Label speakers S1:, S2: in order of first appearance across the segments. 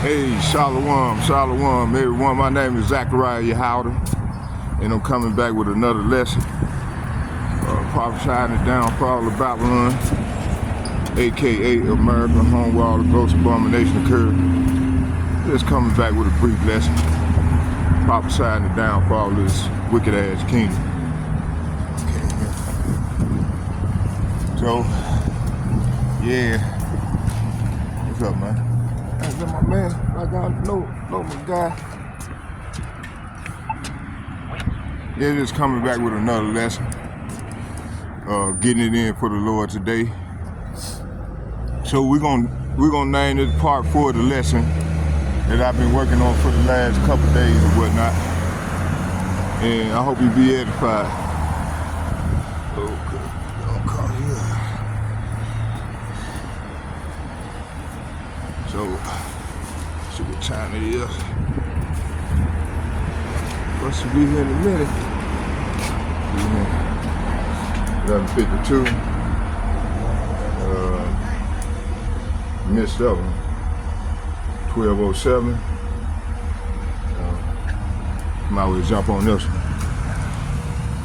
S1: Hey, Shalom, Shalom, everyone. My name is Zachariah Yehowda, and I'm coming back with another lesson. Prophesying the downfall of Babylon, aka America, home where all the gross abomination occurred. Just coming back with a brief lesson. Prophesying the downfall of this wicked ass kingdom. So, yeah. What's up, man? That's my man. I got no my guy. Yeah, just coming back with another lesson. Getting it in for the Lord today. So we're gonna name this part 4 of the lesson that I've been working on for the last couple days or whatnot. And I hope you be edified. Okay, don't come here. So, see what time it is. Supposed to be here in a minute. 11:52. Missed up 12:07. Might well jump on this one.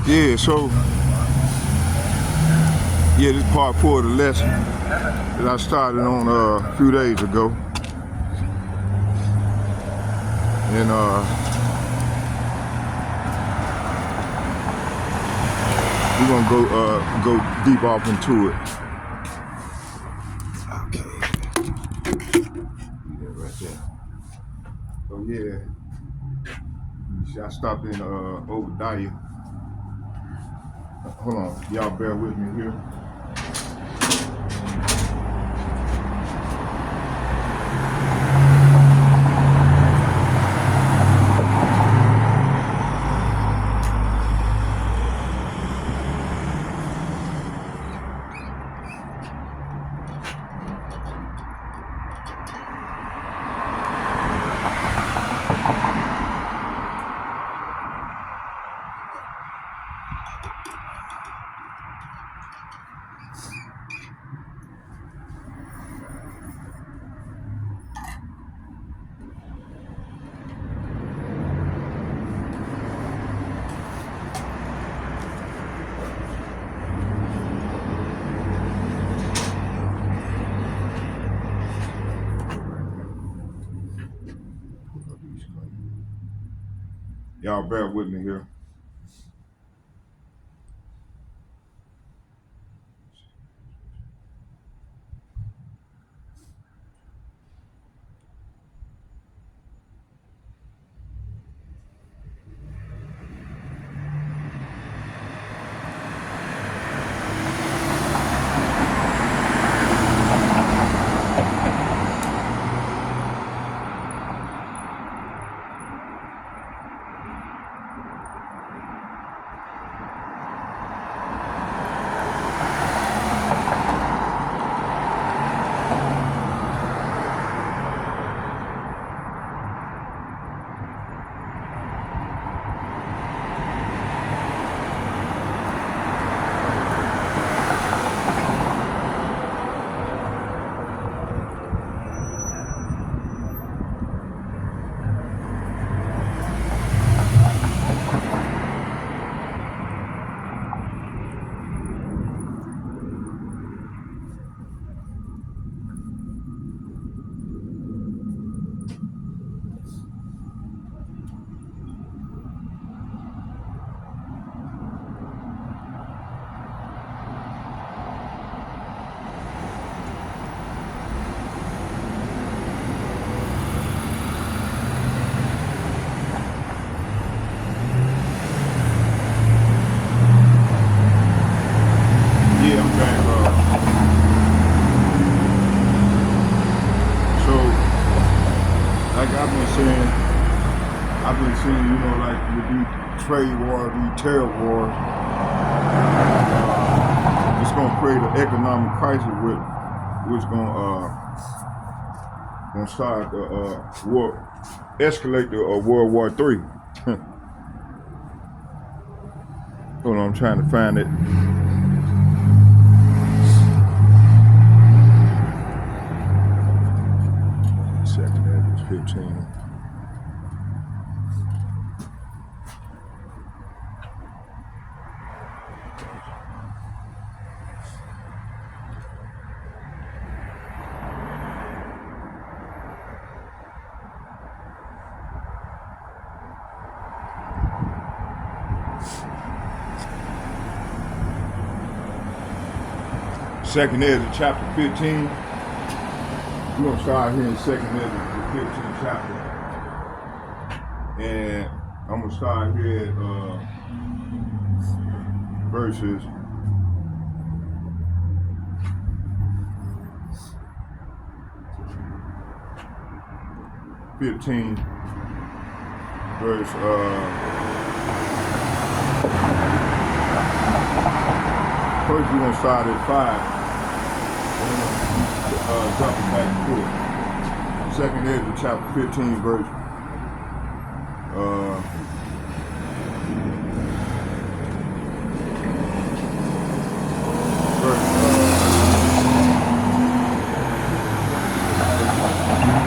S1: Yeah, so yeah, this part 4 of the lesson that I started on a few days ago. And we're gonna go deep off into it. Okay. Yeah, right there. So yeah. I stopped in Obadiah. Hold on, y'all bear with me here. Y'all bear with me here. I've been seeing, you know, like with these trade wars, these terror wars, it's gonna create an economic crisis which gonna start war, escalate to World War III. Hold on, I'm trying to find it. Second, verse 15. Second Ezra chapter 15. We're going to start here in Second Ezra, the 15th chapter. And I'm going to start here at verses 15, verse first we're going to start at 5. Jumping back to it. Second Ezra chapter 15 verse verse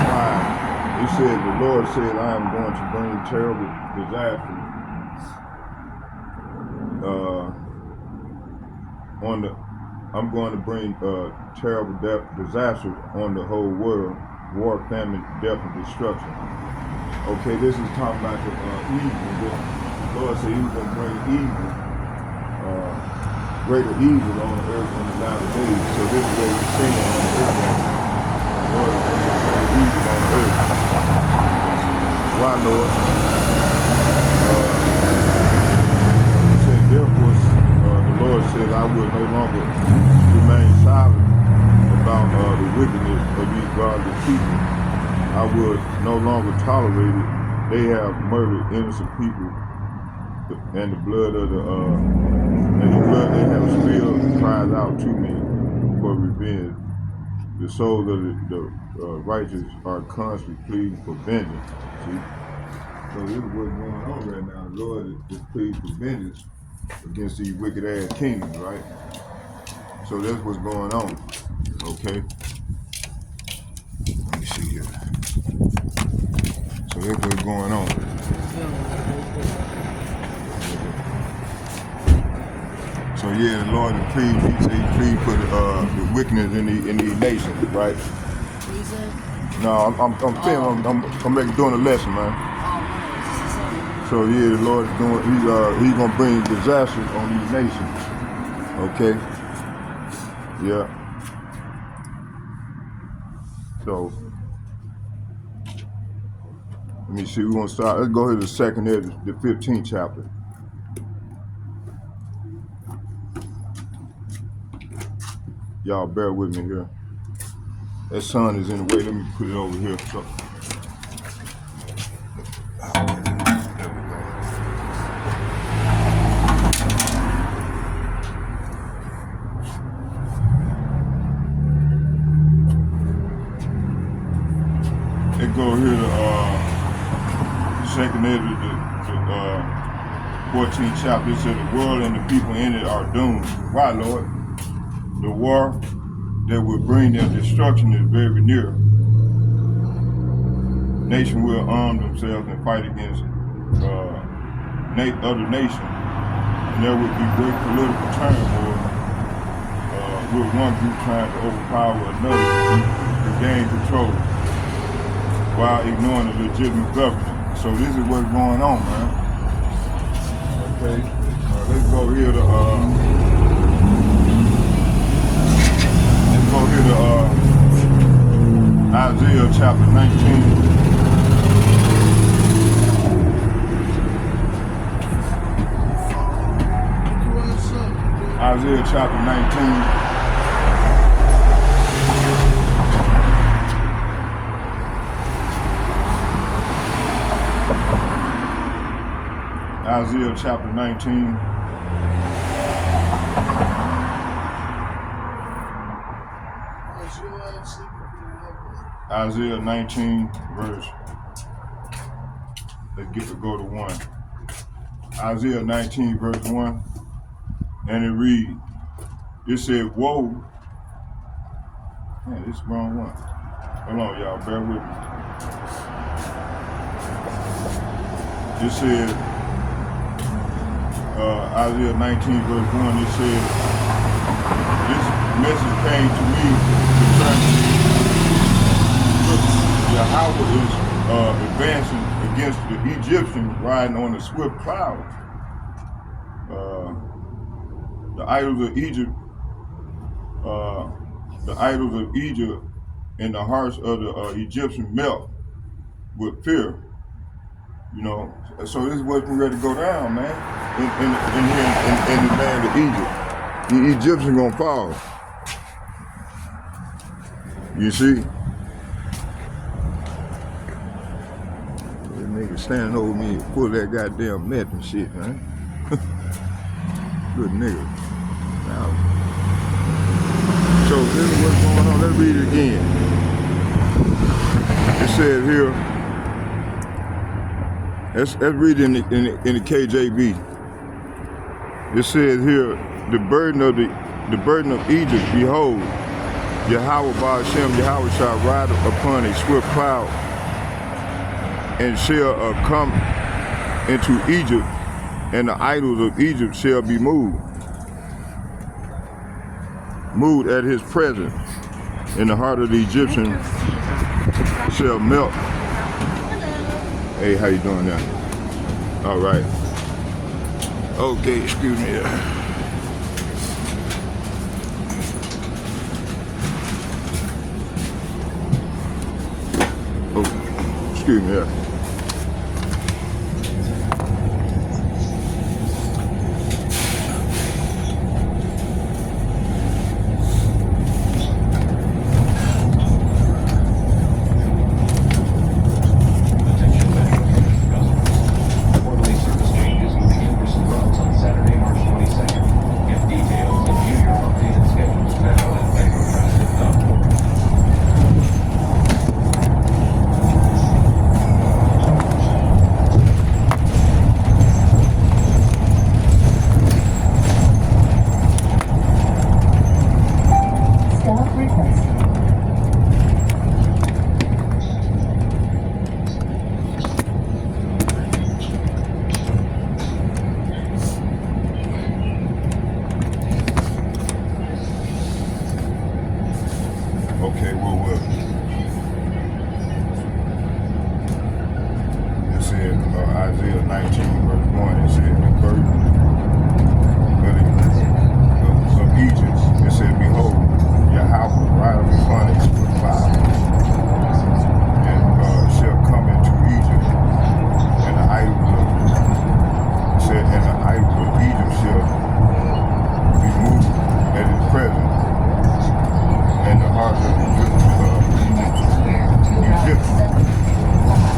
S1: 5. He said, the Lord said, I am going to bring terrible disaster I'm going to bring terrible disasters on the whole world, war, famine, death, and destruction. Okay, this is talking about the evil. The Lord said he was going to bring evil, greater evil on the earth in the latter days. So this is what we're saying on the earth. The Lord is going to bring evil on the earth. Why, Lord? He said, therefore, the Lord said, I will no longer remain silent about the wickedness of these godly people. I will no longer tolerate it. They have murdered innocent people, and the blood of the blood they have spilled cries out to me for revenge. The souls of the righteous are constantly pleading for vengeance. See, so this is what's going on right now. The Lord is pleading for vengeance against these wicked ass kingdoms, right? So that's what's going on. Okay. Let me see here. So that's what's going on. So yeah, the Lord is pleased. He said he pleased for the wickedness in the nations, right? No, I'm doing a lesson, man. So yeah, the Lord is doing. He's gonna bring disasters on these nations. Okay. Yeah. So let me see. We're gonna start. Let's go here to second Ezra, the 15th chapter. Y'all bear with me here. That sun is in the way. Let me put it over here. So. Go here to second Ezra, the 14th chapter. It said the world and the people in it are doomed. Why, Lord? The war that will bring their destruction is very near. Nation will arm themselves and fight against other nations, and there will be great political turmoil with one group trying to overpower another to gain control, while ignoring the legitimate government. So this is what's going on, man. Okay, let's go here to Isaiah chapter 19. Isaiah chapter 19. Isaiah chapter 19. Isaiah 19 verse. Let's go to 1. Isaiah 19 verse 1. And it reads, it said, woe. Man, this is the wrong one. Hold on, y'all, bear with me. It said, Isaiah 19 verse 1, it said, this message came to me concerning Yahweh is advancing against the Egyptians riding on a swift cloud. The idols of Egypt in the hearts of the Egyptians melt with fear. You know, so this is what's ready to go down, man. In the land of Egypt, the Egyptians gonna fall. You see, that nigga standing over me and pull that goddamn meth and shit, man. Good nigga. Now, so this is what's going on. Let's read it again. It said here. Let's read it in the KJV. It says here, the burden of Egypt, behold, Yahweh Ba'ashem, Yahweh shall ride upon a swift cloud, and shall come into Egypt, and the idols of Egypt shall be moved at his presence, and the heart of the Egyptian shall melt. Hey, how you doing now? All right. Okay, excuse me. Oh, excuse me. Okay, well, it said Isaiah 19 verse 1, it said the burden of Egypt, it said, behold, Yahweh rideth upon a swift cloud, and shall come into Egypt, and the idols of, it said, and the idols of Egypt shall be moved at his presence, and the heart of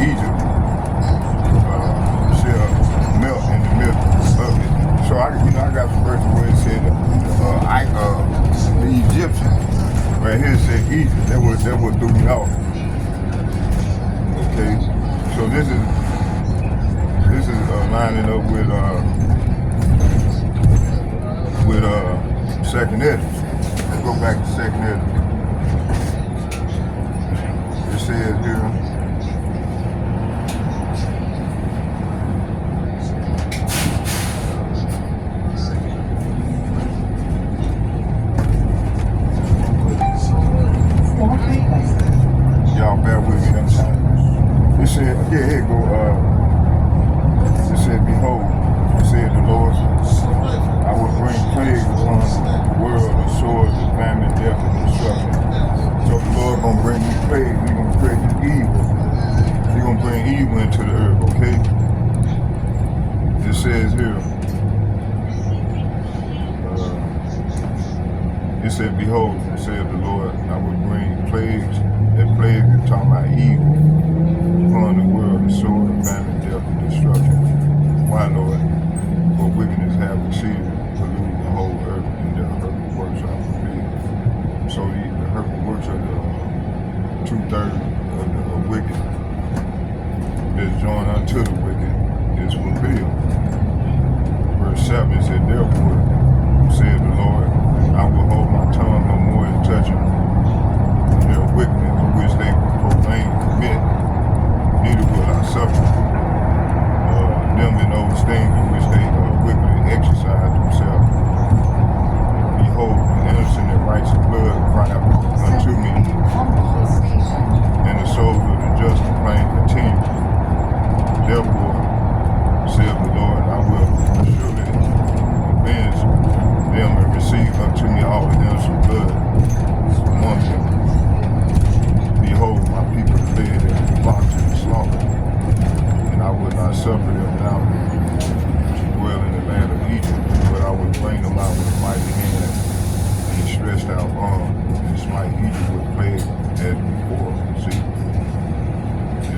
S1: Egypt shall melt in the middle of it. So I got some verses where it said the Egyptian. Right here it said Egypt. That would threw me off. Okay, so this is lining up with second edit. Let's go back to second edit. It says here, y'all bear with me, I'm sorry. It said, yeah, here go, it said, behold, said the Lord, I will bring plagues upon the world, the sword, the famine, death, and destruction. So the Lord gonna bring these plagues, He's gonna bring evil. He's gonna bring evil into the earth, okay? It says here, it said, behold, said the Lord, I will bring plagues. That plague is talking about evil upon the world, the sword, the famine, death, and destruction. Why, Lord? For wickedness have exceeded, polluted the whole earth, and the hurtful works are fulfilled. So the hurtful works of the 2/3 of the wicked is joined unto the wicked is fulfilled. Verse 7 said, therefore, said the Lord, I will hold my tongue no more in touching their wickedness which they profane commit.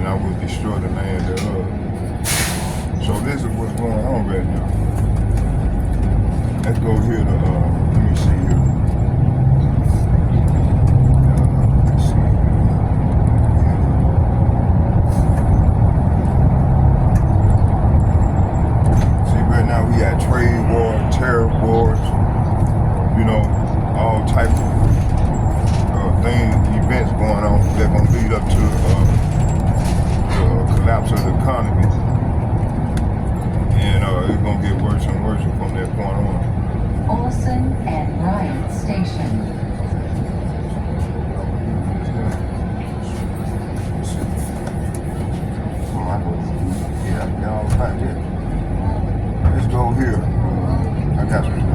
S1: I will destroy the land thereof. So this is what's going on right now. Let's go here to, let me see here. Let's see. See, right now we got trade wars, terror wars, you know, all type of things, events going on that going to lead up to the collapse of the economy. And it's going to get worse and worse from that point on.
S2: Olson and Bryant Station. Yeah, all right there. Let's go here. I got some stuff.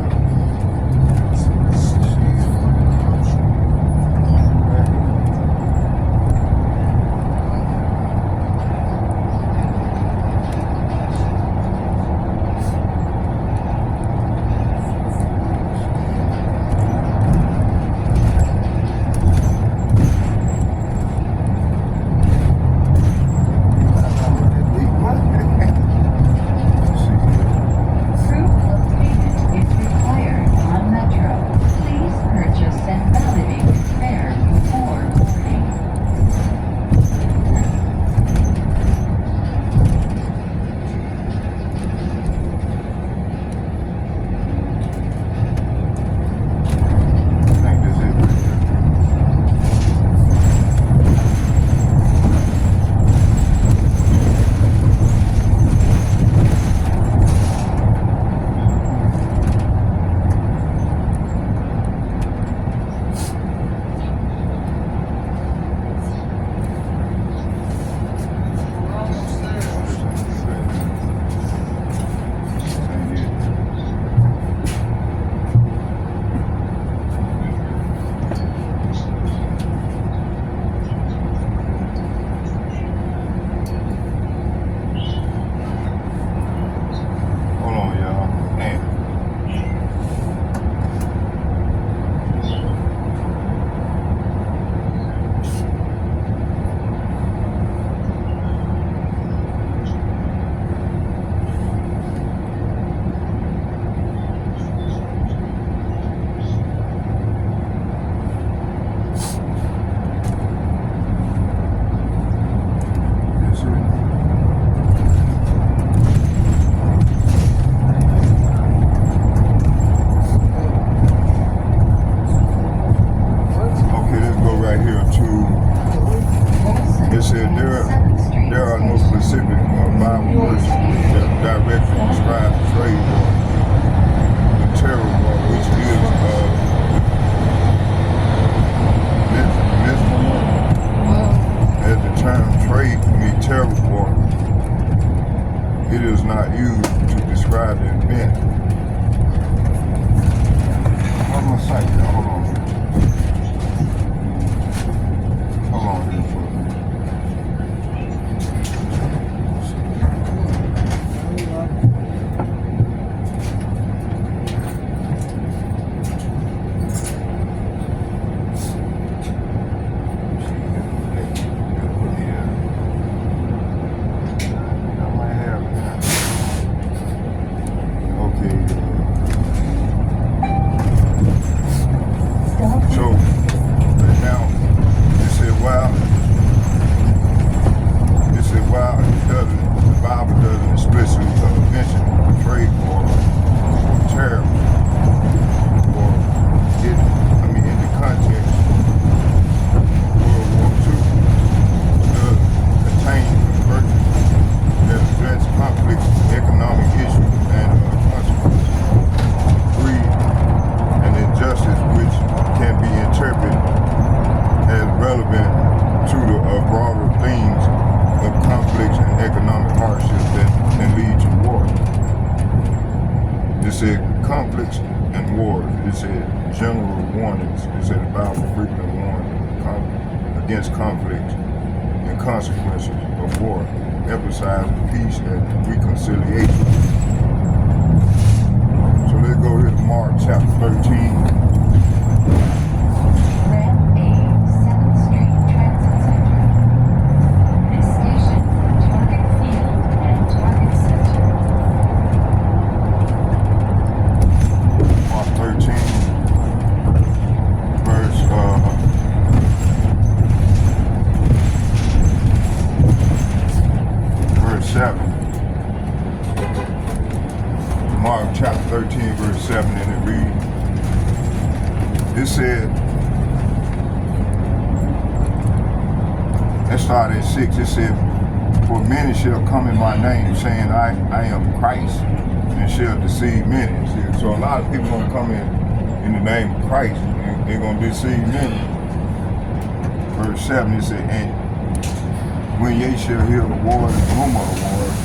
S2: There are no specific Bible verses that directly describe the trade war, the terror war, which is as the term trade means terror war. It is not used to describe the event. What's my site? Hold on. Hold on here for a minute. Conflicts and wars. It said general warnings. It said the Bible frequently warns against conflicts and consequences of war, emphasizing peace and reconciliation. So let's go here to Mark chapter 13. Grab a 7th Street Transit Center. This station 7. Mark chapter 13, verse 7, and it reads, it said, let's start at 6. It said, for many shall come in my name, saying, I am Christ, and shall deceive many. See, so a lot of people gonna come in the name of Christ, and they're gonna deceive many. Verse 7, it said, and when ye shall hear the wars and rumor of wars,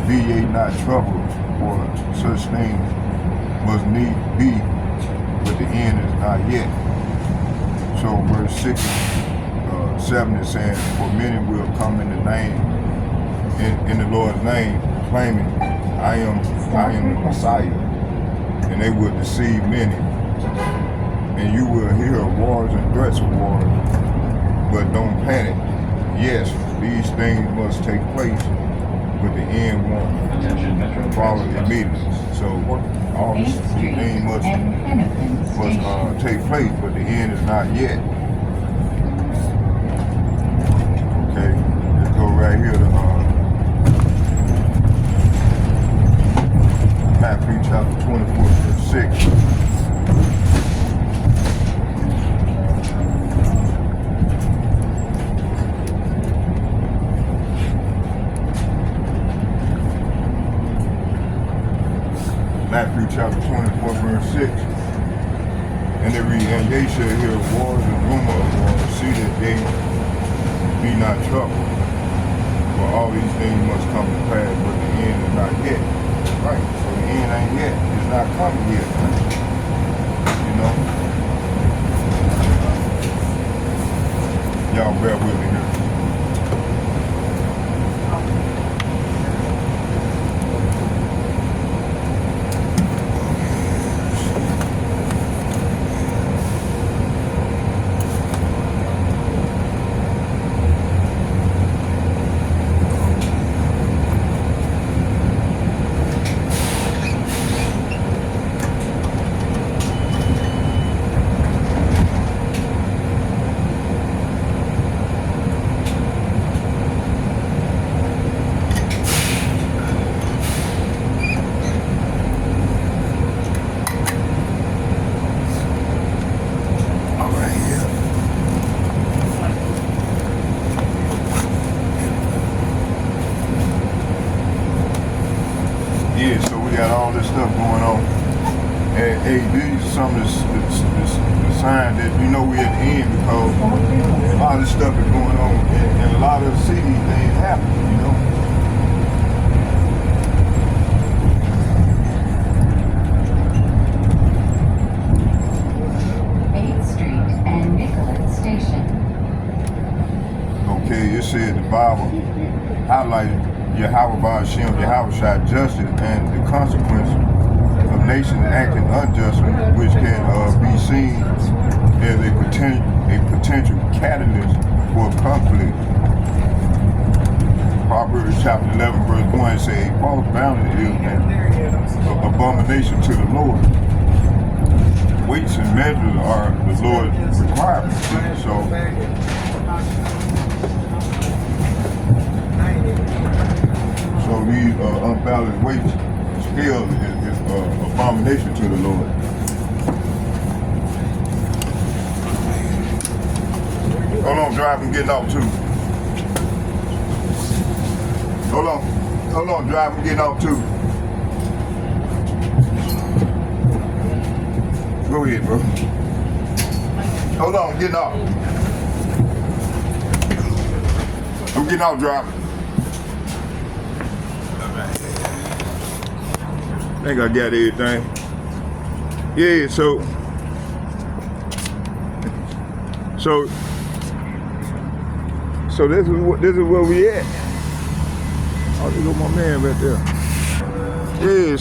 S2: be ye not troubled, for such things must need be, but the end is not yet. So verse 6, 7 is saying, for many will come in the name, in the Lord's name, claiming, I am the Messiah, and they will deceive many. And you will hear of wars and threats of wars, but don't panic. Yes, these things must take place, but the end won't follow immediately. So all these things must take place, but the end is not yet. Okay, let's go right here to Matthew chapter 24, verse 6. Matthew chapter 24, verse 6. And they read, and they shall hear wars and rumor of wars, see that they be not troubled. For all these things must come to pass, but the end is not yet. Right, so the end ain't yet. It's not coming yet. You know? Y'all bear with me here. Yeah, so we got all this stuff going on. And hey, these are some of the signs that you know we at the end, because a lot of this stuff is going on, and a lot of see these things happen, you know. Okay, it said the Bible highlighted Yahweh Ba'Shem, Yahweh Shai justice and the consequence of nations acting unjustly, which can be seen as a potential catalyst for conflict. Proverbs chapter 11 verse 1 says, a false balance is an abomination to the Lord. Weights and measures are the Lord's requirements. So these unbalanced weights scales is abomination to the Lord. Hold on, driving, getting off too. Hold on, driving, getting off too. Go ahead, bro. Hold on, getting off. I'm getting off, driving. I think I got everything. Yeah, so this is where we at. Oh, there go my man right there. Yeah,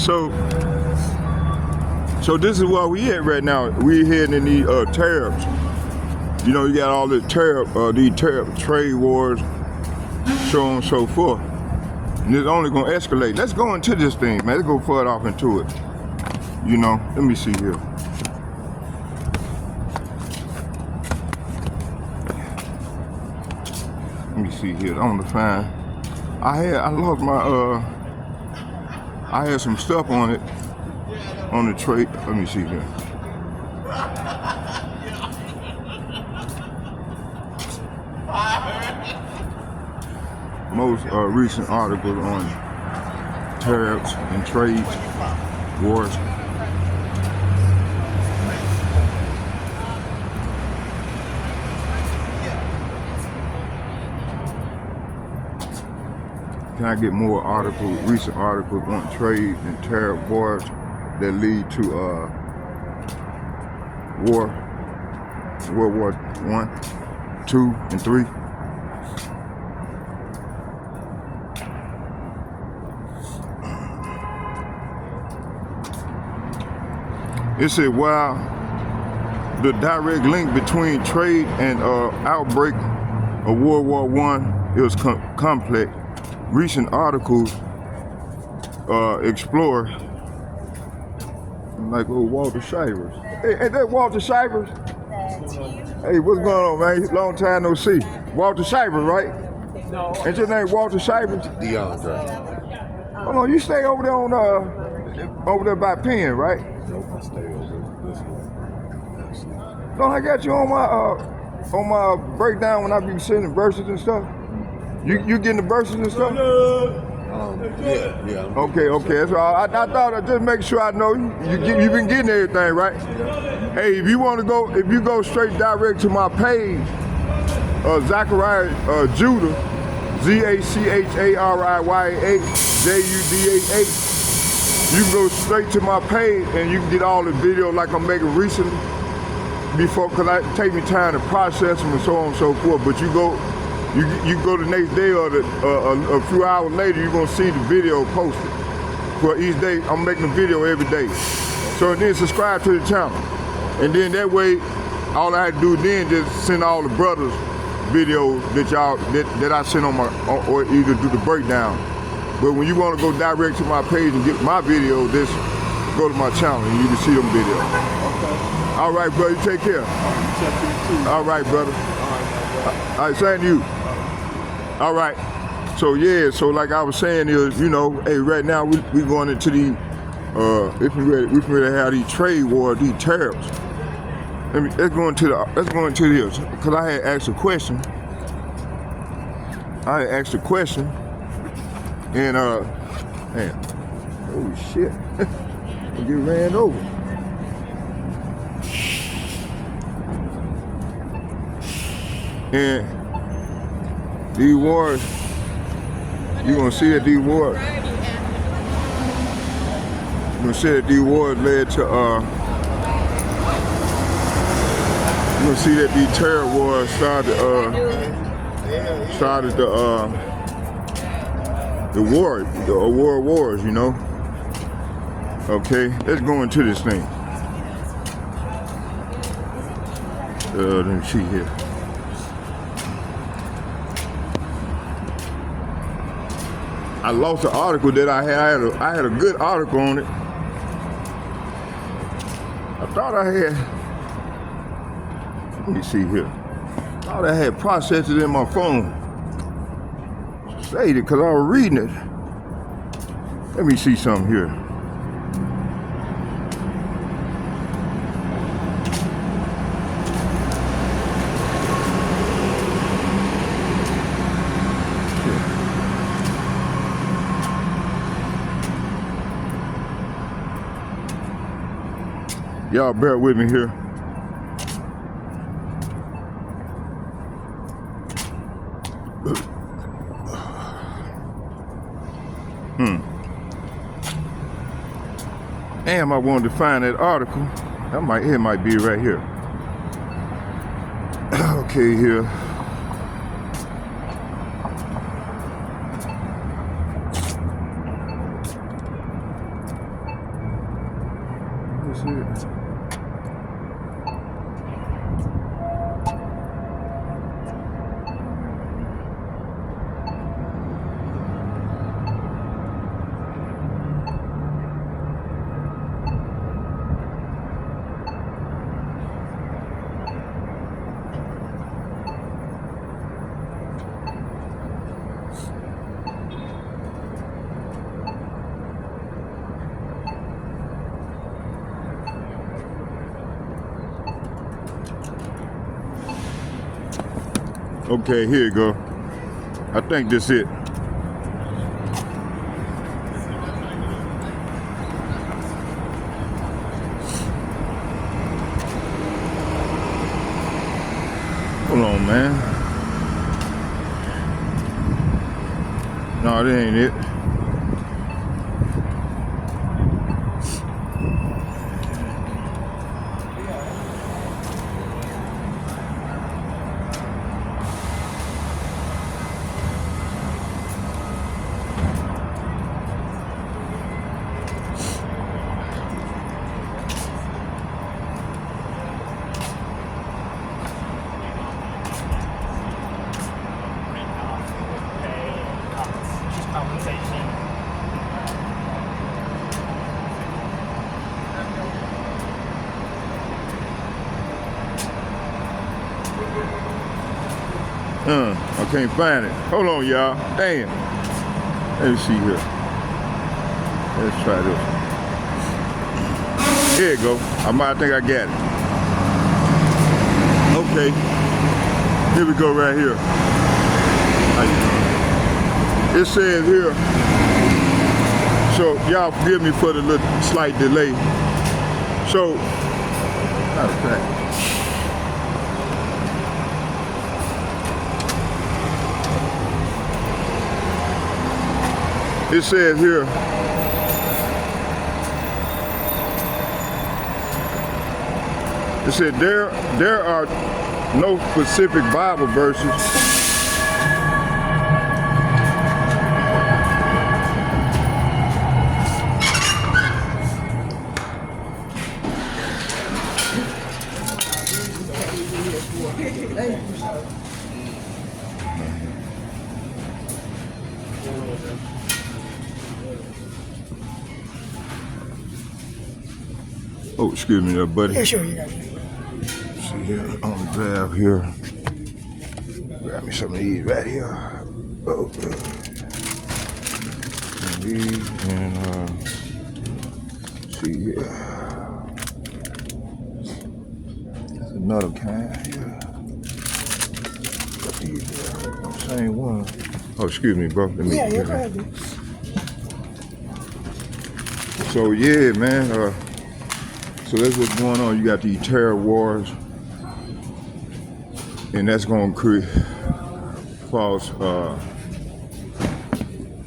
S2: so this is where we at right now. We heading in these tariffs. You know, you got all this these tariff trade wars, so on and so forth. And it's only gonna escalate. Let's go into this thing, man. Let's go further off into it. You know, let me see here. Let me see here. I want to find
S1: I lost my I had some stuff on it on the tray. Let me see here. Most recent articles on tariffs and trade wars. Can I get more articles, recent articles on trade and tariff wars that lead to World War I, II, and III? It said, while the direct link between trade and outbreak of World War I is complex, recent articles explore, like old Walter Shivers. Hey, ain't that Walter Shivers? Hey, what's going on, man? Long time no see. Walter Shivers, right?
S3: No.
S1: Ain't your name Walter Shivers?
S2: DeAndre.
S1: Hold on, you stay over there on over there by Penn, right?
S2: Nope, I stay over this way.
S1: Don't I got you on my breakdown when I be sending verses and stuff? You getting the verses and stuff?
S2: Yeah.
S1: Okay. That's all. I thought I'd just make sure I know you been getting everything, right? Hey, if you go straight direct to my page, Zachariah Judah, ZACHARIYA8JUDAH. You can go straight to my page and you can get all the videos like I'm making recently. Before, cause it take me time to process them and so on and so forth. But you go the next day or a few hours later, you're gonna see the video posted. For each day, I'm making a video every day. So then subscribe to the channel. And then that way, all I had to do then just send all the brothers videos that I send on or either do the breakdown. But when you wanna go direct to my page and get my video, just go to my channel and you can see them videos.
S3: Okay.
S1: All right, brother, you take care. All right, brother. All right, same to you. All right. So yeah, so like I was saying is, hey, right now we going into the if we ready to have these trade wars, these tariffs. Let's go into this because I had asked a question. And man, holy shit, I get ran over. And these wars, you're gonna see that these wars, led to you're gonna see that these terror wars started the world wars, Okay, let's go into this thing. Let me see here. I lost the article that I had. I had a good article on it. I thought I had. Let me see here. I thought I had processed it in my phone. Saved it because I was reading it. Let me see something here. Y'all bear with me here. Damn, I wanted to find that article. It might be right here. Okay, here. Let's see it. Okay, here you go. I think that's it. Hold on, man. No, that ain't it. I can't find it. Hold on, y'all. Damn. Let me see here. Let's try this. Here you go. I think I got it. Okay. Here we go right here. It says here, so y'all forgive me for the little slight delay. So, matter of fact, it says here, it said there are no specific Bible verses oh, excuse me there, buddy.
S3: Yeah, sure, you got it.
S1: See here on the grab here. Grab me some of these right here. Oh, and these and see here. There's another kind here. Same one. Oh, excuse me, bro. Let me
S3: Yeah, go ahead, dude.
S1: So yeah, man. So that's what's going on. You got these terror wars, and that's going to cause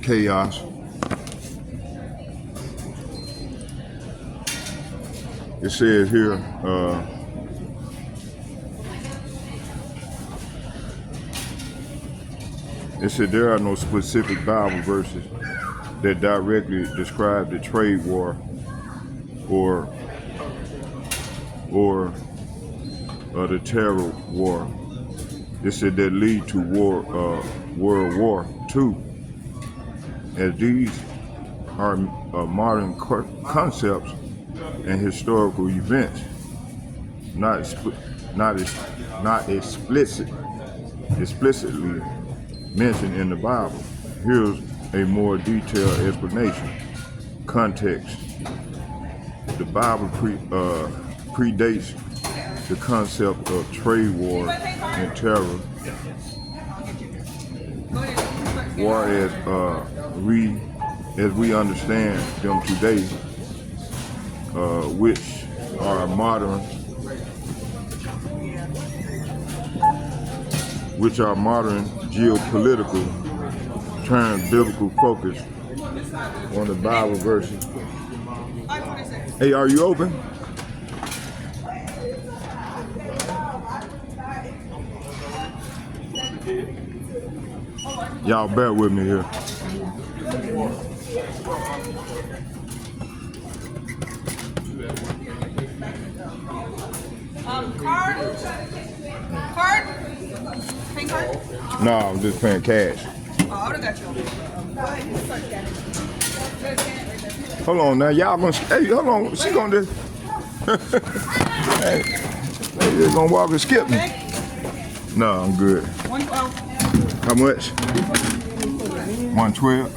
S1: chaos. It says here, it said there are no specific Bible verses that directly describe the trade war or the terror war. It said that lead to World War II, as these are modern concepts and historical events, not explicitly mentioned in the Bible. Here's a more detailed explanation. Context: the Bible predates the concept of trade war and terror. War as we understand them today, which are modern geopolitical turn biblical focus on the Bible verses. Hey, are you open? Y'all bear with me here.
S4: Card? Paying card?
S1: No, I'm just paying cash.
S4: Oh, I would've got you.
S1: Hold on now, y'all gonna, hey, hold on, she gonna just, hey, they just gonna walk and skip me. No, I'm good.
S4: 112.
S1: How much? 112?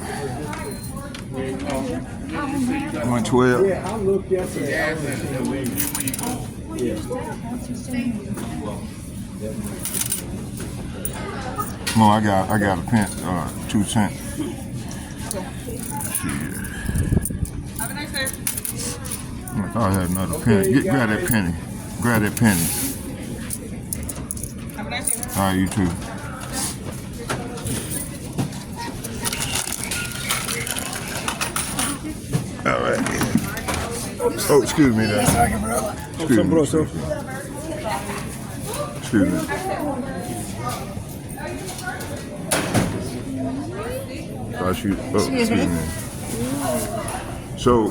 S1: 112?
S3: Yeah, I looked yesterday.
S1: No, I got a pen, 2 cents.
S4: Have a nice day.
S1: I thought I had another penny. Grab that penny. Grab that penny.
S4: Have a nice day.
S1: All right, you too. All right. Oh, excuse me there. Excuse me. Excuse me. So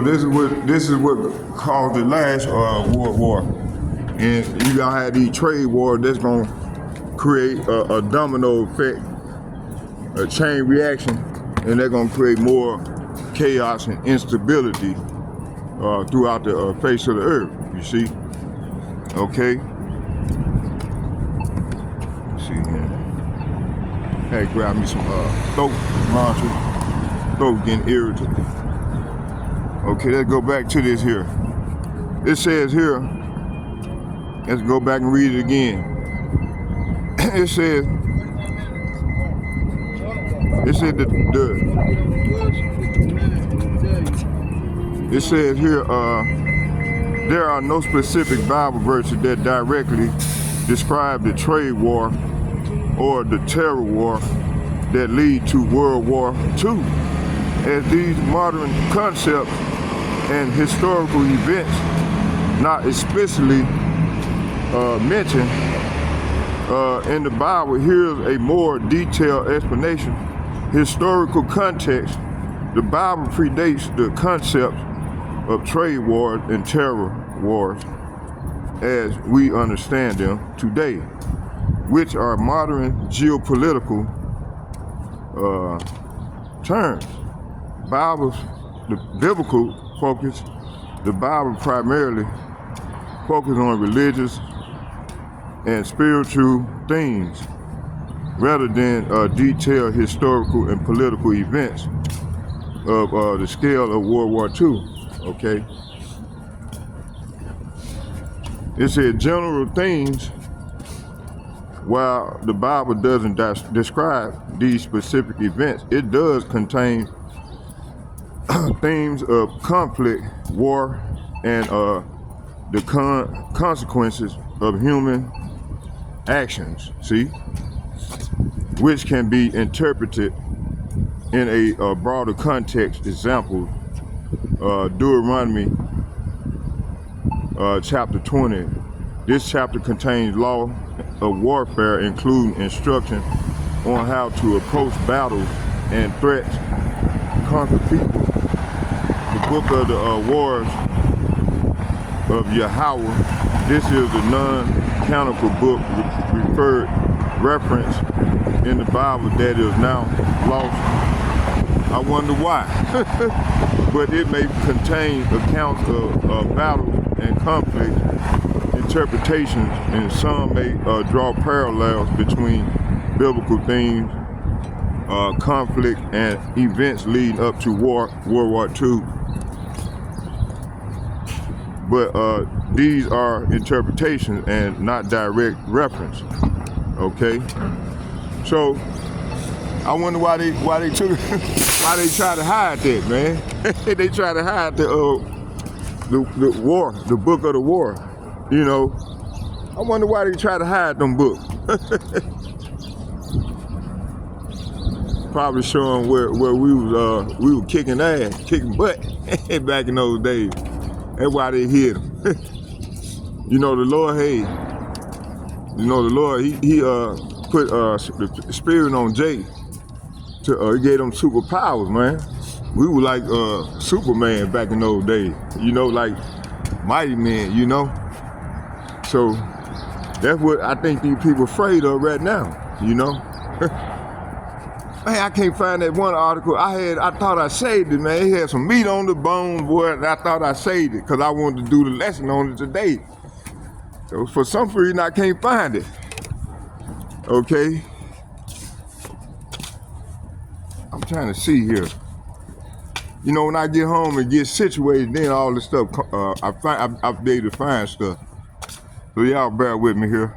S1: this is what caused the last World War, and you gonna have these trade wars that's gonna create a domino effect, a chain reaction, and they're gonna create more chaos and instability throughout the face of the earth. You see? Okay. Let's see here. Hey, grab me some throat launcher. Throat getting irritated. Okay, let's go back to this here. It says here, let's go back and read it again. It says it says here, there are no specific Bible verses that directly describe the trade war or the terror war that lead to World War II, as these modern concepts and historical events not explicitly mentioned in the Bible. Here's a more detailed explanation. Historical context. The Bible predates the concept of trade wars and terror wars as we understand them today, which are modern geopolitical terms. The biblical focus, the Bible primarily focuses on religious and spiritual themes rather than detailed historical and political events of the scale of World War II, okay? It said general themes. While the Bible doesn't describe these specific events, it does contain themes of conflict, war, and the consequences of human actions, see, which can be interpreted in a broader context. Example, Deuteronomy chapter 20. This chapter contains law of warfare, including instruction on how to approach battles and threats, conquer people. The book of the wars of Yahweh. This is the non-canonical book reference in the Bible that is now lost. I wonder why. But it may contain accounts of battles and conflict interpretations, and some may draw parallels between biblical themes, conflict, and events leading up to World War II. But these are interpretations and not direct reference. Okay, so I wonder why they took why they try to hide that, man. They try to hide the war, the book of the war. You know, I wonder why they try to hide them books. Probably showing where we were kicking ass, kicking butt back in those days. That's why they hid them. You know, the Lord, he put the spirit on Jay. He gave them superpowers, man. We were like Superman back in those days. You know, like mighty men, you know. So that's what I think these people afraid of right now, you know. Man, I can't find that one article. I thought I saved it, man. It had some meat on the bone, boy, and I thought I saved it because I wanted to do the lesson on it today. So for some reason, I can't find it. Okay. I'm trying to see here. You know, when I get home and get situated, then all this stuff, I'll be able to find stuff. So y'all bear with me here.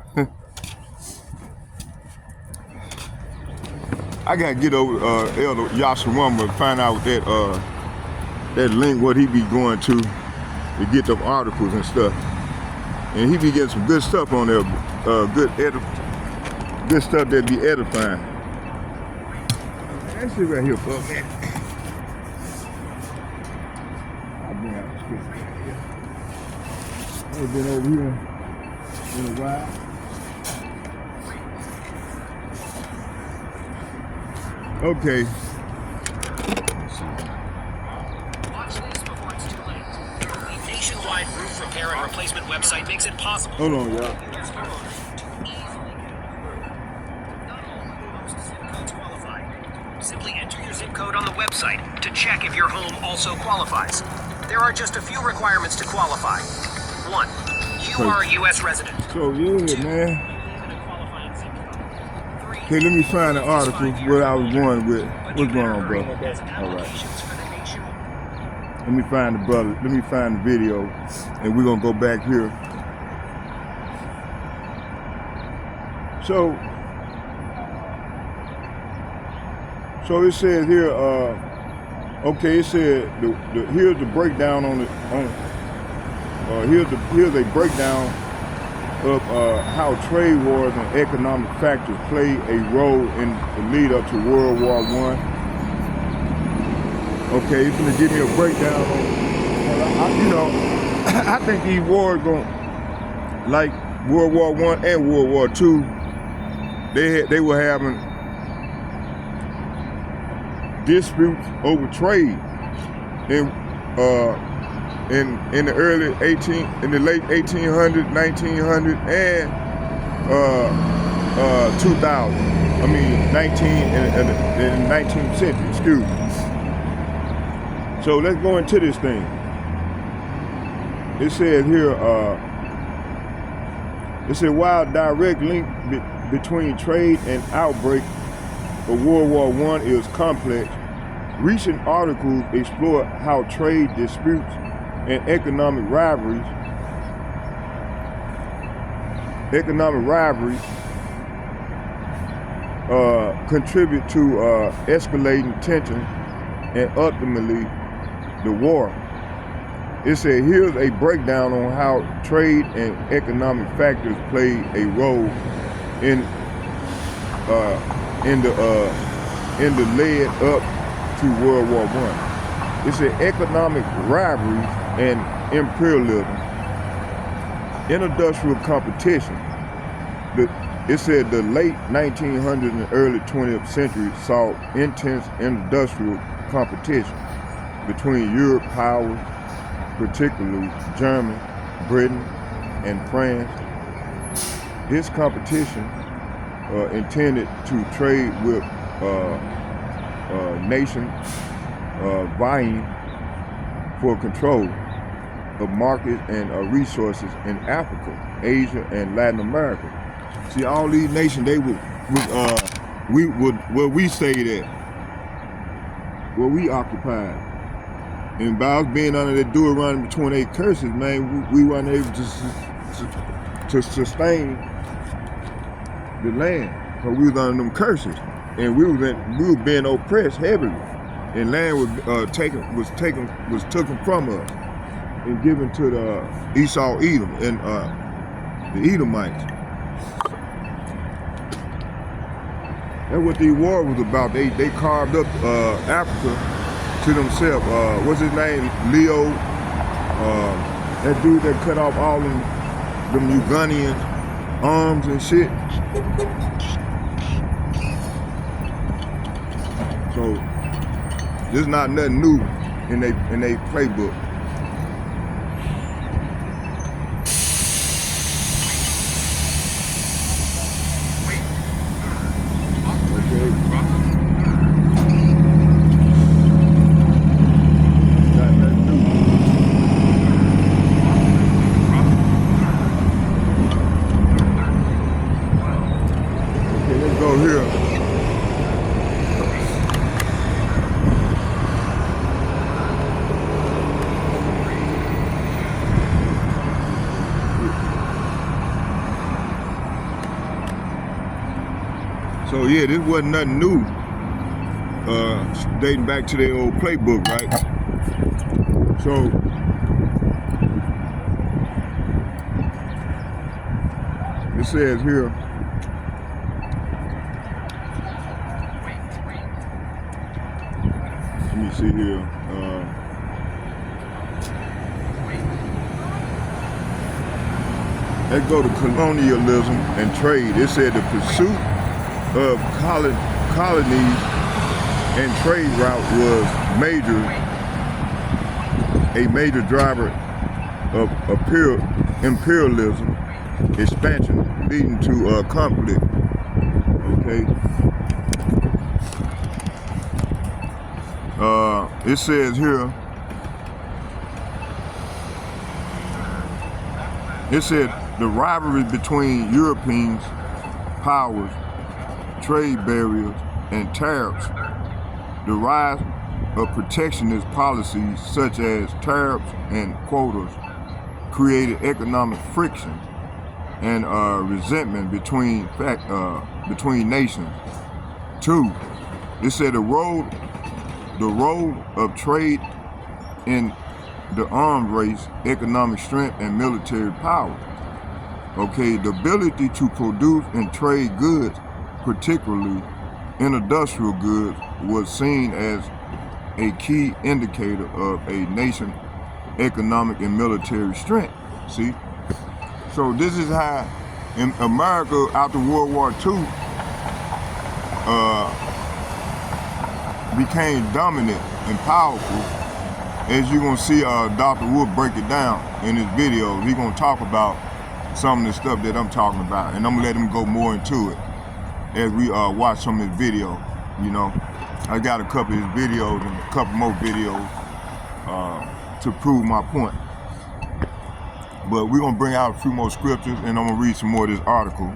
S1: I gotta get over Elder Yashawama and find out that link what he be going to get them articles and stuff. And he be getting some good stuff on there, good stuff that be edifying. That shit right here, fuck man. I've been out the street. I've been over here in a while. Okay.
S5: Watch this before it's too late. The nationwide roof repair and replacement website makes it possible.
S1: Hold on, y'all.
S5: Simply enter your zip code on the website to check if your home also qualifies. There are just a few requirements to qualify. 1. You are a U.S. resident.
S1: So yeah, man. Okay, let me find the article where I was going with. What's going on, bro? All right. Let me find the brother. Let me find the video, and we're gonna go back here. So it says here. Okay, it said here's the breakdown on it. Here's a breakdown of how trade wars and economic factors play a role in the lead up to World War I. Okay, it's gonna give me a breakdown on, I think these wars like World War I and World War II, they were having disputes over trade in the late 1800s, 1900s, and 2000. I mean, in the 19th century. Excuse me. So let's go into this thing. It says here. It said while direct link between trade and outbreak of World War I is complex, recent articles explore how trade disputes and economic rivalries contribute to escalating tension and ultimately the war. It said here's a breakdown on how trade and economic factors play a role in the lead up to World War I. It said economic rivalries and imperialism, industrial competition. It said the late 1900s and early 20th century saw intense industrial competition between Europe powers, particularly Germany, Britain, and France. This competition intended to trade with nations vying for control of markets and resources in Africa, Asia, and Latin America. See, all these nations, they where we stayed at, where we occupied. And by us being under that door running between eight curses, man, we weren't able to sustain the land, because we was under them curses, and we were being oppressed heavily, and land was taken from us and given to the Esau Edom and the Edomites. That's what the war was about. They carved up Africa to themselves. What's his name? Leo. That dude that cut off all them Ugandan arms and shit. So this is not nothing new in they playbook. So yeah, this wasn't nothing new dating back to their old playbook, right? So it says here, let me see here. Let's go to colonialism and trade. It said the pursuit of colonies and trade route was a major driver of imperialism expansion, leading to conflict. Okay. It says here. It said the rivalry between European powers, trade barriers, and tariffs, the rise of protectionist policies such as tariffs and quotas created economic friction and resentment between nations. 2, it said the role of trade in the arms race, economic strength, and military power. Okay, the ability to produce and trade goods, particularly industrial goods, was seen as a key indicator of a nation's economic and military strength. See? So this is how in America after World War II became dominant and powerful. As you're gonna see Dr. Wood break it down in his video, he's gonna talk about some of the stuff that I'm talking about, and I'm gonna let him go more into it as we watch some of his video. You know, I got a couple of his videos and a couple more videos to prove my point. But we're gonna bring out a few more scriptures, and I'm gonna read some more of this article,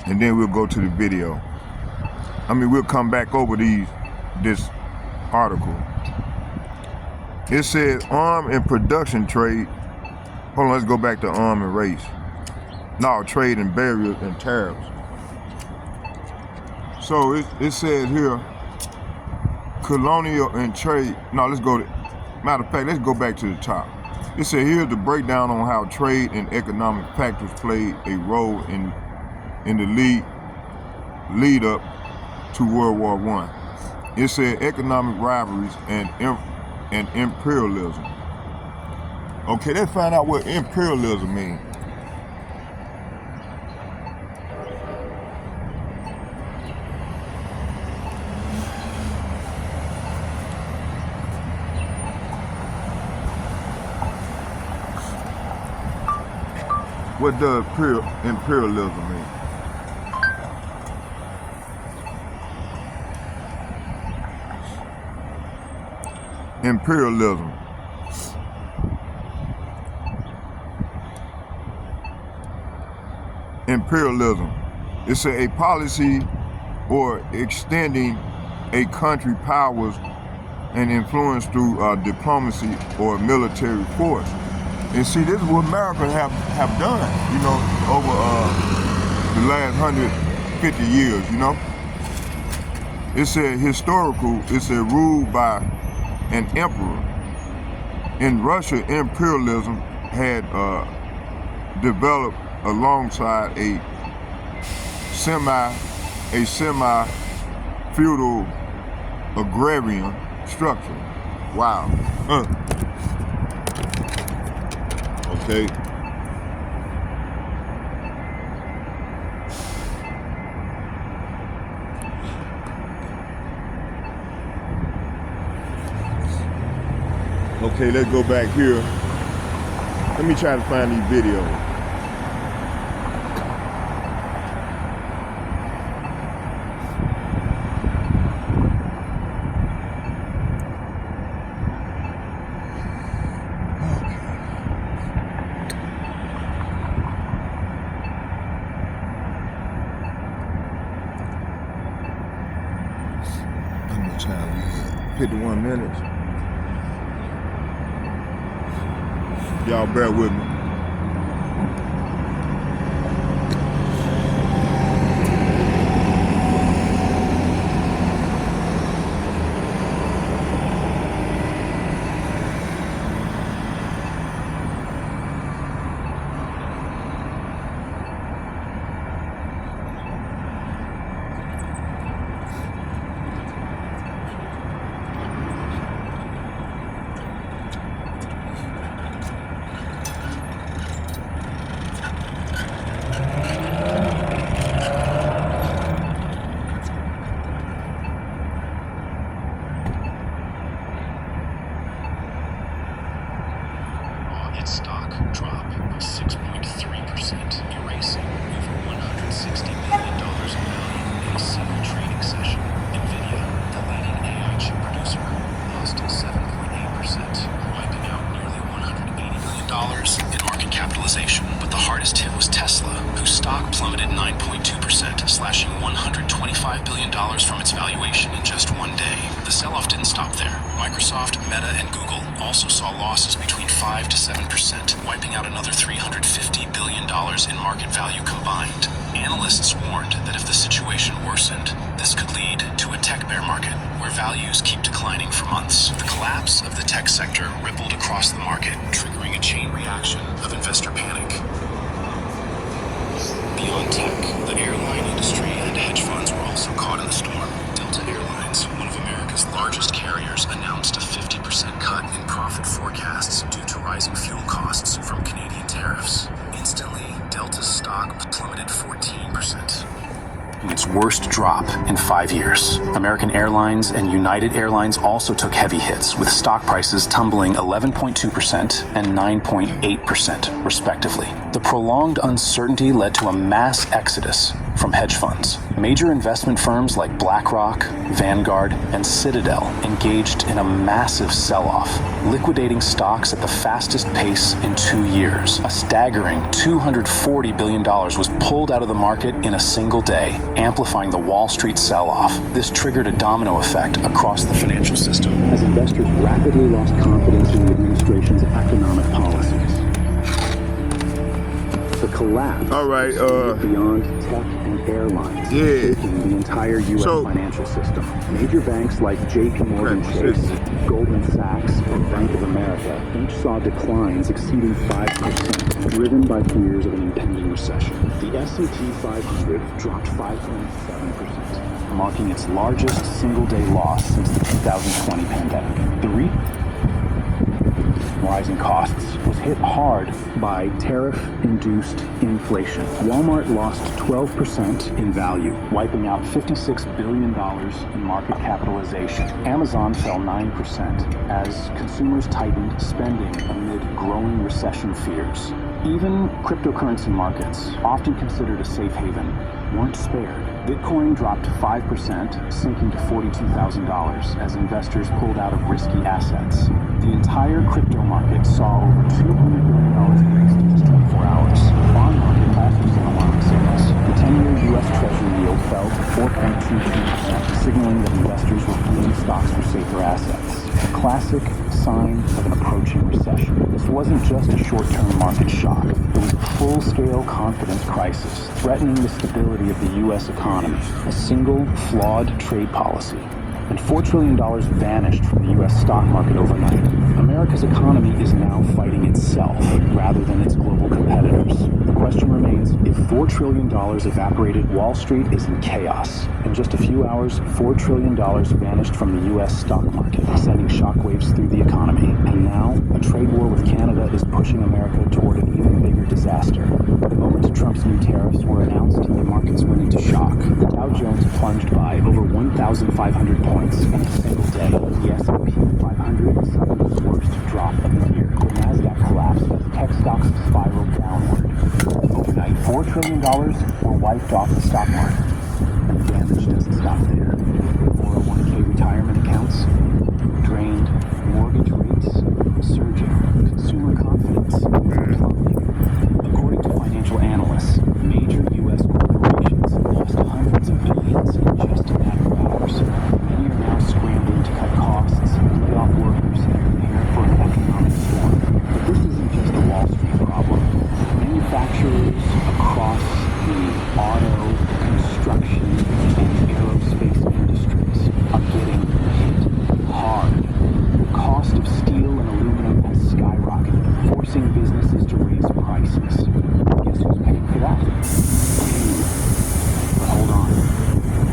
S1: and then we'll go to the video. I mean, we'll come back over this article. It says arm and production trade. Hold on, let's go back to arm and race. No, trade and barriers and tariffs. So it says here, colonial and trade. No, let's go to, matter of fact, let's go back to the top. It said here's the breakdown on how trade and economic factors played a role in the lead up to World War I. It said economic rivalries and imperialism. Okay, let's find out what imperialism means. What does imperialism mean? Imperialism. Imperialism. It's a policy or extending a country's powers and influence through diplomacy or military force. And see, this is what Americans have done, you know, over the last 150 years, you know. It's a historical, it's a ruled by an emperor. In Russia, imperialism had developed alongside a semi-feudal agrarian structure. Wow. Okay. Okay, let's go back here. Let me try to find these videos. How much time we have? 51 minutes. Y'all bear with me.
S6: $5 billion from its valuation in just one day. The sell-off didn't stop there. Microsoft, Meta, and Google also saw losses between 5 to 7%, wiping out another $350 billion in market value combined. Analysts warned that if the situation worsened, this could lead to a tech bear market, where values keep declining for months. The collapse of the tech sector rippled across the market, triggering a chain reaction of investor panic. Beyond tech, the airline industry and hedge funds were also caught in the storm. Delta Airlines, one of America's largest carriers, announced a 50% cut in profit forecasts due to rising fuel costs from Canadian tariffs. Instantly, Delta's stock plummeted 14%. Its worst drop in 5 years. American Airlines and United Airlines also took heavy hits, with stock prices tumbling 11.2% and 9.8%, respectively. The prolonged uncertainty led to a mass exodus from hedge funds. Major investment firms like BlackRock, Vanguard, and Citadel engaged in a massive sell-off, liquidating stocks at the fastest pace in 2 years. A staggering $240 billion was pulled out of the market in a single day, amplifying the Wall Street sell-off. This triggered a domino effect across the financial system,
S7: as investors rapidly lost confidence in the administration's economic policies. The collapse
S1: All right,
S7: beyond tech and airlines,
S1: yeah.
S7: shaking the entire U.S. financial system. Major banks like J.P. Morgan Chase, Goldman Sachs, and Bank of America each saw declines exceeding 5%, driven by fears of an impending recession. The S&P 500 dropped 5.7%, marking its largest single-day loss since the 2020 pandemic. The rising costs was hit hard by tariff-induced inflation. Walmart lost 12% in value, wiping out $56 billion in market capitalization. Amazon fell 9% as consumers tightened spending amid growing recession fears. Even cryptocurrency markets, often considered a safe haven, weren't spared. Bitcoin dropped 5%, sinking to $42,000 as investors pulled out of risky assets. The entire crypto market saw over $200 billion raised in just 24 hours. The bond market also saw alarming signals. The 10-year U.S. Treasury yield fell to 4.22%, signaling that investors were fleeing stocks for safer assets. A classic sign of an approaching recession. This wasn't just a short-term market shock. It was a full-scale confidence crisis, threatening the stability of the U.S. economy. A single, flawed trade policy. And $4 trillion vanished from the U.S. stock market overnight. America's economy is now fighting itself rather than its global competitors. The question remains, if $4 trillion evaporated, Wall Street is in chaos. In just a few hours, $4 trillion vanished from the U.S. stock market, sending shockwaves through the economy. And now, a trade war with Canada is pushing America toward an even bigger disaster. The moment Trump's new tariffs were announced, the markets went into shock. The Dow Jones plunged by over 1,500 points in a single day. The S&P 500 suffered its worst drop of the year. The Nasdaq collapsed as tech stocks spiraled downward. Overnight, $4 trillion were wiped off the stock market. And the damage doesn't stop there. 401k retirement accounts drained, mortgage rates surging, consumer confidence plummeting. According to financial analysts, major U.S. corporations lost hundreds of billions in just a matter of hours. Many are now scrambling to cut costs, lay off workers, and prepare for an economic storm. But this isn't just a Wall Street problem. Manufacturers across the auto, construction, and aerospace industries are getting hit hard. The cost of steel and aluminum has skyrocketed, forcing businesses to raise prices. Guess who's paying for that? You. But hold on,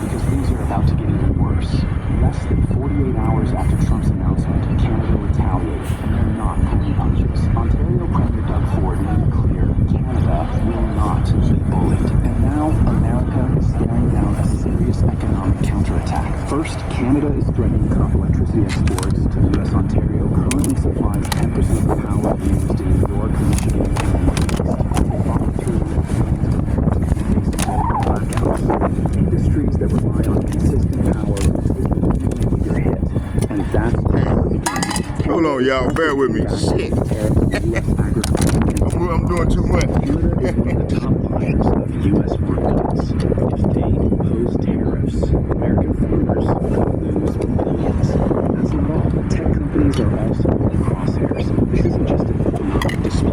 S7: because things are about to get even worse. Less than 48 hours after Trump's announcement, Canada retaliated, and they're not pulling punches. Ontario Premier Doug Ford made it clear Canada will not be bullied. And now America is staring down a serious economic counterattack. First, Canada is threatening to cut electricity exports to U.S. Ontario currently supplies 10% of the power used in New York, Michigan, and the Northeast. They follow through with millions of Americans facing rolling blackouts. Industries that rely on consistent power will be a hit. And that's
S1: Hold on, y'all. Bear with me. Shit. I'm doing too much.
S7: Canada is one of the top buyers of U.S. markets. If they impose tariffs tariffs, American farmers could lose billions. That's not all. Tech companies are also in the crosshairs. This isn't just an economic dispute.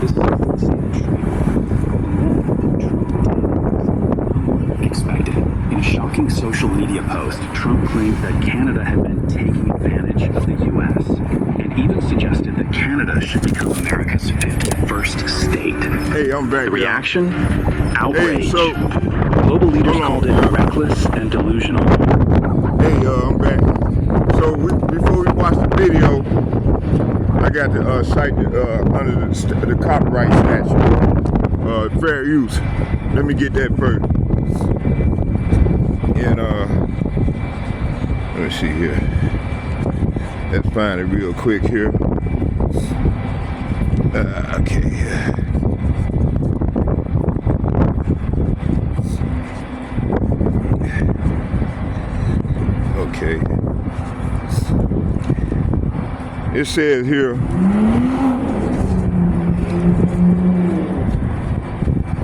S7: This is a full-scale trade war. And then Trump did something unexpected. In a shocking social media post, Trump claimed that Canada had been taking advantage of the U.S. and even suggested that Canada should become America's 51st state.
S1: Hey, I'm back.
S7: The reaction? Outrage.
S1: Hey, so
S7: Global leaders
S1: hold on.
S7: called it reckless and delusional.
S1: Hey, I'm back. So before we watch the video, I got to cite under the copyright statute, fair use. Let me get that first. And let me see here. Let's find it real quick here. Okay. Okay. It says here,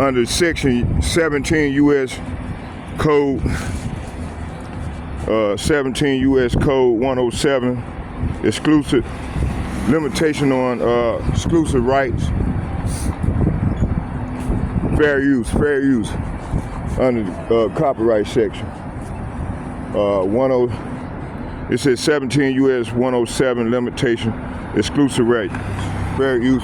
S1: under section 17 U.S. Code, 17 U.S. Code 107, exclusive limitation on exclusive rights, fair use, under the copyright section. It says 17 U.S. 107 limitation, exclusive rights, fair use.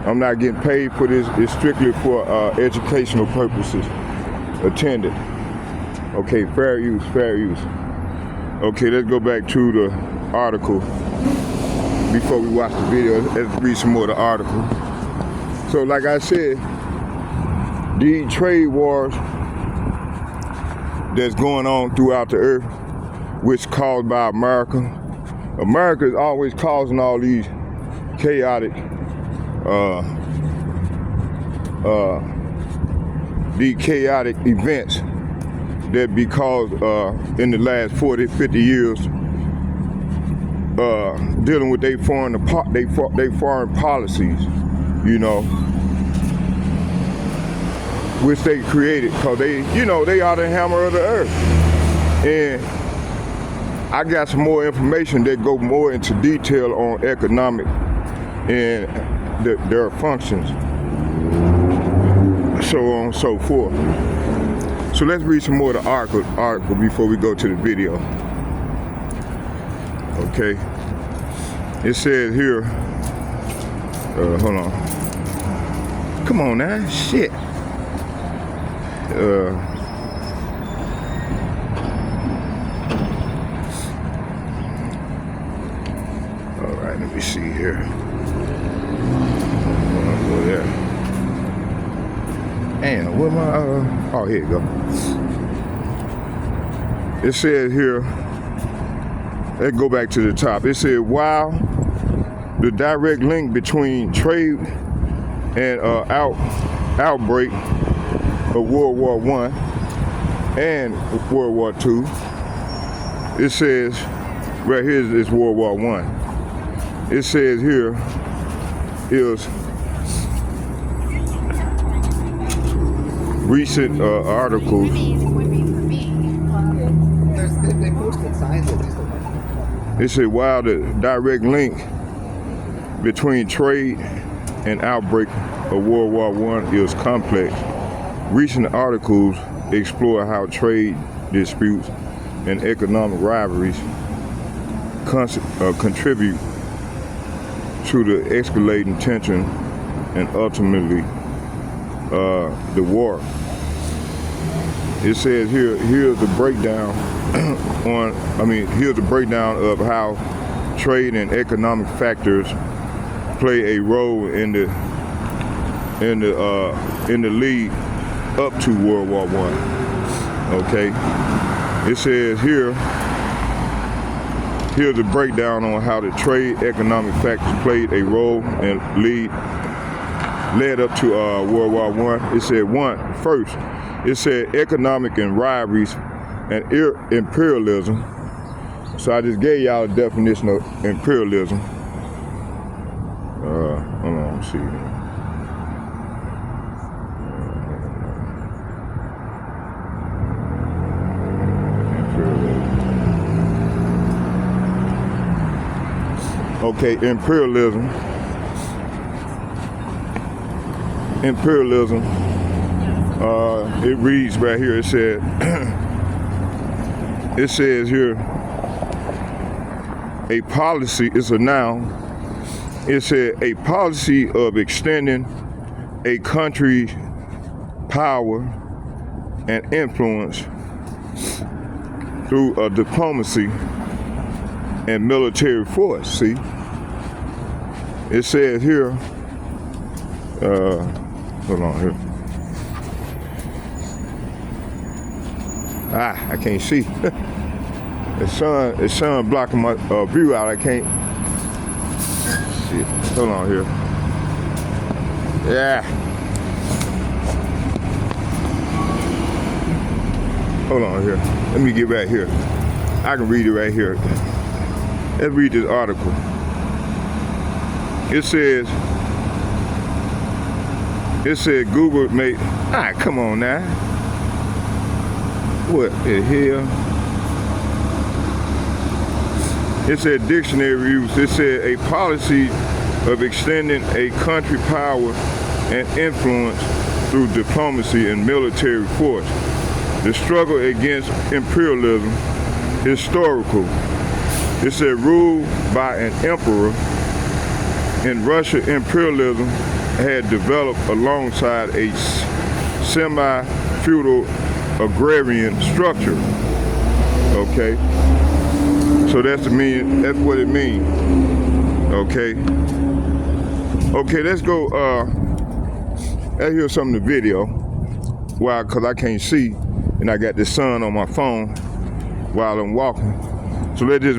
S1: I'm not getting paid for this. It's strictly for educational purposes. Attended. Okay, fair use. Okay, let's go back to the article before we watch the video. Let's read some more of the article. So, like I said, these trade wars that's going on throughout the earth, which caused by America. America is always causing all these chaotic events that be caused in the last 40, 50 years, dealing with their foreign policies, you know, which they created, because they are the hammer of the earth. And I got some more information that go more into detail on economic and their functions, so on and so forth. So let's read some more of the article before we go to the video. Okay. It says here, hold on. Come on now, shit. All right, let me see here. Go there. Damn, where my oh, here you go. It says here, let's go back to the top. It said, while the direct link between trade and outbreak of World War I and World War II, it says, right here is World War I. It says here is recent articles.
S3: They posted signs at least.
S1: It said, while the direct link between trade and outbreak of World War I is complex, recent articles explore how trade disputes and economic rivalries contribute to the escalating tension and ultimately the war. It says here's the breakdown here's the breakdown of how trade and economic factors play a role in the lead up to World War I. Okay. It says here's a breakdown on how the trade economic factors played a role and led up to World War I. It said first, it said economic and rivalries and imperialism. So I just gave y'all a definition of imperialism. Hold on, let's see. Okay, imperialism. Imperialism. It reads right here. It said. It says here. A policy is a noun. It said a policy of extending a country's power and influence through diplomacy and military force. See, it says here. Hold on here. I can't see. The sun blocking my view out. I can't. Shit. Hold on here. Yeah. Hold on here. Let me get back here. I can read it right here. Let's read this article. It said Google made. Ah, come on now. What the hell? It said dictionary use. It said a policy of extending a country power and influence through diplomacy and military force. The struggle against imperialism, historical. It said ruled by an emperor. In Russia, imperialism had developed alongside a semi-feudal agrarian structure. Okay. So that's what it means. Okay. Okay, let's go let's hear some of the video. Why? Cause I can't see and I got the sun on my phone while I'm walking. So let's just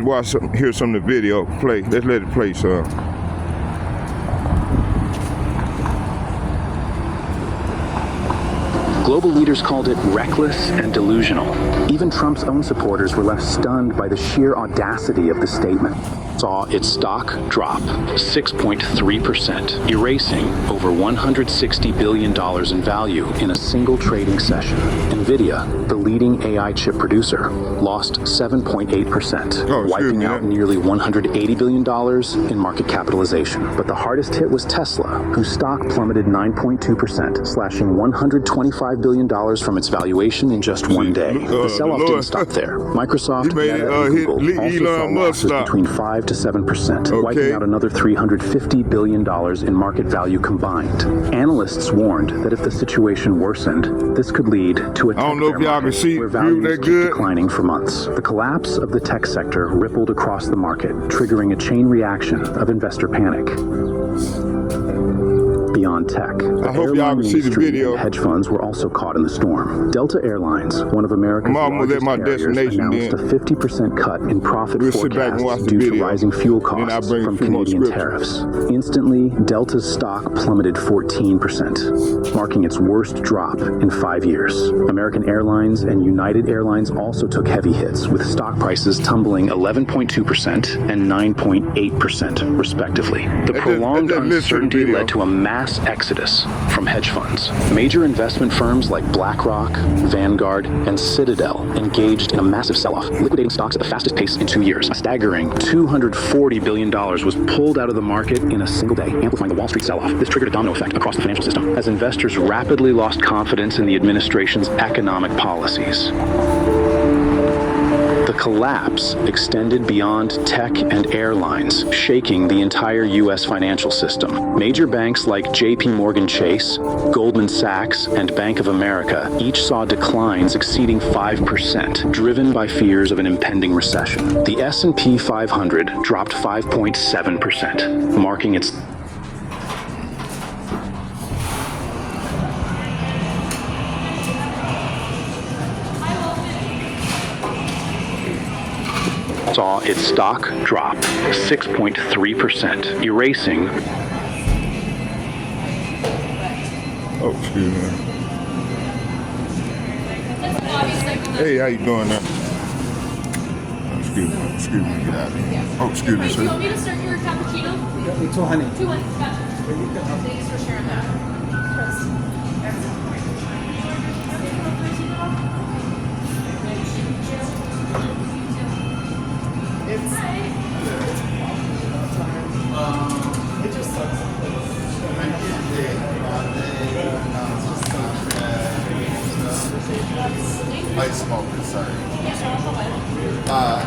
S1: hear some of the video play. Let's let it play, son.
S7: Global leaders called it reckless and delusional. Even Trump's own supporters were left stunned by the sheer audacity of the statement. Saw its stock drop 6.3%, erasing over $160 billion in value in a single trading session. NVIDIA, the leading AI chip producer, lost 7.8%, wiping out nearly $180 billion in market capitalization. But the hardest hit was Tesla, whose stock plummeted 9.2%, slashing $125 billion from its valuation in just one day. The sell-off didn't stop there. Microsoft, Meta, and Google also saw losses between 5 to 7%, wiping out another $350 billion in market value combined. Analysts warned that if the situation worsened, this could lead to a tech bear market where values keep declining for months. The collapse of the tech sector rippled across the market, triggering a chain reaction of investor panic. Beyond tech, the airline industry and hedge funds were also caught in the storm. Delta Airlines, one of America's largest carriers, announced a 50% cut in profit forecasts due to rising fuel costs from Canadian tariffs. Instantly, Delta's stock plummeted 14%, marking its worst drop in 5 years. American Airlines and United Airlines also took heavy hits, with stock prices tumbling 11.2% and 9.8%, respectively. The prolonged uncertainty led to a mass exodus from hedge funds. Major investment firms like BlackRock, Vanguard, and Citadel engaged in a massive sell-off, liquidating stocks at the fastest pace in 2 years. A staggering $240 billion was pulled out of the market in a single day, amplifying the Wall Street sell-off. This triggered a domino effect across the financial system, as investors rapidly lost confidence in the administration's economic policies. The collapse extended beyond tech and airlines, shaking the entire U.S. financial system. Major banks like J.P. Morgan Chase, Goldman Sachs, and Bank of America each saw declines exceeding 5%, driven by fears of an impending recession. The S&P 500 dropped 5.7%, marking its saw its stock drop 6.3%, erasing.
S1: Oh, excuse me. Hey, how you doing now? Excuse me, get out of here. Oh, excuse me, sir.
S8: Do you want me to start your cappuccino? 2 honey. 2 honey, gotcha. Thanks for sharing that. It's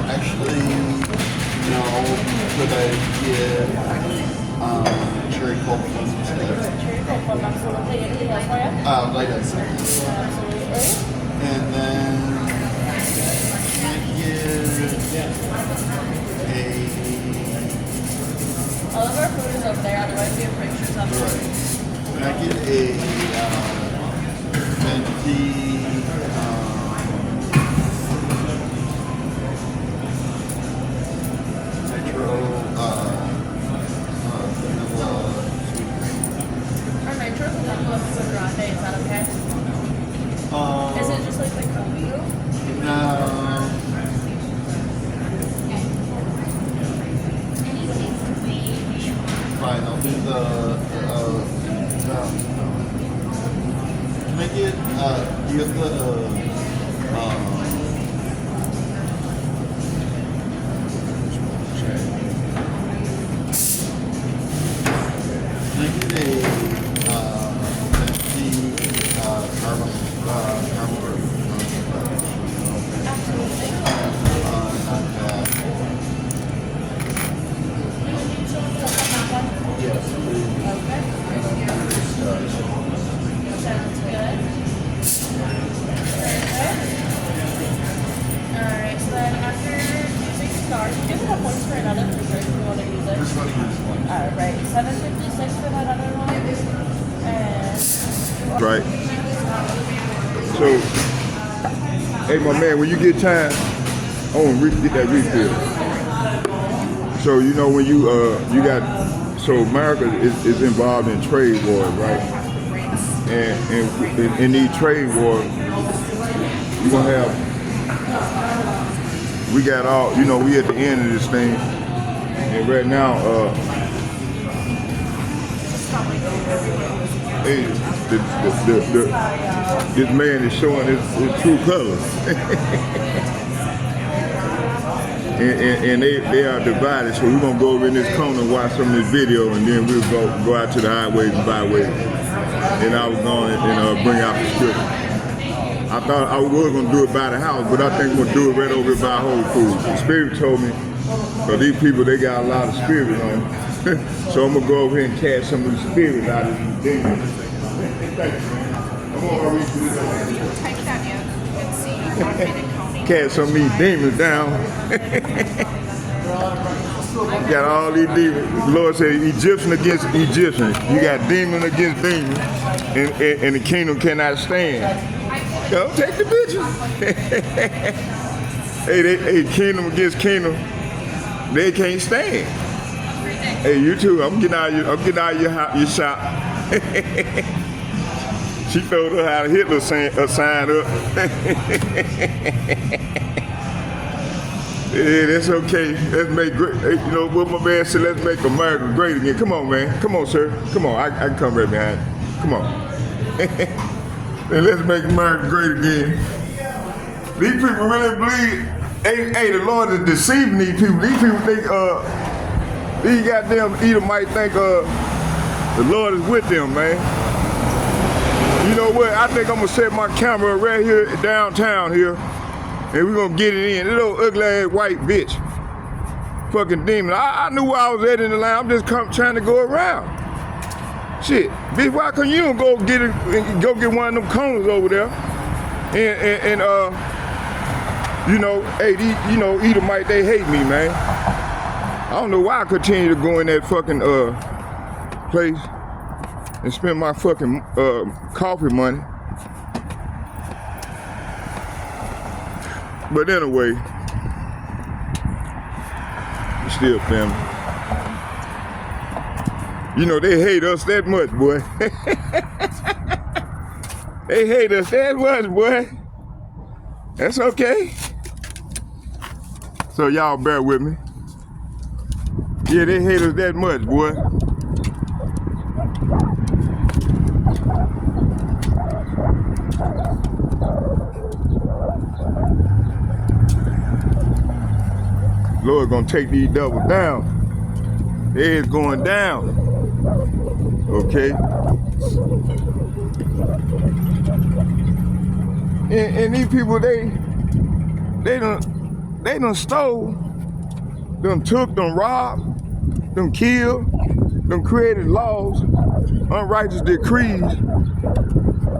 S9: Actually, no. Could I get cherry coke ones instead?
S8: Cherry Coke one, absolutely. Anything else for you?
S9: Light ice.
S8: Absolutely.
S9: And then can I get
S8: All of our food is over there, otherwise we have pictures of it.
S9: can I get a venti nitro vanilla sweet cream?
S8: Our nitro vanilla is a grande, is that okay? Is it just like the coffee?
S9: No. Fine, I'll do the can I get, do you have the, can I get a, venti, caramel,
S8: Absolutely.
S9: not that. Yes, please.
S8: Okay. Sounds good. Perfect. Alright, so then after using stars, you do have points for another dessert if you want to use it.
S9: This one is one.
S8: Alright, 756 for that other one. And
S1: Right. So, hey, my man, when you get time, I want to get that refill. So, you know, when you got, so America is involved in trade wars, right? And in these trade wars, you're going to have, we got all, you know, we at the end of this thing. And right now, hey, this man is showing his true colors. and they are divided, so we're gonna go over in this corner and watch some of this video, and then we'll go out to the highways and byways. And I was going and bring out the scripture. I thought I was gonna do it by the house, but I think we're gonna do it right over by Whole Foods. The Spirit told me, because these people, they got a lot of spirit on them. So I'm gonna go over here and catch some of the spirit out of these demons. Catch some of these demons down. Got all these demons. The Lord said Egyptian against Egyptian. You got demon against demon, and the kingdom cannot stand. Go take the bitches. hey, kingdom against kingdom, they can't stand. Hey, you too. I'm getting out of your shop. She told her how Hitler sign up. Yeah, that's okay. Let's make great. You know what my man said? Let's make America great again. Come on, man. Come on, sir. Come on. I can come right behind. Come on. And let's make America great again. These people really believe. Hey, the Lord is deceiving these people. These people think these goddamn Edomites think the Lord is with them, man. You know what? I think I'm gonna set my camera right here downtown here, and we're gonna get it in. This old ugly ass white bitch, fucking demon. I knew where I was at in the line. I'm just trying to go around. Shit, bitch, why couldn't you don't go get it? Go get one of them corners over there, and you know, hey, these, you know, Edomite, they hate me, man. I don't know why I continue to go in that fucking place and spend my fucking coffee money. But anyway, it's still family. You know, they hate us that much, boy. They hate us that much, boy. That's okay. So y'all bear with me. Yeah, they hate us that much, boy. Lord gonna take these devils down. They is going down. Okay? And these people, they they done stole, done took, done robbed, done killed, done created laws, unrighteous decrees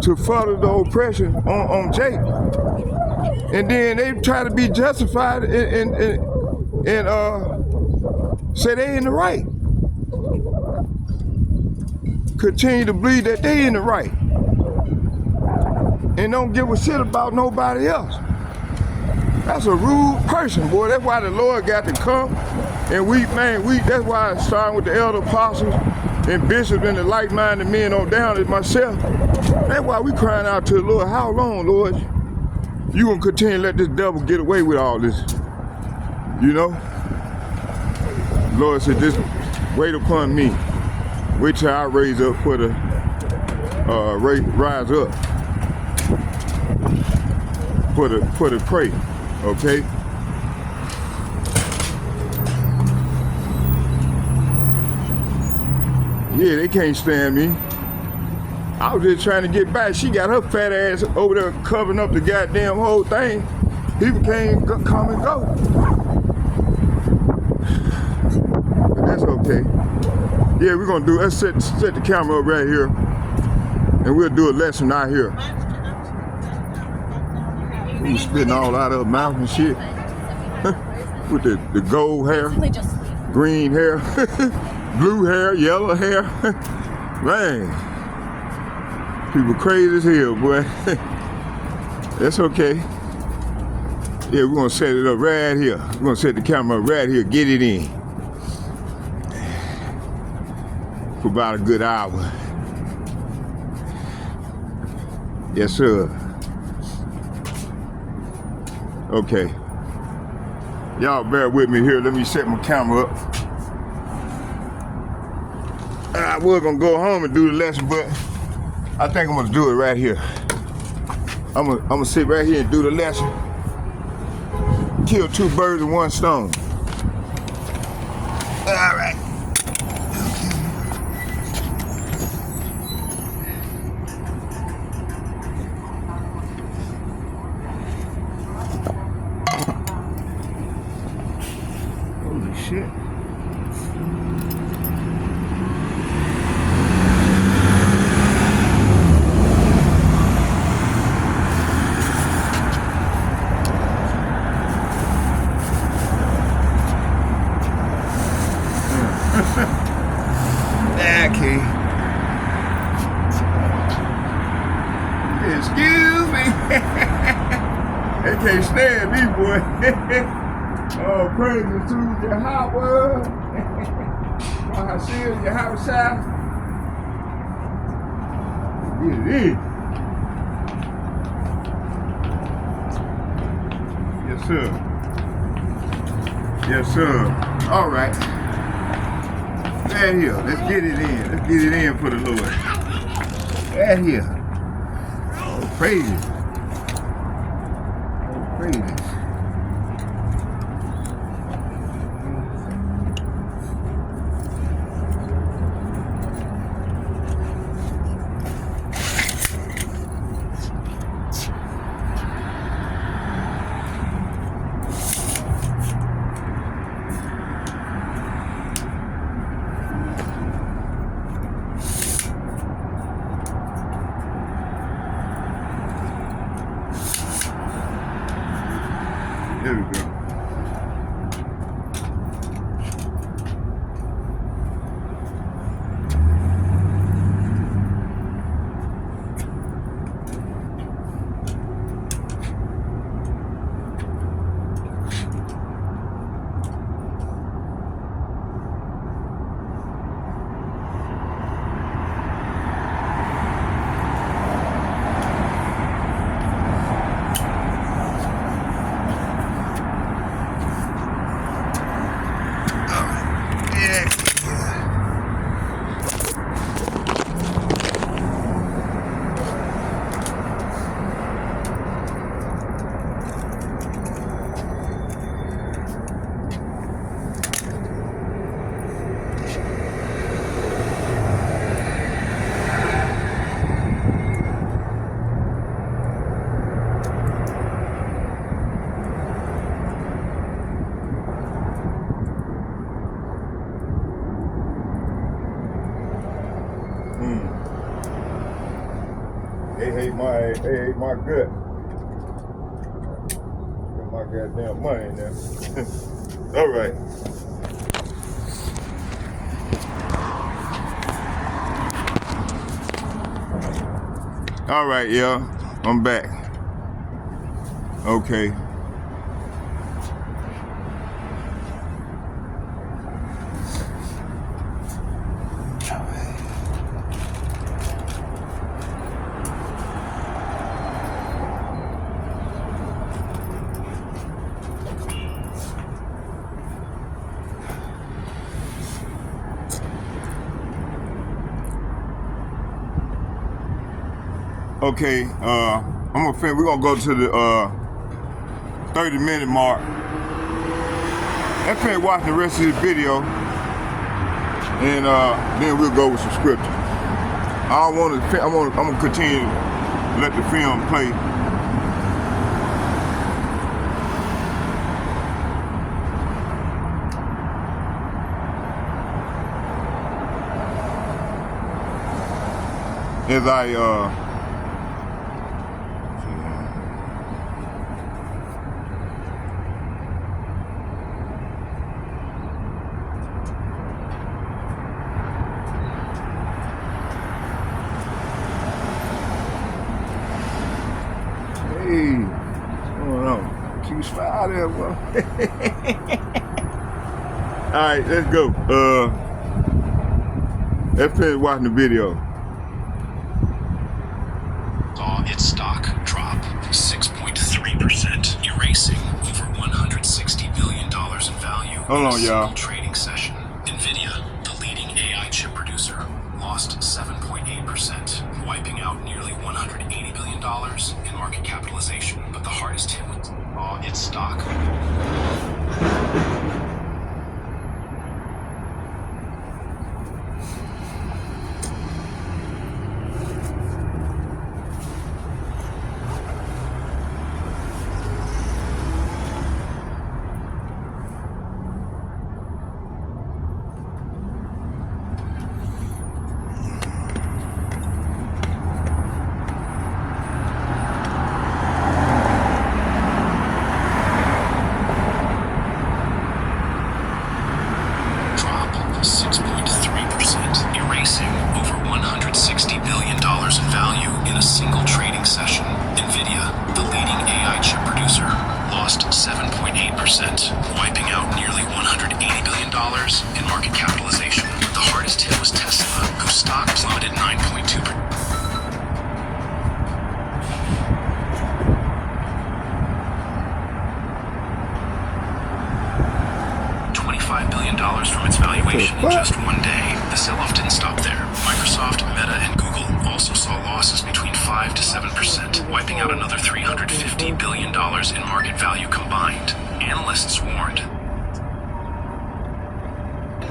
S1: to further the oppression on Jake. And then they try to be justified and say they in the right. Continue to believe that they in the right. And don't give a shit about nobody else. That's a rude person, boy. That's why the Lord got to come. And that's why I starting with the elder apostles and bishops and the like-minded men on down as myself. That's why we crying out to the Lord, how long, Lord, you gonna continue to let this devil get away with all this? You know? The Lord said, just wait upon me. Wait till I raise up for the, rise up for the prey, okay? Yeah, they can't stand me. I was just trying to get back. She got her fat ass over there covering up the goddamn whole thing. People can't come and go. But that's okay. Yeah, we're gonna do, let's set the camera up right here. And we'll do a lesson out here. We spitting all out of her mouth and shit. With the gold hair, green hair, blue hair, yellow hair. Man, people crazy as hell, boy. That's okay. Yeah, we're gonna set it up right here. We're gonna set the camera up right here, get it in. For about a good hour. Yes, sir. Okay. Y'all bear with me here. Let me set my camera up. I was gonna go home and do the lesson, but I think I'm gonna do it right here. I'm gonna sit right here and do the lesson. Kill two birds with one stone. All right. Shit. Okay. Excuse me. They can't stand me, boy. Oh, praise to Yahweh. Mahashir, Yahweh. Get it in. Yes, sir. Yes, sir. All right. Right here. Let's get it in. Let's get it in for the Lord. Right here. Oh, praise it. Oh, praise it. There we go.
S2: ate my gut. Got my goddamn money in there. All right.
S1: All right, yeah, I'm back. Okay. Okay, we're gonna go to the 30-minute mark. Let's finish watching the rest of this video, and then we'll go with some scripture. I'm gonna continue to let the film play. As I Hey, what's going on? Keep smile there, bro. All right, let's go. Let's finish watching the video.
S6: Saw its stock drop 6.3%, erasing over $160 billion in value
S1: Hold
S6: in
S1: on,
S6: a
S1: y'all.
S6: single trading session. Nvidia, the leading AI chip producer, lost 7.8%, wiping out nearly $180 billion in market capitalization. But the hardest hit was saw its stock. Drop 6.3%, erasing over $160 billion in value in a single trading session. Nvidia, the leading AI chip producer, lost 7.8%, wiping out nearly $180 billion in market capitalization. The hardest hit was Tesla, whose stock plummeted 9.2%. $25 billion from its valuation in just one day. The sell-off didn't stop there. Microsoft, Meta, and Google also saw losses between 5 to 7%, wiping out another $350 billion in market value combined. Analysts warned.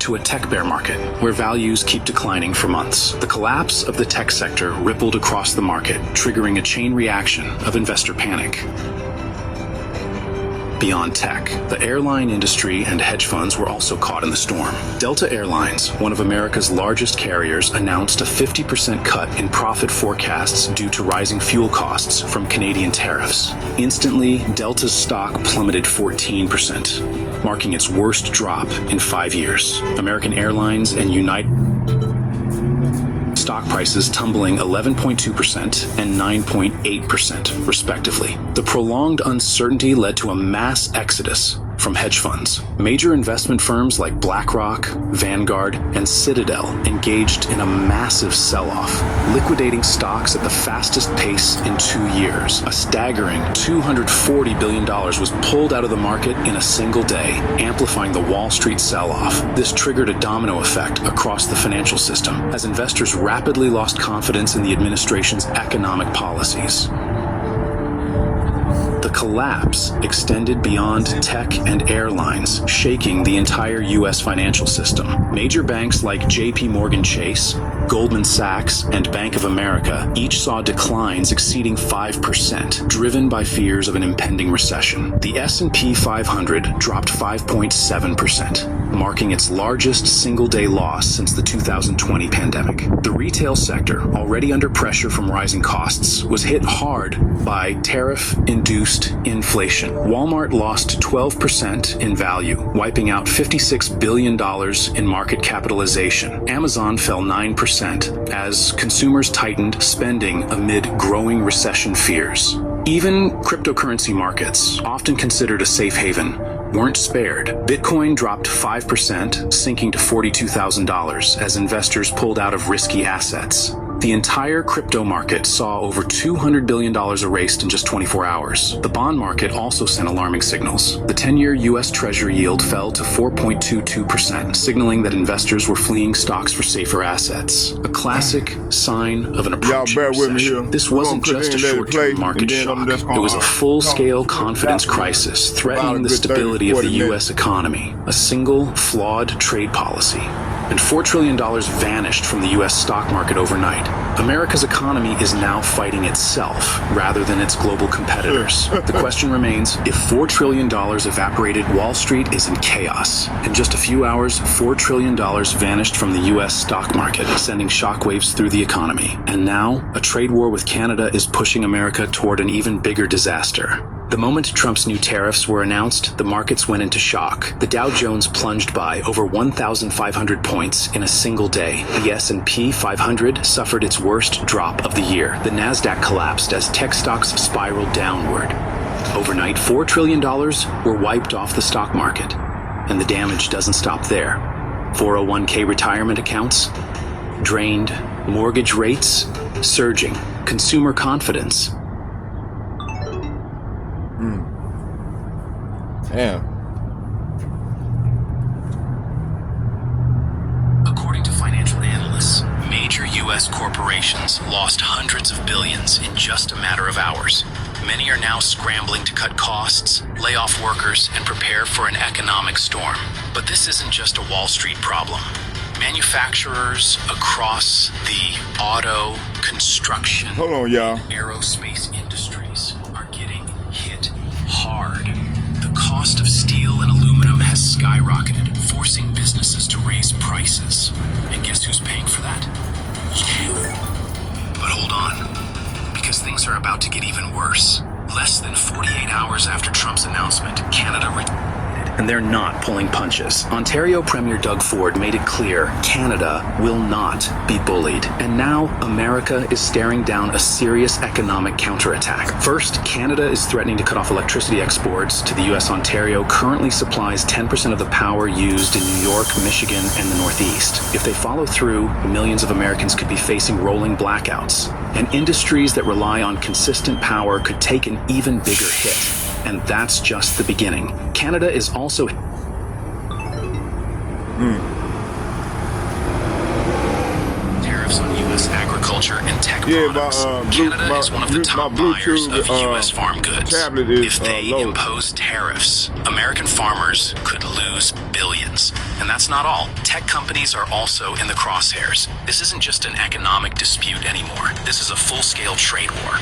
S6: To a tech bear market, where values keep declining for months. The collapse of the tech sector rippled across the market, triggering a chain reaction of investor panic. Beyond tech, the airline industry and hedge funds were also caught in the storm. Delta Airlines, one of America's largest carriers, announced a 50% cut in profit forecasts due to rising fuel costs from Canadian tariffs. Instantly, Delta's stock plummeted 14%, marking its worst drop in 5 years. American Airlines and United stock prices tumbling 11.2% and 9.8%, respectively. The prolonged uncertainty led to a mass exodus from hedge funds. Major investment firms like BlackRock, Vanguard, and Citadel engaged in a massive sell-off, liquidating stocks at the fastest pace in 2 years. A staggering $240 billion was pulled out of the market in a single day, amplifying the Wall Street sell-off. This triggered a domino effect across the financial system as investors rapidly lost confidence in the administration's economic policies.
S7: The collapse extended beyond tech and airlines, shaking the entire U.S. financial system. Major banks like JP Morgan Chase, Goldman Sachs, and Bank of America each saw declines exceeding 5%, driven by fears of an impending recession. The S&P 500 dropped 5.7%, marking its largest single-day loss since the 2020 pandemic. The retail sector, already under pressure from rising costs, was hit hard by tariff-induced inflation. Walmart lost 12% in value, wiping out $56 billion in market capitalization. Amazon fell 9% as consumers tightened spending amid growing recession fears. Even cryptocurrency markets, often considered a safe haven, weren't spared. Bitcoin dropped 5%, sinking to $42,000 as investors pulled out of risky assets. The entire crypto market saw over $200 billion erased in just 24 hours. The bond market also sent alarming signals. The 10-year U.S. Treasury yield fell to 4.22%, signaling that investors were fleeing stocks for safer assets. A classic sign of an approaching recession. This wasn't just a short-term market shock. It was a full-scale confidence crisis threatening the stability of the U.S. economy. A single, flawed trade policy. And $4 trillion vanished from the U.S. stock market overnight. America's economy is now fighting itself rather than its global competitors. The question remains, if $4 trillion evaporated, Wall Street is in chaos. In just a few hours, $4 trillion vanished from the U.S. stock market, sending shockwaves through the economy. And now, a trade war with Canada is pushing America toward an even bigger disaster. The moment Trump's new tariffs were announced, the markets went into shock. The Dow Jones plunged by over 1,500 points in a single day. The S&P 500 suffered its worst drop of the year. The Nasdaq collapsed as tech stocks spiraled downward. Overnight, $4 trillion were wiped off the stock market. And the damage doesn't stop there. 401k retirement accounts drained, mortgage rates surging, consumer confidence.
S1: Yeah.
S6: According to financial analysts, major U.S. corporations lost hundreds of billions in just a matter of hours. Many are now scrambling to cut costs, lay off workers, and prepare for an economic storm. But this isn't just a Wall Street problem. Manufacturers across the auto, construction,
S1: Hold on, y'all.
S6: aerospace industries are getting hit hard. The cost of steel and aluminum has skyrocketed, forcing businesses to raise prices. And guess who's paying for that? You. But hold on, because things are about to get even worse. Less than 48 hours after Trump's announcement, Canada
S7: And they're not pulling punches. Ontario Premier Doug Ford made it clear Canada will not be bullied. And now America is staring down a serious economic counterattack. First, Canada is threatening to cut off electricity exports to the U.S. Ontario currently supplies 10% of the power used in New York, Michigan, and the Northeast. If they follow through, millions of Americans could be facing rolling blackouts. And industries that rely on consistent power could take an even bigger hit. And that's just the beginning. Canada is also...
S6: Tariffs on U.S. agriculture and tech products. Canada is one of the top buyers of U.S. farm goods. If they impose tariffs, American farmers could lose billions. And that's not all. Tech companies are also in the crosshairs. This isn't just an economic dispute anymore. This is a full-scale trade war.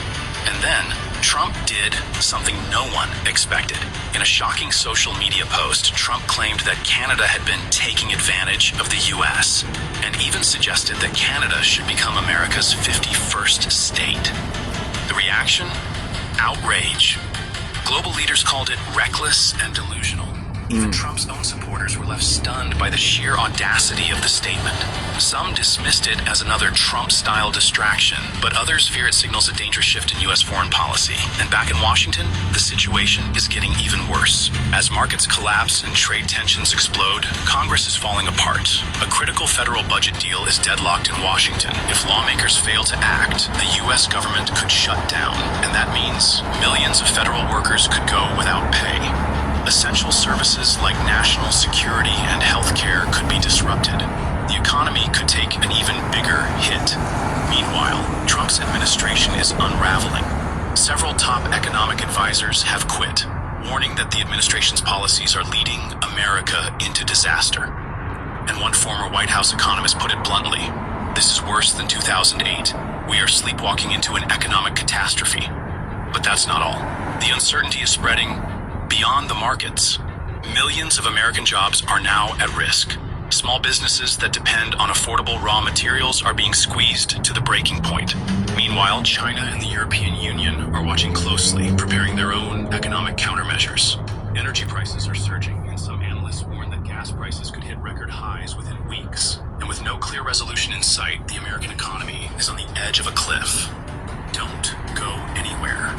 S6: And then, Trump did something no one expected. In a shocking social media post, Trump claimed that Canada had been taking advantage of the U.S. and even suggested that Canada should become America's 51st state. The reaction? Outrage. Global leaders called it reckless and delusional. Even Trump's own supporters were left stunned by the sheer audacity of the statement. Some dismissed it as another Trump-style distraction, but others fear it signals a dangerous shift in U.S. foreign policy. And back in Washington, the situation is getting even worse. As markets collapse and trade tensions explode, Congress is falling apart. A critical federal budget deal is deadlocked in Washington. If lawmakers fail to act, the U.S. government could shut down, and that means millions of federal workers could go without pay. Essential services like national security and healthcare could be disrupted. The economy could take an even bigger hit. Meanwhile, Trump's administration is unraveling. Several top economic advisors have quit, warning that the administration's policies are leading America into disaster. And one former White House economist put it bluntly, this is worse than 2008. We are sleepwalking into an economic catastrophe. But that's not all. The uncertainty is spreading beyond the markets. Millions of American jobs are now at risk. Small businesses that depend on affordable raw materials are being squeezed to the breaking point. Meanwhile, China and the European Union are watching closely, preparing their own economic countermeasures. Energy prices are surging, and some analysts warn that gas prices could hit record highs within weeks. And with no clear resolution in sight, the American economy is on the edge of a cliff. Don't go anywhere,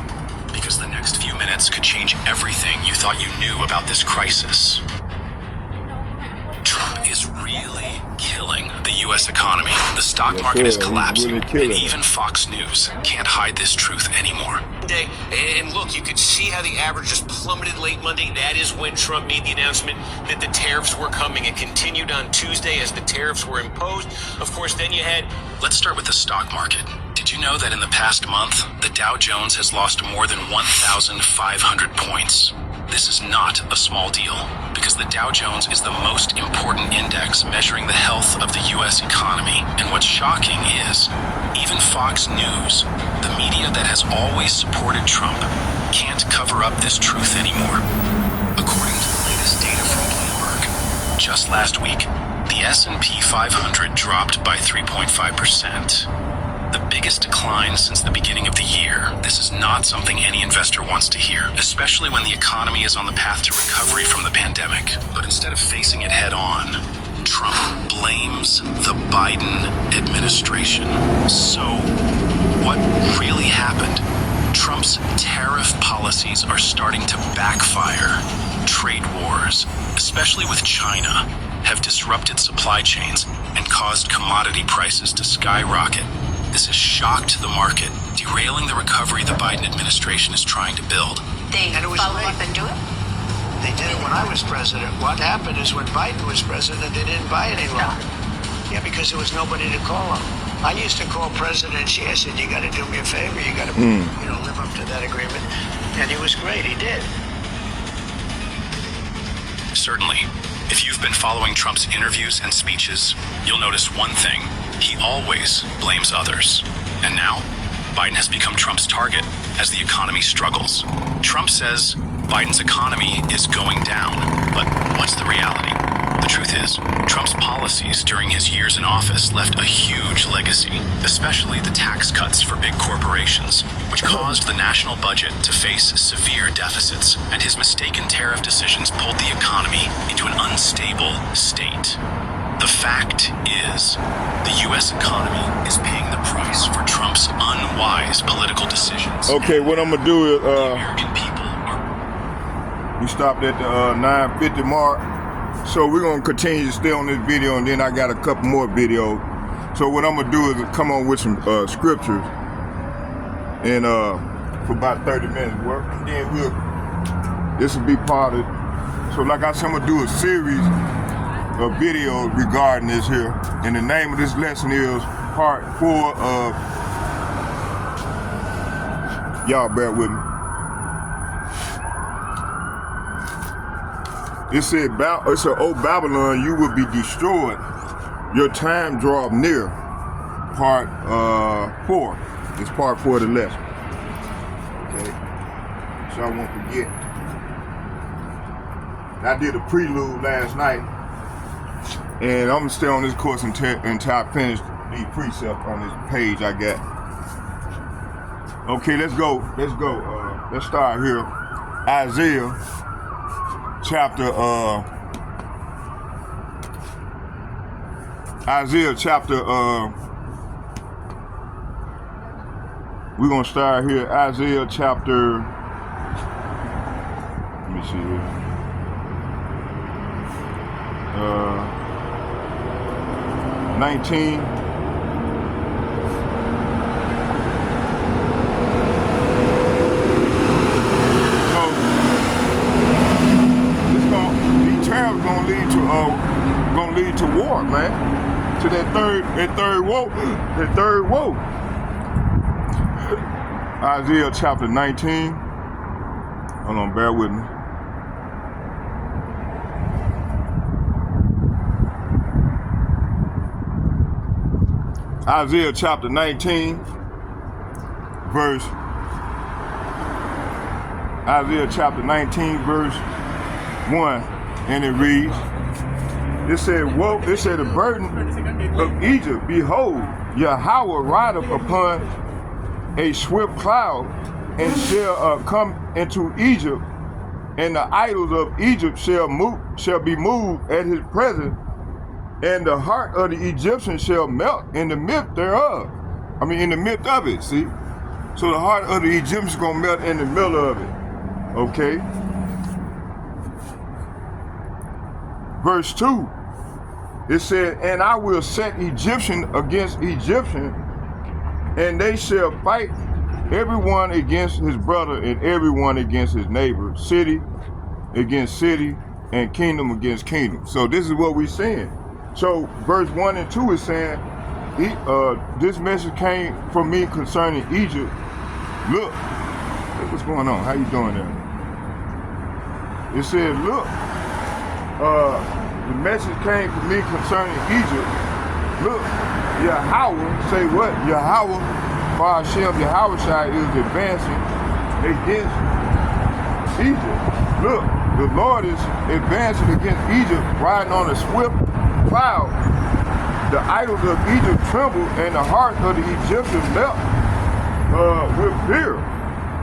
S6: because the next few minutes could change everything you thought you knew about this crisis. Trump is really killing the U.S. economy. The stock market is collapsing, and even Fox News can't hide this truth anymore.
S5: And look, you could see how the average just plummeted late Monday. That is when Trump made the announcement that the tariffs were coming. It continued on Tuesday as the tariffs were imposed. Of course, then you had...
S6: Let's start with the stock market. Did you know that in the past month, the Dow Jones has lost more than 1,500 points? This is not a small deal, because the Dow Jones is the most important index measuring the health of the U.S. economy. And what's shocking is, even Fox News, the media that has always supported Trump, can't cover up this truth anymore. According to the latest data from Bloomberg, just last week, the S&P 500 dropped by 3.5%. The biggest decline since the beginning of the year. This is not something any investor wants to hear, especially when the economy is on the path to recovery from the pandemic. But instead of facing it head on, Trump blames the Biden administration. So, what really happened? Trump's tariff policies are starting to backfire. Trade wars, especially with China, have disrupted supply chains and caused commodity prices to skyrocket. This has shocked the market, derailing the recovery the Biden administration is trying to build.
S10: They follow up and do it?
S11: They did it when I was president. What happened is when Biden was president, they didn't buy any longer. Yeah, because there was nobody to call them. I used to call President Xi. I said, you got to do me a favor. You got to, live up to that agreement. And he was great. He did.
S6: Certainly. If you've been following Trump's interviews and speeches, you'll notice one thing. He always blames others. And now, Biden has become Trump's target as the economy struggles. Trump says Biden's economy is going down. But what's the reality? The truth is, Trump's policies during his years in office left a huge legacy, especially the tax cuts for big corporations, which caused the national budget to face severe deficits, and his mistaken tariff decisions pulled the economy into an unstable state. The fact is, the U.S. economy is paying the price for Trump's unwise political decisions.
S1: Okay, what I'm gonna do is,
S6: the American people are...
S1: we stopped at the 9:50 mark. So we're gonna continue to stay on this video, and then I got a couple more videos. So what I'm gonna do is come on with some scriptures, and for about 30 minutes work, and then this will be part of. So like I said, I'm gonna do a series of videos regarding this here, and the name of this lesson is part 4 of. Y'all bear with me. It said, "O Babylon, you will be destroyed. Your time draweth near." Part 4. It's part 4 of the lesson. Okay. So I won't forget. I did a prelude last night, and I'm gonna stay on this course until I finish the precept on this page I got. Okay, let's go. Let's start here. Isaiah. Chapter we're gonna start here. Isaiah chapter, let me see here. 19. Gonna lead to war, man. To that third woe. Isaiah chapter 19. Hold on, bear with me. Isaiah chapter 19, verse Isaiah chapter 19, verse 1, and it reads, it said, woe, it said, the burden of Egypt, behold, Yahweh rideth upon a swift cloud, and shall come into Egypt, and the idols of Egypt shall be moved at his presence, and the heart of the Egyptians shall melt in the midst thereof. I mean, in the midst of it, see? So the heart of the Egyptians gonna melt in the middle of it, okay? Verse 2, it said, and I will set Egyptian against Egyptian, and they shall fight everyone against his brother and everyone against his neighbor, city against city, and kingdom against kingdom. So this is what we're saying. So verse 1 and 2 is saying, this message came from me concerning Egypt. Look, what's going on? How you doing there? It said, look, the message came from me concerning Egypt. Look, Yahweh, say what? Yahweh, Hashem, Yahweh is advancing against Egypt. Look, the Lord is advancing against Egypt, riding on a swift cloud. The idols of Egypt tremble, and the heart of the Egyptians melt with fear.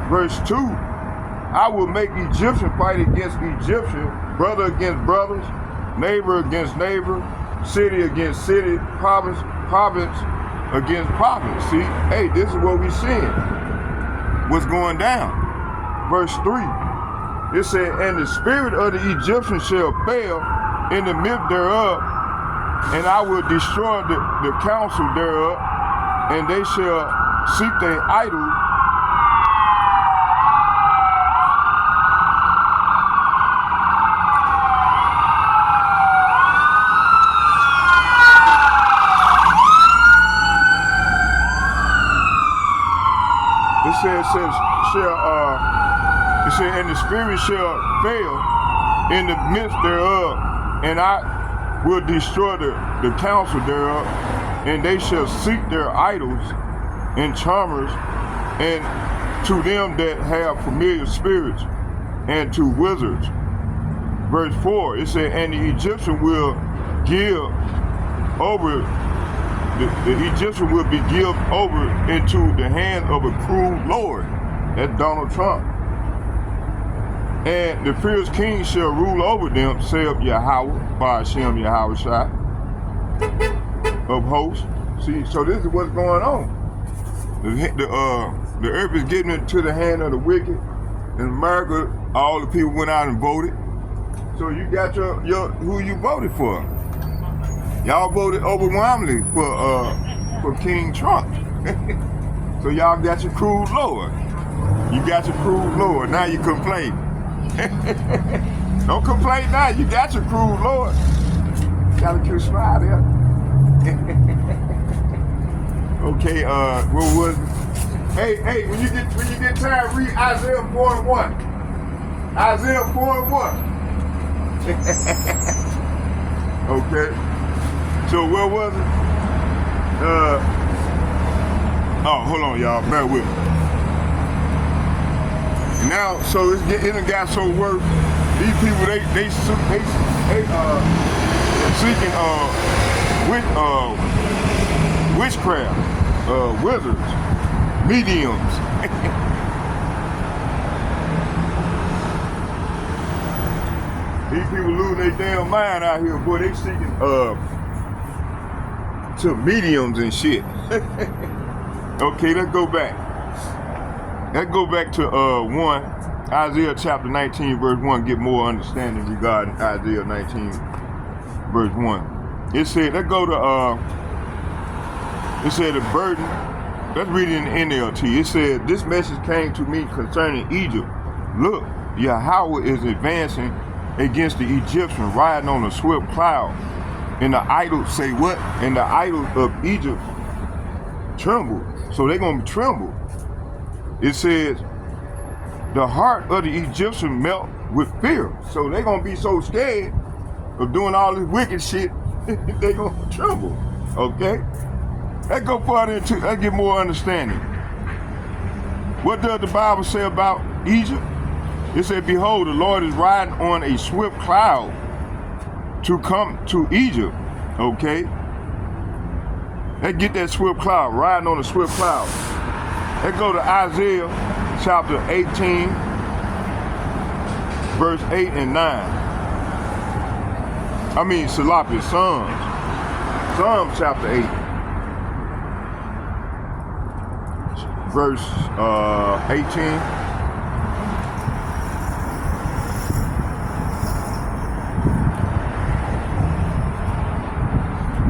S1: Verse 2, I will make Egyptian fight against Egyptian, brother against brothers, neighbor against neighbor, city against city, province against province. See, hey, this is what we're seeing. What's going down? Verse 3, it said, and the spirit of the Egyptians shall fail in the midst thereof, and I will destroy the counsel thereof, and they shall seek their idols. It said, and the spirit shall fail in the midst thereof, and I will destroy the counsel thereof, and they shall seek their idols and charmers, and to them that have familiar spirits, and to wizards. Verse 4, it said, and the Egyptian will give over, the Egyptian will be given over into the hand of a cruel lord. That's Donald Trump. And the fierce king shall rule over them, saith Yahweh, Hashem, Yahweh Shai, of hosts. See, so this is what's going on. The earth is getting into the hand of the wicked. In America, all the people went out and voted. So you got your who you voted for. Y'all voted overwhelmingly for King Trump. So y'all got your cruel lord. You got your cruel lord. Now you complain. Don't complain now. You got your cruel lord. Got a cute smile there. Okay. What was it? Hey. When you get tired, read Isaiah 4:1. Isaiah 4:1. Okay. So where was it? Oh, hold on, y'all. Bear with me. Now, so it done got so worse. These people, they seeking witchcraft, wizards, mediums. These people losing their damn mind out here, boy. They seeking to mediums and shit. Okay, let's go back. Let's go back to Isaiah chapter 19, verse 1, get more understanding regarding Isaiah 19, verse 1. It said, let's go to, it said the burden, let's read it in the NLT. It said, this message came to me concerning Egypt. Look, Yahweh is advancing against the Egyptians, riding on a swift cloud. And the idols, say what? And the idols of Egypt tremble. So they're going to tremble. it says, the heart of the Egyptian melt with fear. So they're gonna be so scared of doing all this wicked shit, they're gonna tremble, okay? Let's go further into, let's get more understanding. What does the Bible say about Egypt? It said, behold, the Lord is riding on a swift cloud to come to Egypt, okay? Let's get that swift cloud, riding on a swift cloud. Let's go to Isaiah chapter 18, verse 8 and 9. I mean, Salafi, Psalms chapter 8, verse 18.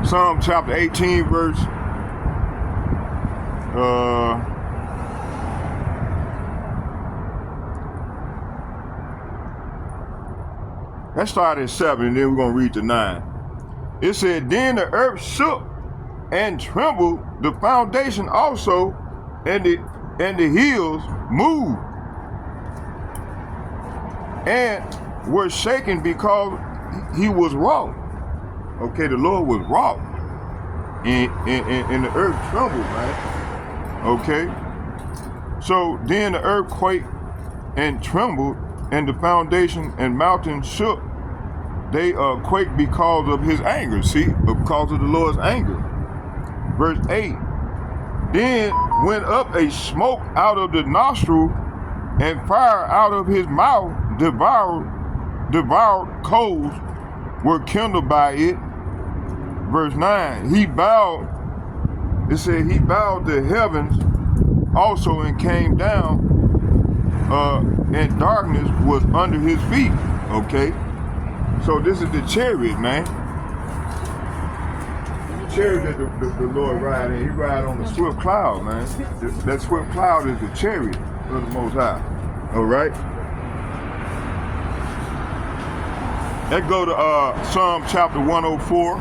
S1: Psalm chapter 18, verse let's start at 7 and then we're gonna read to 9. It said, then the earth shook and trembled, the foundation also, and the hills moved and were shaken because he was wroth. Okay, the Lord was wroth, and the earth trembled, man. Okay, so then the earth quaked and trembled, and the foundation and mountains shook. They quaked because of his anger. See, because of the Lord's anger. Verse 8. Then went up a smoke out of the nostril, and fire out of his mouth devoured coals were kindled by it. Verse 9, he bowed, it said he bowed the heavens also and came down, and darkness was under his feet, okay? So this is the chariot, man. The chariot that the Lord ride in, he ride on the swift cloud, man. That swift cloud is the chariot of the Most High, all right? Let's go to Psalm chapter 104.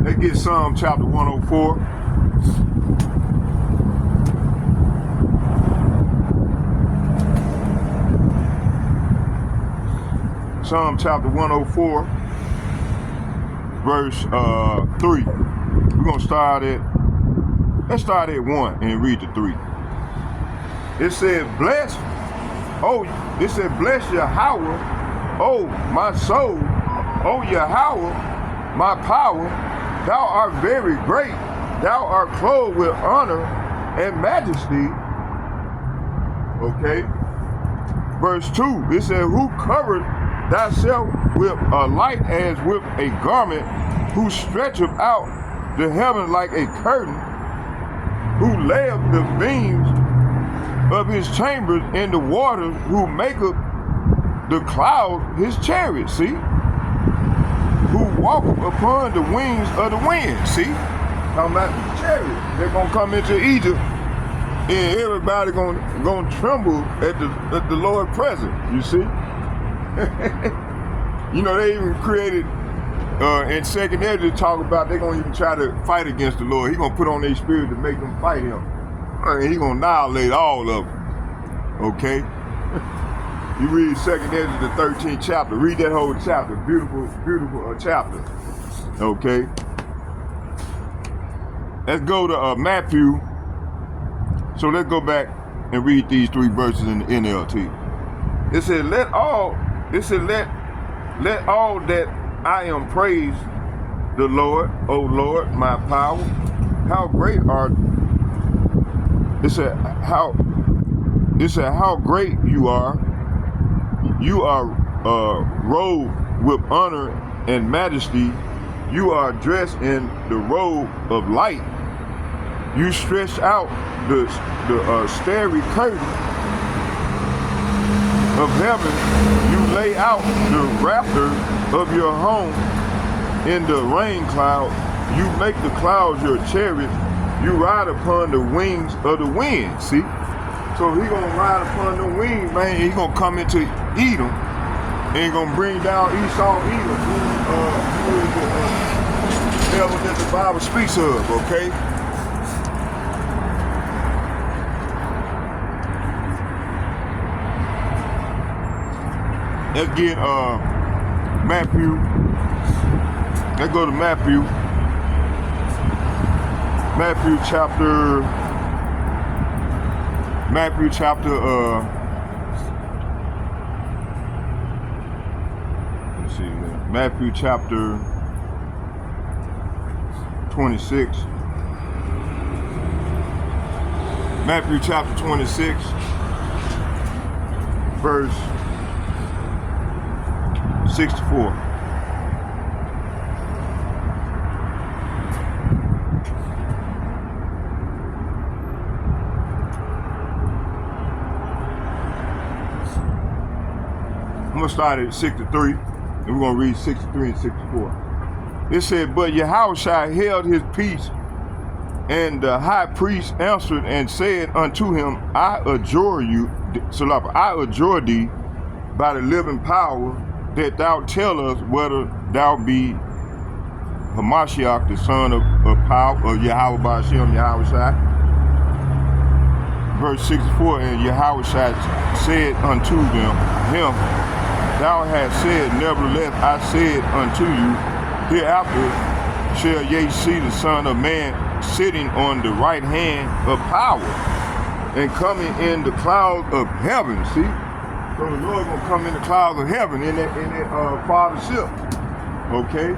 S1: Let's get Psalm chapter 104. Psalm chapter 104, verse 3. We're gonna start at, let's start at 1 and read to 3. It said, bless Yahweh, oh my soul, oh Yahweh, my power, thou art very great, thou art clothed with honor and majesty. Okay. Verse 2, it said, who covered thyself with a light as with a garment, who stretcheth out the heaven like a curtain, who layeth the beams of his chambers in the waters, who maketh the clouds his chariot, see? Who walketh upon the wings of the wind, see? Talking about the chariot. They're gonna come into Egypt and everybody gonna tremble at the Lord present, you see? You know, they even created in second Ezra talk about they're gonna even try to fight against the Lord. He's gonna put on their spirit to make them fight him. And he's gonna annihilate all of them. Okay? You read second Ezra, the 13th chapter. Read that whole chapter. Beautiful, beautiful chapter. Okay? Let's go to Matthew. So let's go back and read these 3 verses in the NLT. It said, let all that I am praise the Lord, O Lord, my power. How great art, it said how great you are. You are robed with honor and majesty. You are dressed in the robe of light. You stretch out the starry curtain of heaven. You lay out the rafters of your home in the rain cloud. You make the clouds your chariot. You ride upon the wings of the wind. See? So he gonna ride upon the wings, man. He gonna come into Edom and he gonna bring down Esau, Edom, who is the level that the Bible speaks of, okay? Let's get Matthew. Let's go to Matthew. Matthew chapter. Let's see. Matthew chapter 26. Matthew chapter 26, verse 64. I'm gonna start at 63, and we're gonna read 63 and 64. It said, but Yahushua held his peace, and the high priest answered and said unto him, I adjure you, Salapa, I adjure thee by the living power that thou tell us whether thou be Hamashiach, the son of power, of Yahweh Ba'ashem, Yahushua. Verse 64, and Yahushua said unto him, thou hast said, nevertheless I said unto you, hereafter shall ye see the Son of Man sitting on the right hand of power and coming in the clouds of heaven. See? So the Lord gonna come in the clouds of heaven in that Father ship. Okay?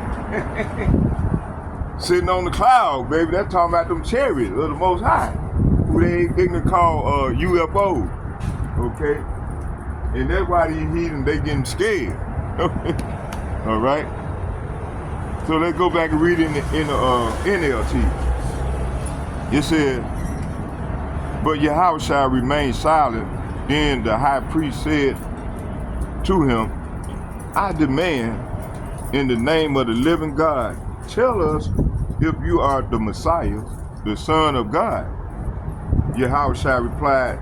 S1: Sitting on the cloud, baby. That's talking about them chariots of the Most High, who they ignorant call UFOs. Okay? And that's why these heathens, they getting scared. All right? So let's go back and read in the NLT. It said, but Yahushua remained silent. Then the high priest said to him, I demand in the name of the living God, tell us if you are the Messiah, the Son of God. Yahushua replied,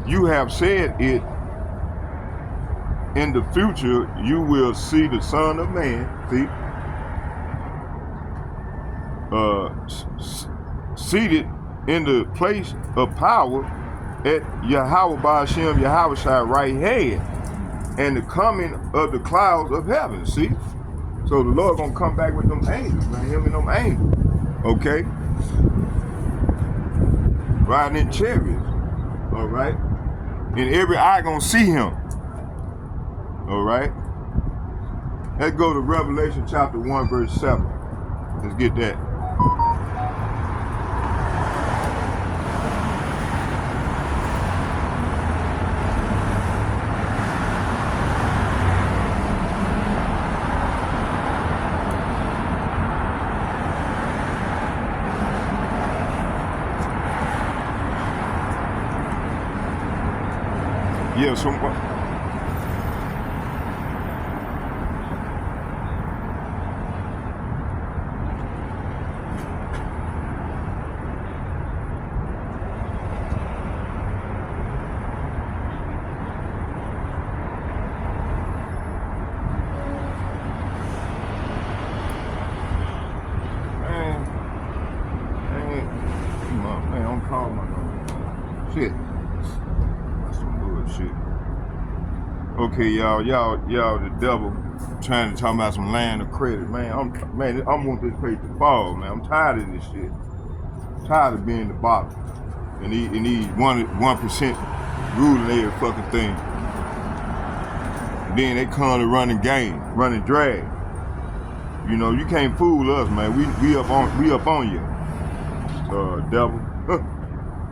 S1: you have said it. In the future, you will see the Son of Man, seated in the place of power at Yahweh Ba'ashem, Yahushua right hand, and the coming of the clouds of heaven. See? So the Lord gonna come back with them angels, man, him and them angels. Okay? Riding in chariots. All right? And every eye gonna see him. All right? Let's go to Revelation chapter 1, verse 7. Let's get that. Yeah, so man, I'm calling my number. Shit. That's some bullshit. Okay, y'all, the devil trying to talk about some land of credit, man. I'm want this place to fall, man. I'm tired of this shit. I'm tired of being the bottom. And these 1% ruling every fucking thing. And then they come to running game, running drag. You know, you can't fool us, man. We up on you, devil.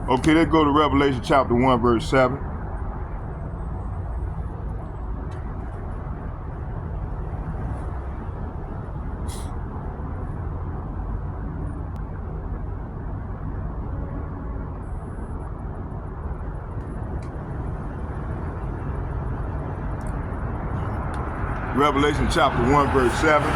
S1: Okay, let's go to Revelation chapter 1, verse 7. Revelation chapter 1, verse 7.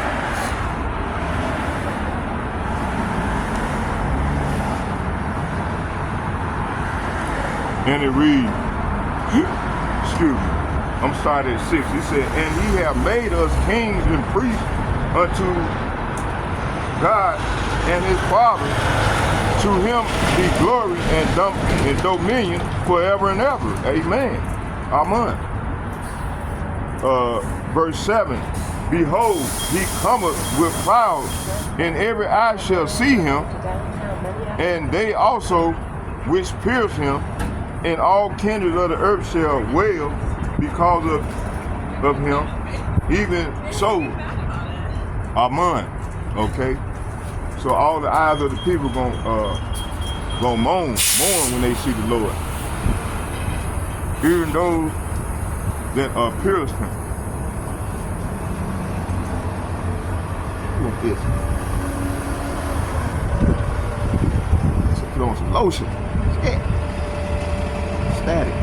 S1: And it reads, excuse me, I'm starting at 6. It said, and he have made us kings and priests unto God and his Father. To him be glory and dominion forever and ever. Amen. Amen. Verse 7. Behold, he cometh with clouds, and every eye shall see him, and they also which pierce him, and all kindred of the earth shall wail because of him. Even so, Amen. Okay. So all the eyes of the people gonna mourn when they see the Lord. Even those that pierced him. Look at this. Put on some lotion. Yeah. Static.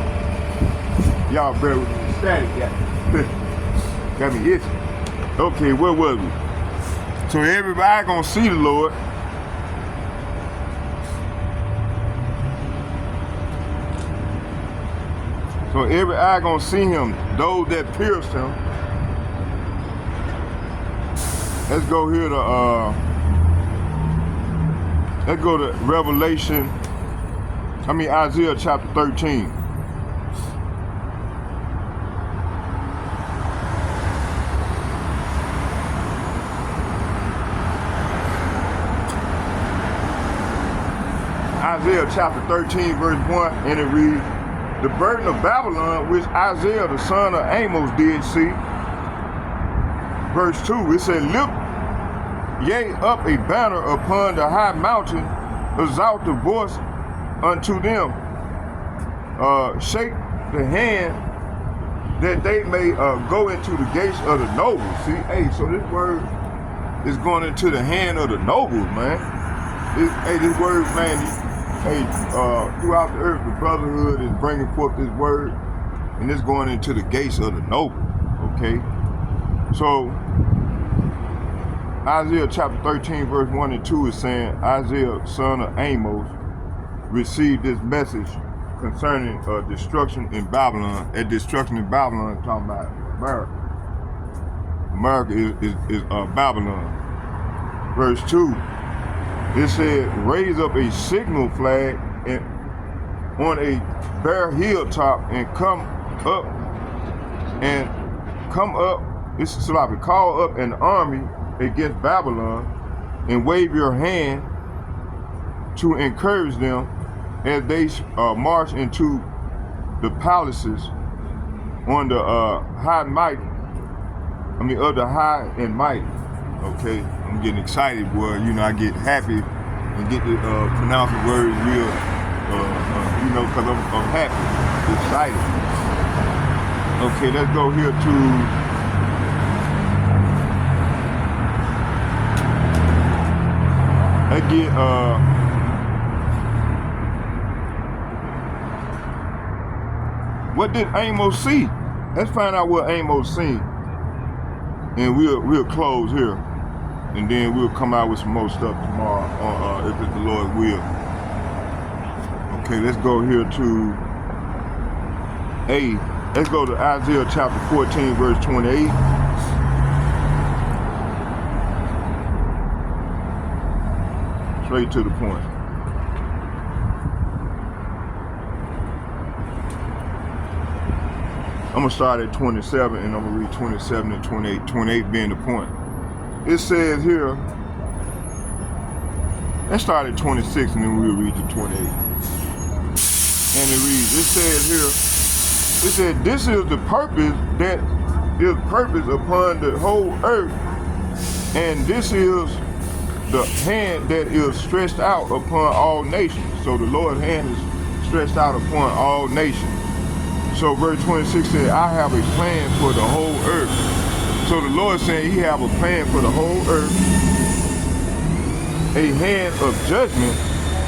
S1: Y'all bear with me. Static got me itching. Okay, where was we? So everybody gonna see the Lord. So every eye gonna see him, those that pierced him. Let's go here to let's go to Isaiah chapter 13. Isaiah chapter 13 verse 1, and it reads, the burden of Babylon which Isaiah the son of Amos did see. Verse 2, it said, lift yea up a banner upon the high mountain, exalt the voice unto them, shake the hand that they may go into the gates of the nobles. See, hey, so this word is going into the hand of the nobles, man. This word, man, throughout the earth, the brotherhood is bringing forth this word, and it's going into the gates of the noble, okay? So, Isaiah chapter 13, verse 1 and 2 is saying, Isaiah, son of Amos, received this message concerning destruction in Babylon. And destruction in Babylon, talking about America. America is Babylon. Verse 2, it said, raise up a signal flag on a bare hilltop and come up, this is like call up an army against Babylon and wave your hand to encourage them as they march into the palaces on the of the high and mighty. Okay, I'm getting excited, boy. You know, I get happy and get to pronounce the words real, because I'm happy, excited. Okay, let's go here to again. What did Amos see? Let's find out what Amos seen, and we'll close here. And then we'll come out with some more stuff tomorrow, if it's the Lord will. Okay, let's go here to let's go to Isaiah chapter 14, verse 28. Straight to the point. I'm gonna start at 27 and I'm gonna read 27 and 28, 28 being the point. It says here, let's start at 26 and then we'll read to 28. And it reads, it said, this is the purpose that is purpose upon the whole earth, and this is the hand that is stretched out upon all nations. So the Lord's hand is stretched out upon all nations. So verse 26 said, I have a plan for the whole earth. So the Lord saying he have a plan for the whole earth, a hand of judgment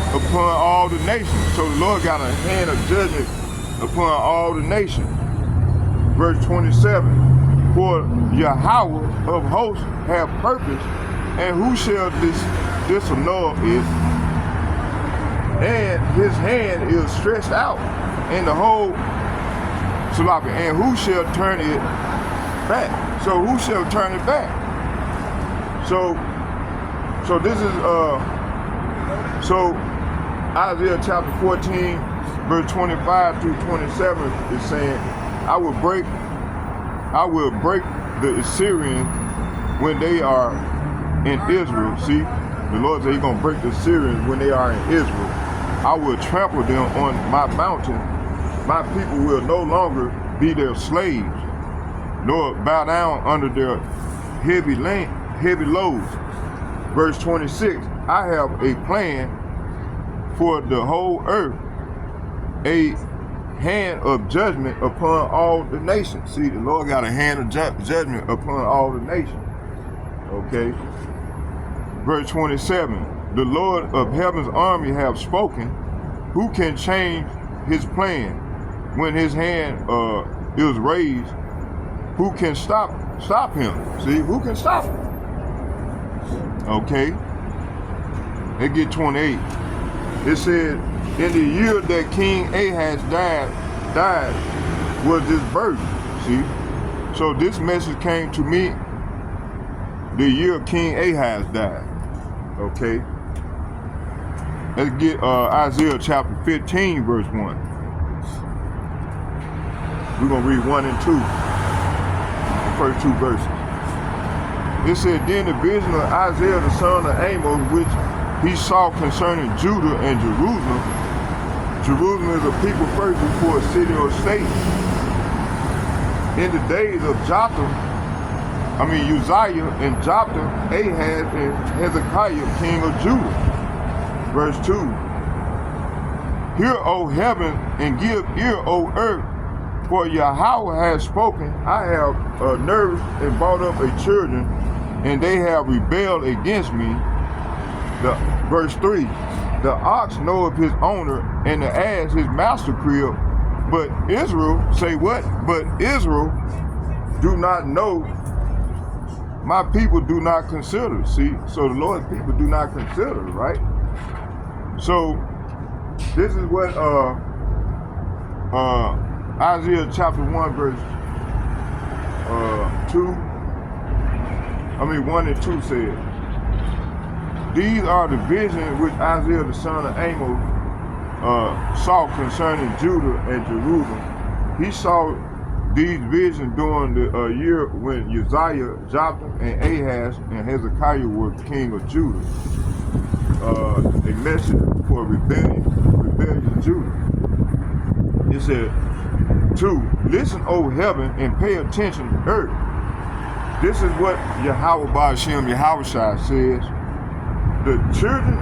S1: upon all the nations. So the Lord got a hand of judgment upon all the nations. Verse 27, for Yahweh of hosts have purpose, and who shall disannul it? And his hand is stretched out in the whole Salaki, and who shall turn it back? So who shall turn it back? So So this is so Isaiah chapter 14, verse 25 through 27 is saying, I will break the Assyrians when they are in Israel. See, the Lord said He's gonna break the Assyrians when they are in Israel. I will trample them on my mountain. My people will no longer be their slaves, nor bow down under their heavy loads. Verse 26, I have a plan for the whole earth, a hand of judgment upon all the nations. See, the Lord got a hand of judgment upon all the nations. Okay. Verse 27, the Lord of heaven's army have spoken. Who can change his plan when his hand is raised? Who can stop him? See, who can stop him? Okay. Let's get 28. It said, in the year that King Ahaz died was this birth. See? So this message came to me the year King Ahaz died. Okay. Let's get Isaiah chapter 15, verse 1. We're going to read 1 and 2. The first two verses. It said, then the vision of Isaiah the son of Amos, which he saw concerning Judah and Jerusalem. Jerusalem is a people first before a city or state. In the days of Uzziah and Jotham, Ahaz and Hezekiah, king of Judah. Verse 2. Hear, O heaven, and give ear, O earth, for Yahweh has spoken. I have nourished and brought up a children, and they have rebelled against me. Verse 3, the ox knoweth his owner, and the ass his master crib, but Israel, say what? But Israel do not know, my people do not consider. See, so the Lord's people do not consider, right? So this is what Isaiah chapter 1 verse 1 and 2 said. These are the visions which Isaiah the son of Amos saw concerning Judah and Jerusalem. He saw these visions during the year when Uzziah, Jotham, and Ahaz and Hezekiah were king of Judah. A message for rebellious Judah. It said, 2, listen, O heaven, and pay attention, earth. This is what Yahweh Ba'ashem Yahushua says. The children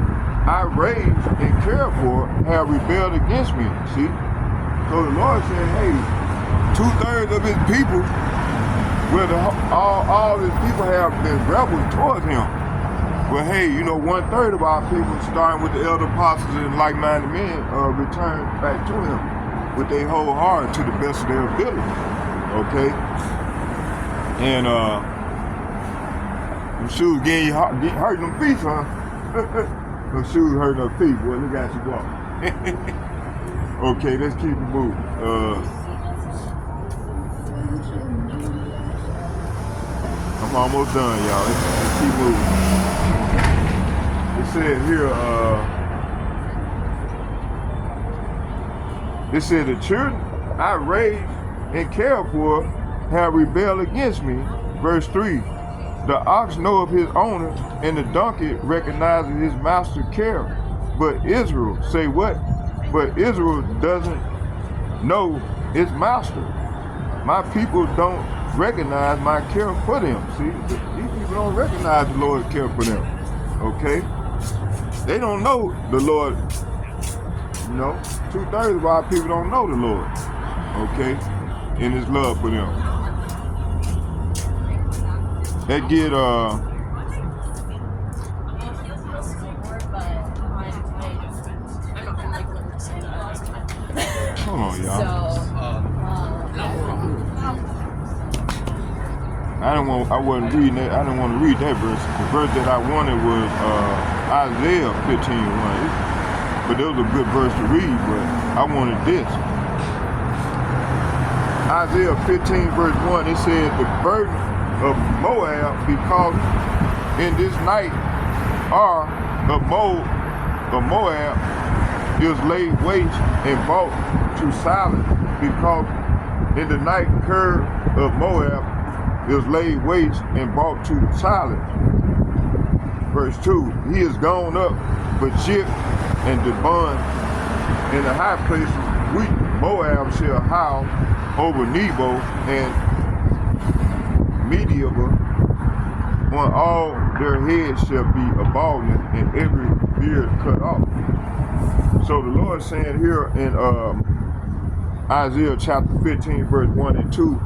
S1: I raised and cared for have rebelled against me. See? So the Lord said, hey, 2/3 of his people, all his people have been rebels towards him. Well, hey, 1/3 of our people, starting with the elder apostles and like-minded men, return back to him with their whole heart to the best of their ability. Okay? And them shoes getting hurting them feet, huh? Them shoes hurting her feet, boy. Look at you walk. Okay, let's keep it moving. I'm almost done, y'all. Let's keep moving. It said here, it said the children I raised and cared for have rebelled against me. Verse 3. The ox knoweth his owner, and the donkey recognizes his master's care. But Israel, say what? But Israel doesn't know its master. My people don't recognize my care for them. See, these people don't recognize the Lord's care for them. Okay? They don't know the Lord. 2/3 of our people don't know the Lord. Okay? In his love for them. They get hold on, y'all. I wasn't reading that. I didn't want to read that verse. The verse that I wanted was Isaiah 15:1. But it was a good verse to read, but I wanted this. Isaiah 15 verse 1, it said, the burden of Moab, because in this night Ar of Moab is laid waste and brought to silence, because in the night Ker of Moab is laid waste and brought to silence. Verse 2, he is gone up, but Jip and Debon in the high places weep. Moab shall howl over Nebo and Medieval. On all their heads shall be a baldness, and every beard cut off. So the Lord is saying here in Isaiah chapter 15, verse 1 and 2,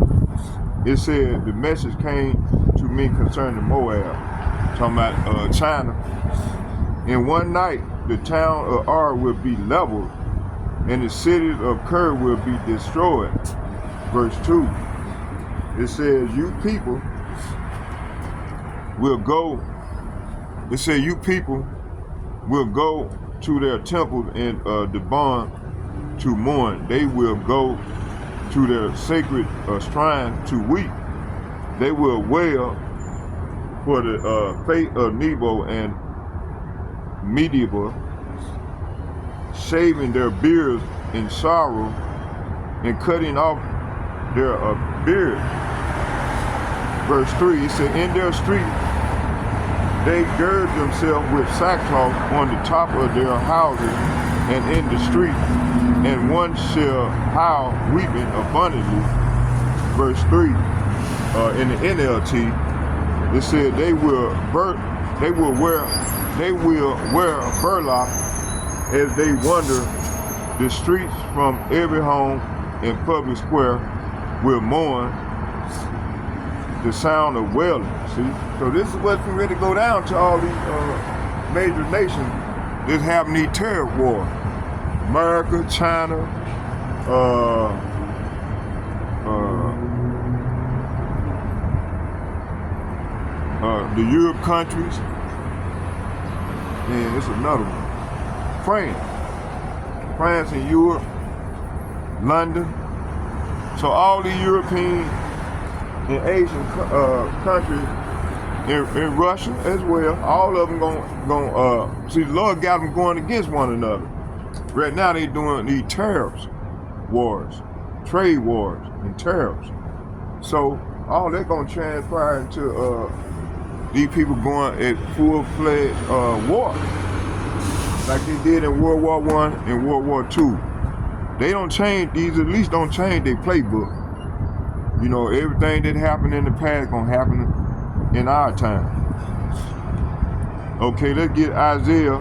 S1: it said the message came to me concerning Moab, talking about China. In one night, the town of Ar will be leveled, and the cities of Ker will be destroyed. Verse 2, it says, you people will go, it says, you people will go to their temples in Debon to mourn. They will go to their sacred shrine to weep. They will wail for the fate of Nebo and Medieval, shaving their beards in sorrow and cutting off their beards. Verse 3, it said, in their street they gird themselves with sackcloth on the top of their houses and in the street, and one shall howl weeping abundantly. Verse 3, in the NLT, it said they will wear burlap as they wander the streets from every home and public square will mourn the sound of wailing. See, so this is what's ready to go down to all these major nations that's having these terror wars. America, China, the Europe countries, and it's another one. France and Europe, London. So all the European and Asian countries, in Russia as well, all of them going see, the Lord got them going against one another. Right now they doing these tariffs wars, trade wars and tariffs. So all that gonna transpire into these people going at full-fledged war, like they did in World War I and World War II. They don't change, these at least don't change their playbook. You know, everything that happened in the past gonna happen in our time. Okay, let's get Isaiah.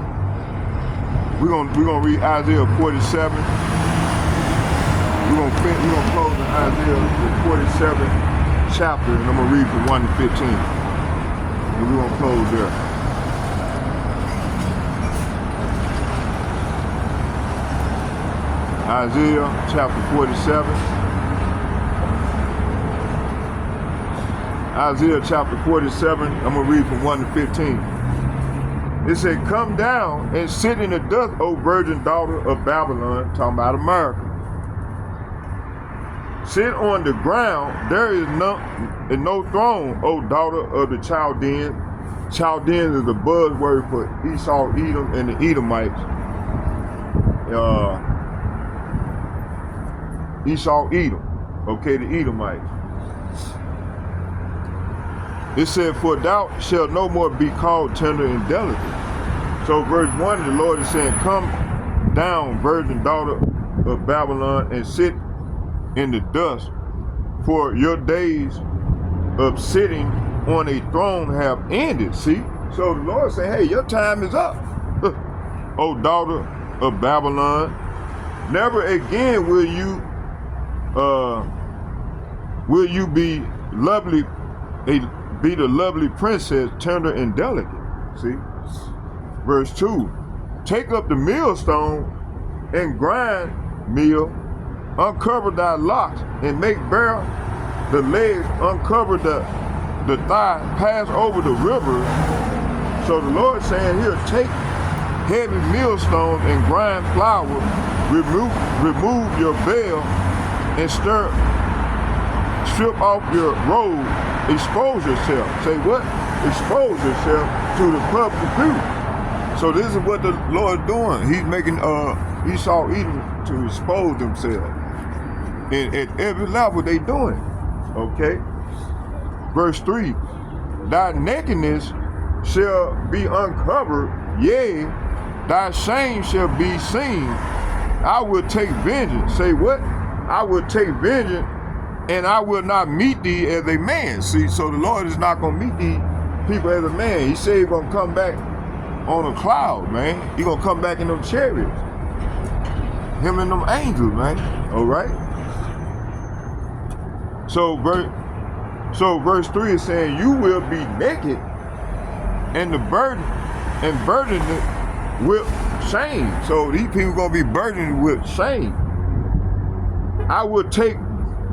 S1: We're gonna read Isaiah 47. We're gonna close in Isaiah the 47th chapter, and I'm gonna read from 1 to 15. And we're gonna close there. Isaiah chapter 47. Isaiah chapter 47, I'm going to read from 1 to 15. It said, come down and sit in the dust, O virgin daughter of Babylon, talking about America. Sit on the ground, there is no throne, O daughter of the Chaldeans. Chaldeans is a buzzword for Esau, Edom, and the Edomites. Esau, Edom, okay, the Edomites. It said, for thou shalt no more be called tender and delicate. So verse 1, the Lord is saying, come down, virgin daughter of Babylon, and sit in the dust, for your days of sitting on a throne have ended. See? So the Lord saying, hey, your time is up. O daughter of Babylon, never again will you be lovely, be the lovely princess, tender and delicate. See? Verse 2, take up the millstone and grind meal, uncover thy locks and make bare the legs, uncover the thigh, pass over the river. So the Lord saying here, take heavy millstones and grind flour, remove your veil and strip off your robe, expose yourself. Say what? Expose yourself to the public view. So this is what the Lord doing. He's making Esau Edom to expose themselves. And at every level they doing it. Okay? Verse 3, thy nakedness shall be uncovered, yea, thy shame shall be seen. I will take vengeance. Say what? I will take vengeance, and I will not meet thee as a man. See, so the Lord is not going to meet these people as a man. He said he's going to come back on a cloud, man. He's going to come back in them chariots. Him and them angels, man. All right? So verse 3 is saying, you will be naked and burdened with shame. So these people going to be burdened with shame. I will take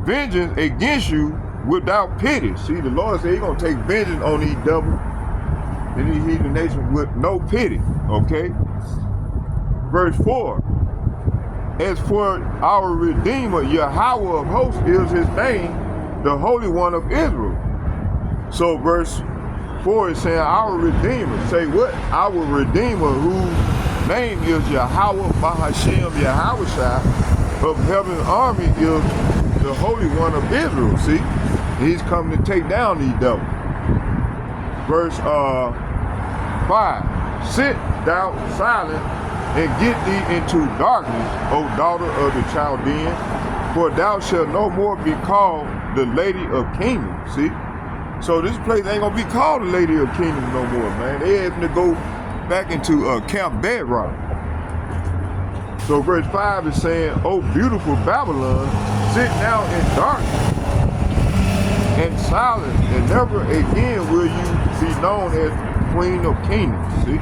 S1: vengeance against you without pity. See, the Lord said he's going to take vengeance on these devils and these heathen nations with no pity. Okay? Verse 4. As for our Redeemer, Yahweh of hosts is his name, the Holy One of Israel. So verse 4 is saying our Redeemer. Say what? Our Redeemer, whose name is Yahweh Bahashem Yahushua of heaven's army, is the Holy One of Israel. See? He's coming to take down these devils. Verse 5. Sit thou silent and get thee into darkness, O daughter of the Chaldean, for thou shalt no more be called the Lady of Kingdom. See? So this place ain't gonna be called the Lady of Kingdom no more, man. They having to go back into Camp Bedrock. So verse 5 is saying, O beautiful Babylon, sit now in darkness and silent, and never again will you be known as Queen of Kingdoms. See?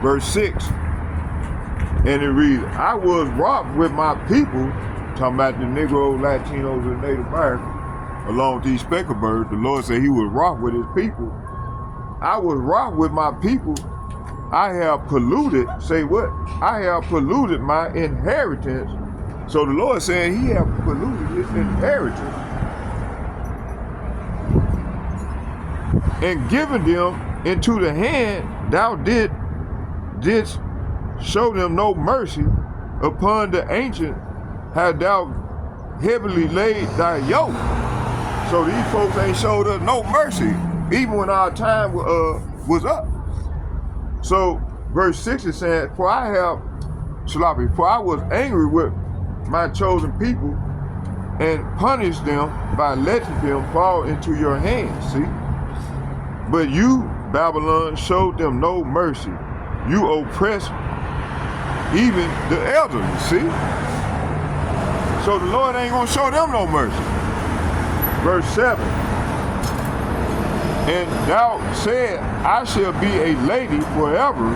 S1: Verse 6, and it reads, I was wroth with my people, talking about the Negro, Latinos, and Native Americans, along with these speckled birds. The Lord said he was wroth with his people. I was wroth with my people. I have polluted, say what? I have polluted my inheritance. So the Lord said he have polluted his inheritance and given them into the hand thou didst show them no mercy. Upon the ancient hast thou heavily laid thy yoke. So these folks ain't showed us no mercy, even when our time was up. So verse 6 is saying, for I was angry with my chosen people and punished them by letting them fall into your hands. See? But you, Babylon, showed them no mercy. You oppress even the elderly, see? So the Lord ain't gonna show them no mercy. Verse 7, and thou said, I shall be a lady forever,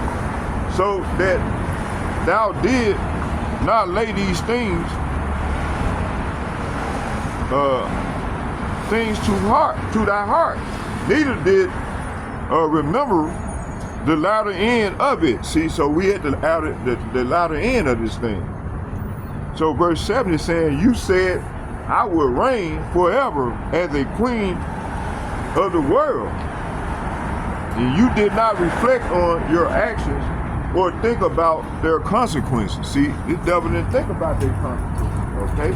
S1: so that thou did not lay these things to thy heart, neither did remember the latter end of it. See, so we at the latter end of this thing. So verse 7 is saying, you said, I will reign forever as a queen of the world. And you did not reflect on your actions or think about their consequences. See, this devil didn't think about their consequences, okay?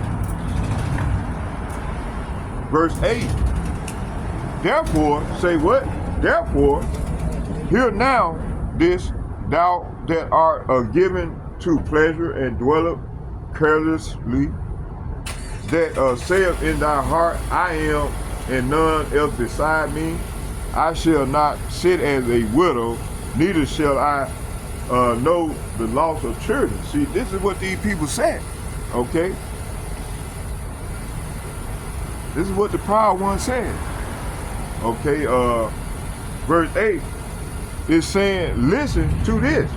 S1: Verse 8, therefore, say what? Therefore, hear now this, thou that art given to pleasure and dwelleth carelessly, that saith in thy heart, I am and none else beside me. I shall not sit as a widow, neither shall I know the loss of children. See, this is what these people said, okay? This is what the proud one said, okay? Verse 8 is saying, listen to this.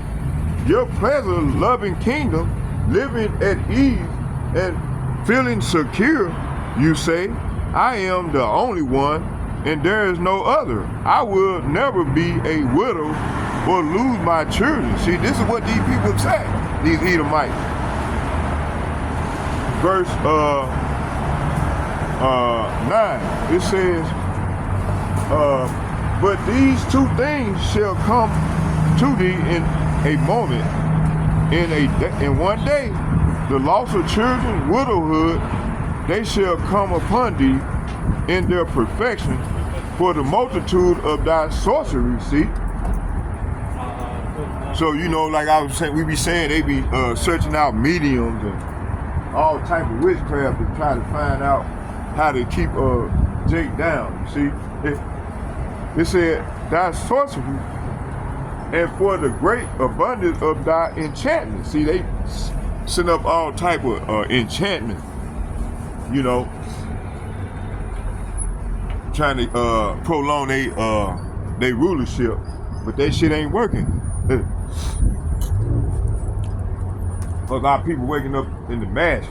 S1: Your pleasure-loving kingdom, living at ease and feeling secure, you say, I am the only one and there is no other. I will never be a widow or lose my children. See, this is what these people say, these Edomites. Verse 9, it says, But these two things shall come to thee in a moment, in one day, the loss of children, widowhood, they shall come upon thee in their perfection, for the multitude of thy sorcery, see? So, you know, like I was saying, we be saying they be searching out mediums and all type of witchcraft to try to find out how to keep Jake down, see? It said, thy sorcery, and for the great abundance of thy enchantment. See, they send up all type of enchantment, you know, trying to prolong they rulership, but that shit ain't working. A lot of people waking up in the mass.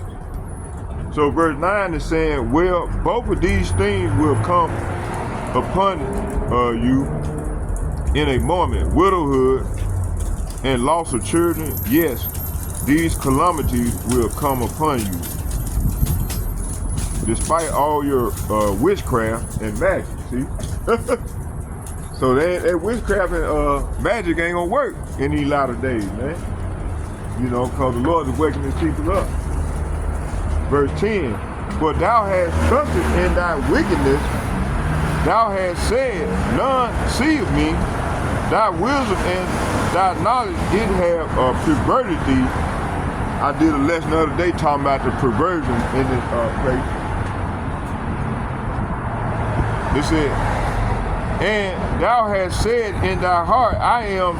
S1: So verse 9 is saying, well, both of these things will come upon you in a moment. Widowhood and loss of children, yes, these calamities will come upon you. Despite all your witchcraft and magic, see? So that witchcraft and magic ain't gonna work in these latter days, man. You know, because the Lord is waking his people up. Verse 10, for thou hast trusted in thy wickedness, thou hast said, none seeth me, thy wisdom and thy knowledge it have perverted thee. I did a lesson the other day talking about the perversion in this place. It said, and thou hast said in thy heart, I am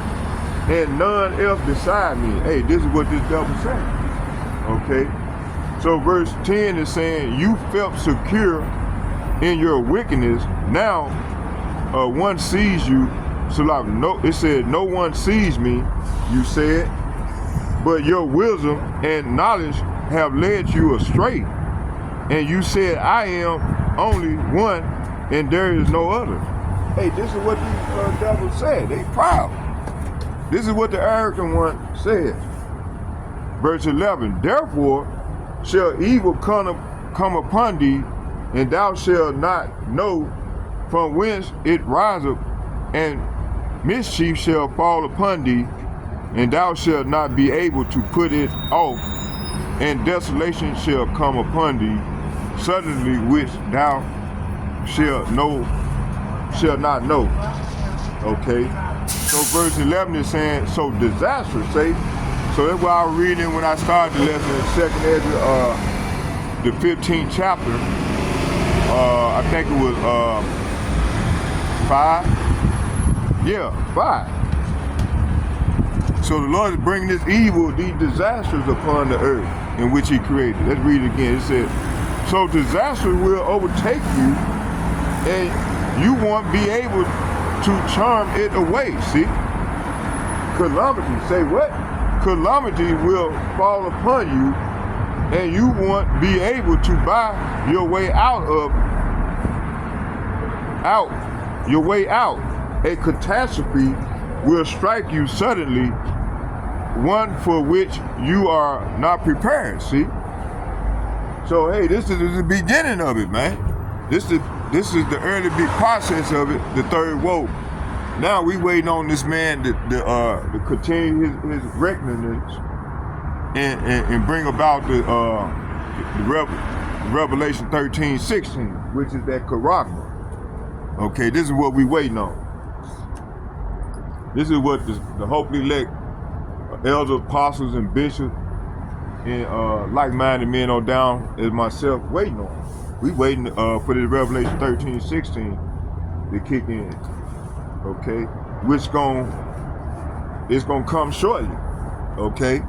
S1: and none else beside me. Hey, this is what this devil said. Okay? So verse 10 is saying, you felt secure in your wickedness. Now, one sees you. So like, no, it said, no one sees me, you said, but your wisdom and knowledge have led you astray. And you said, I am only one, and there is no other. Hey, this is what these devils said. They proud. This is what the arrogant one said. Verse 11, therefore shall evil come upon thee, and thou shalt not know from whence it riseth, and mischief shall fall upon thee, and thou shalt not be able to put it off, and desolation shall come upon thee, suddenly which thou shalt not know. Okay? So verse 11 is saying, so disaster, say. So that's why I was reading when I started the lesson in 2nd Ezra, the 15th chapter. I think it was 5. Yeah, 5. So the Lord is bringing this evil, these disasters upon the earth in which he created. Let's read it again. It said, so disaster will overtake you, and you won't be able to charm it away. See? Calamity. Say what? Calamity will fall upon you, and you won't be able to buy your way out. A catastrophe will strike you suddenly, one for which you are not prepared. See? So hey, this is the beginning of it, man. This is the early big process of it, the third woe. Now we waiting on this man to continue his reckoning and bring about the Revelation 13:16, which is that character. Okay, this is what we waiting on. This is what the hopefully elect elders, apostles, and bishops and like-minded men on down as myself waiting on. We waiting for the Revelation 13:16 to kick in. Okay, which it's gonna come shortly. Okay.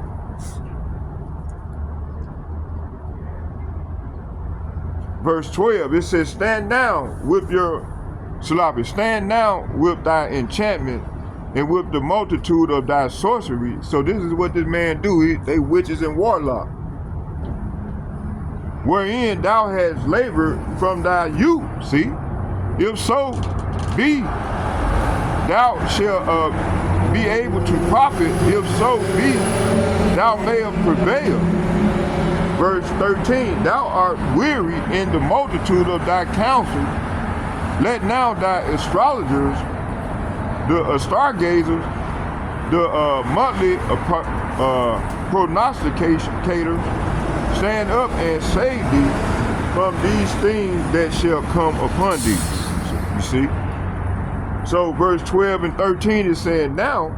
S1: Verse 12, it says, stand down with thy enchantment and with the multitude of thy sorcery. So this is what this man do. They witches and warlock. Wherein thou hast labored from thy youth. See? If so be thou shalt be able to profit, if so be thou mayest prevail. Verse 13, thou art weary in the multitude of thy counsel. Let now thy astrologers the stargazers, the monthly prognosticators, stand up and save thee from these things that shall come upon thee. You see? So verse 12 and 13 is saying, now,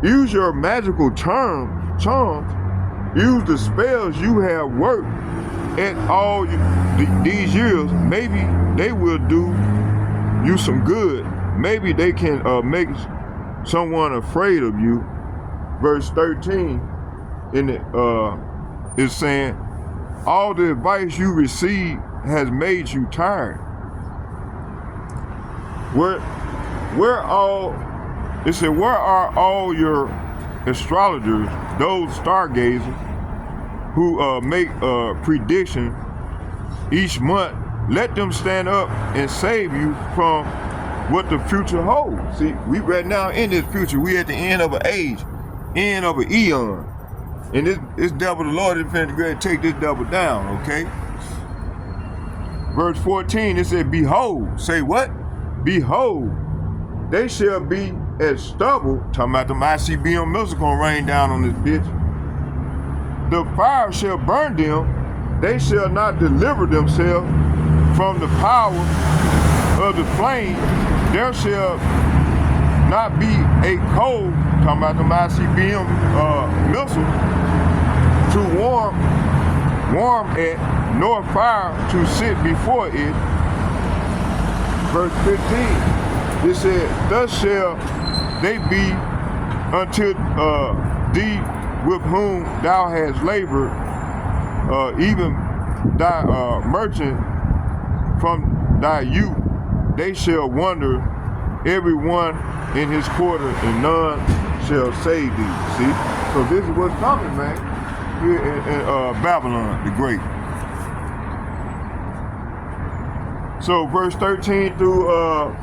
S1: use your magical charms, use the spells you have worked at all these years. Maybe they will do you some good. Maybe they can make someone afraid of you. Verse 13 is saying, all the advice you receive has made you tired. Where are all your astrologers, those stargazers who make a prediction each month? Let them stand up and save you from what the future holds. See, we right now in this future, we at the end of an age, end of an eon. And this devil, the Lord, is finna go and take this devil down, okay? Verse 14, it said, behold, say what? Behold, they shall be as stubble, talking about the ICBM missiles gonna rain down on this bitch. The fire shall burn them, they shall not deliver themselves from the power of the flame. There shall not be a coal, talking about the ICBM missiles, to warm at, nor fire to sit before it. Verse 15, it said, thus shall they be unto thee with whom thou hast labored, even thy merchant from thy youth. They shall wander, every one in his quarter, and none shall save thee. See? So this is what's coming, man, here in Babylon the Great. So verse 13 through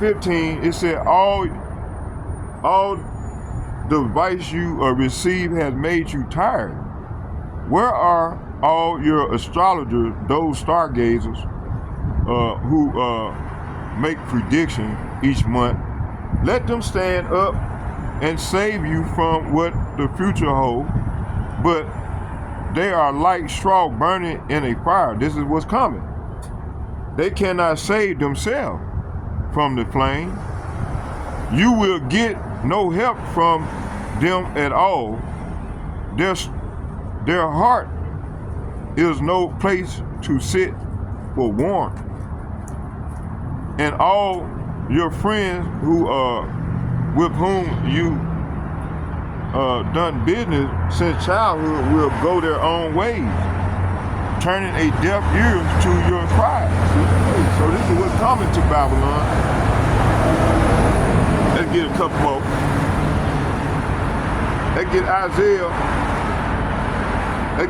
S1: 15, it said, all the advice you receive has made you tired. Where are all your astrologers, those stargazers who make prediction each month? Let them stand up and save you from what the future holds, but they are like straw burning in a fire. This is what's coming. They cannot save themselves from the flame. You will get no help from them at all. Their heart is no place to sit for warmth. And all your friends who with whom you done business since childhood will go their own ways, turning a deaf ear to your cries. So this is what's coming to Babylon. Let's get a couple more. Let's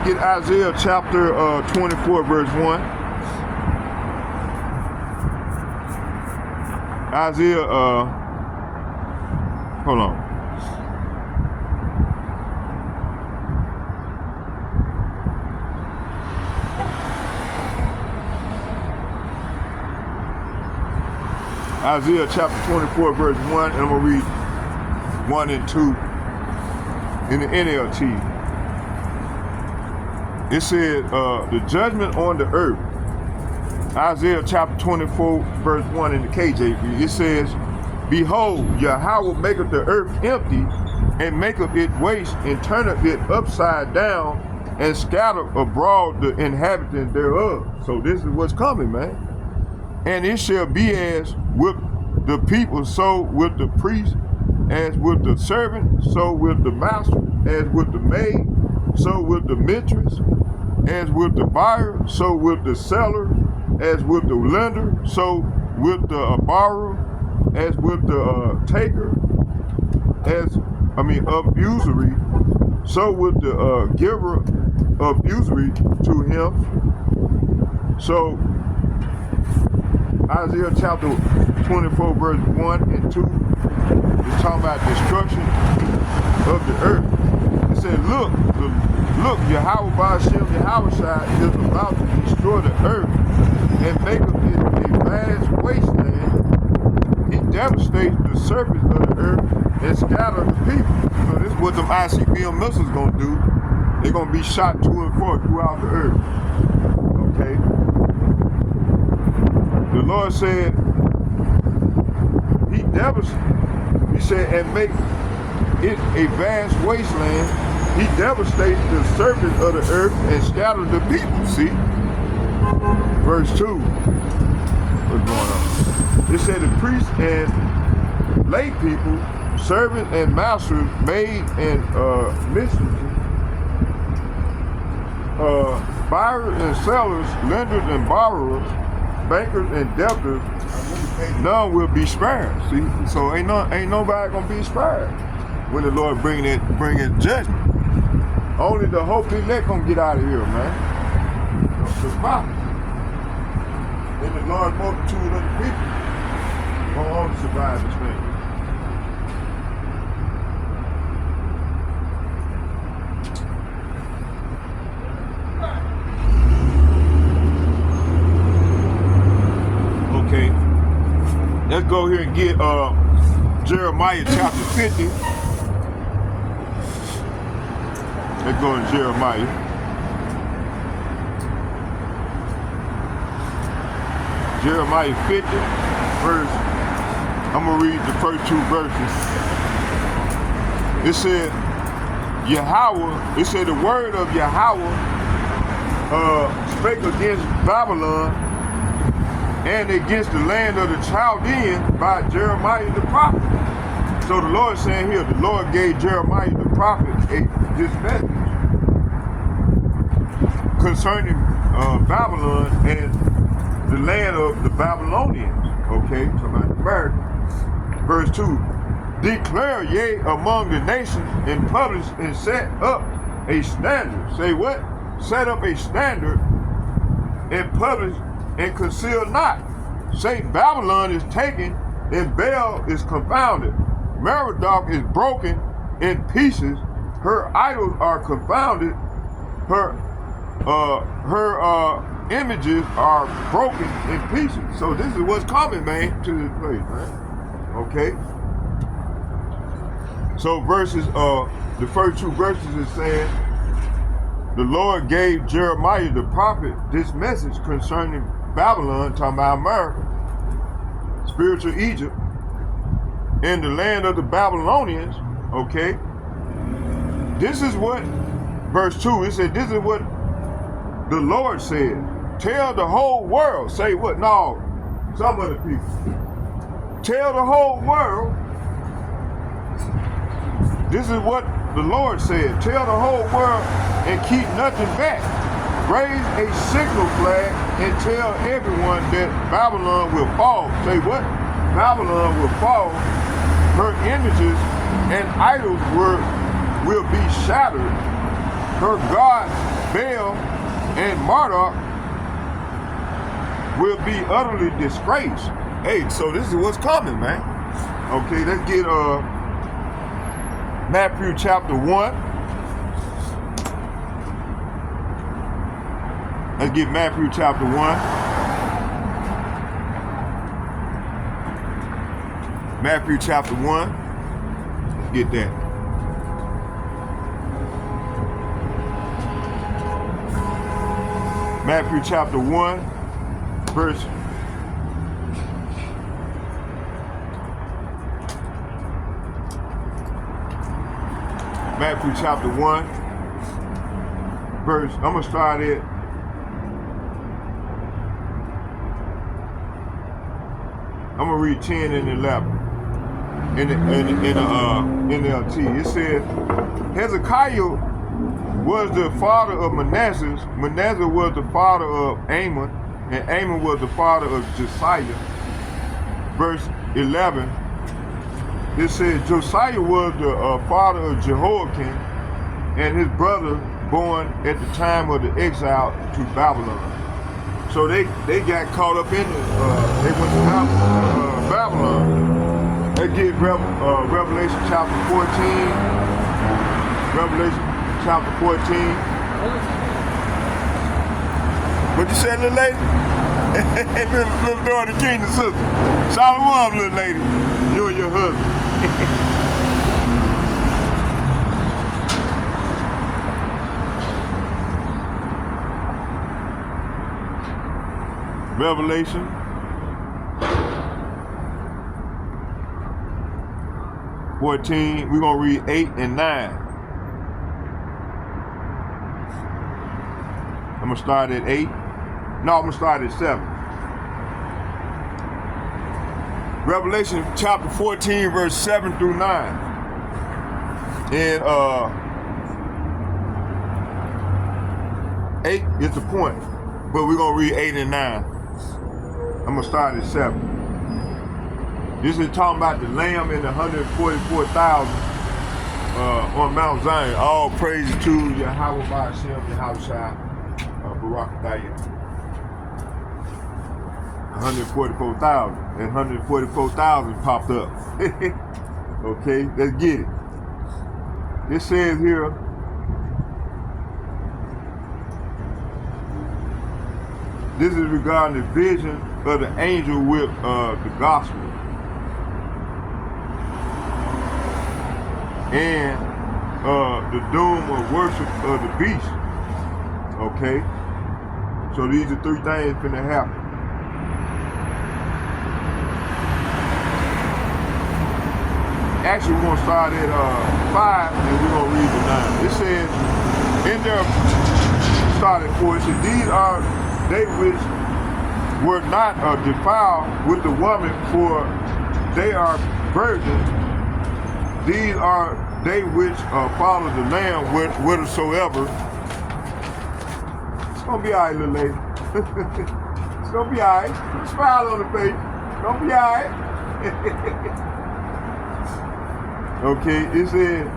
S1: get Isaiah chapter 24, verse 1. Isaiah, hold on. Isaiah chapter 24, verse 1, and I'm going to read 1 and 2 in the NLT. It said, the judgment on the earth. Isaiah chapter 24, verse 1 in the KJV. It says, behold, Yahweh maketh the earth empty, and maketh it waste, and turneth it upside down, and scatter abroad the inhabitants thereof. So this is what's coming, man. And it shall be as with the people, so with the priest, as with the servant, so with the master, as with the maid, so with the mistress, as with the buyer, so with the seller, as with the lender, so with the borrower, as with the taker, of usury, so with the giver of usury to him. So Isaiah chapter 24, verse 1 and 2 is talking about destruction of the earth. It said, look, Yahweh Ba'ashem Yahushua is about to destroy the earth and make of it a vast wasteland. He devastates the surface of the earth and scatters the people. So this is what them ICBM missiles gonna do. They're gonna be shot to and fro throughout the earth. Okay. The Lord said, He devastates. He said, and make it a vast wasteland. He devastates the surface of the earth and scatters the people. See? Verse 2. What's going on? It said the priests and lay people, servants and masters, maids and mistresses, buyers and sellers, lenders and borrowers, bankers and debtors, none will be spared. See, so ain't nobody gonna be spared when the Lord bring in judgment. Only the hope elect gonna get out of here, man. The prophets and the large multitude of the people gonna only survive this thing. Okay, let's go here and get Jeremiah chapter 50. Let's go to Jeremiah. Jeremiah 50, verse, I'm going to read the first 2 verses. It said, Yahweh, it said the word of Yahweh spake against Babylon and against the land of the Chaldeans by Jeremiah the prophet. So the Lord is saying here, the Lord gave Jeremiah the prophet this message concerning Babylon and the land of the Babylonians. Okay, talking about America. Verse 2, declare ye among the nations and publish and set up a standard. Say what? Set up a standard and publish and conceal not. Say Babylon is taken and Baal is confounded. Merodach is broken in pieces. Her idols are confounded. Her images are broken in pieces. So this is what's coming, man, to this place, man. Okay. So verses, the first 2 verses is saying, the Lord gave Jeremiah the prophet this message concerning Babylon, talking about America, spiritual Egypt, in the land of the Babylonians. Okay. This is what, verse 2, it said, this is what the Lord said. Tell the whole world. Say what? No, some of the people. Tell the whole world. This is what the Lord said. Tell the whole world and keep nothing back. Raise a signal flag and tell everyone that Babylon will fall. Say what? Babylon will fall. Her images and idols will be shattered. Her gods, Baal and Marduk, will be utterly disgraced. Hey, so this is what's coming, man. Okay, let's get Matthew chapter 1. Let's get Matthew chapter 1. Matthew chapter 1. Let's get that. Matthew chapter 1, verse Matthew chapter 1, verse, I'm going to start it. I'm going to read 10 and 11 in the NLT. It says, Hezekiah was the father of Manasseh. Manasseh was the father of Amon, and Amon was the father of Josiah. Verse 11, it says, Josiah was the father of Jehoiakim, and his brother born at the time of the exile to Babylon. So they got caught up in it. They went to Babylon. They get Revelation chapter 14. Revelation chapter 14. What you said, little lady? Hey, little daughter, kingdom sister. Shalom, little lady. You and your husband. Revelation 14, we're going to read 8 and 9. I'm going to start at 8. No, I'm going to start at 7. Revelation chapter 14, verse 7 through 9. And 8 is the point, but we're going to read 8 and 9. I'm going to start at 7. This is talking about the Lamb and the 144,000 on Mount Zion. All praise to Yahweh Ba'ashem, Yahweh Barak Dayah. 144,000. And 144,000 popped up. Okay, let's get it. It says here, this is regarding the vision of the angel with the gospel. And the doom of worship of the beast. Okay? So these are 3 things finna happen. Actually, we're gonna start at 5 and we're gonna read the 9. It says, in their starting 4, it says, these are they which were not defiled with the woman, for they are virgins. These are they which follow the Lamb whithersoever. It's gonna be all right, little lady. It's gonna be all right. Put a smile on the face. It's gonna be all right. Okay, it says,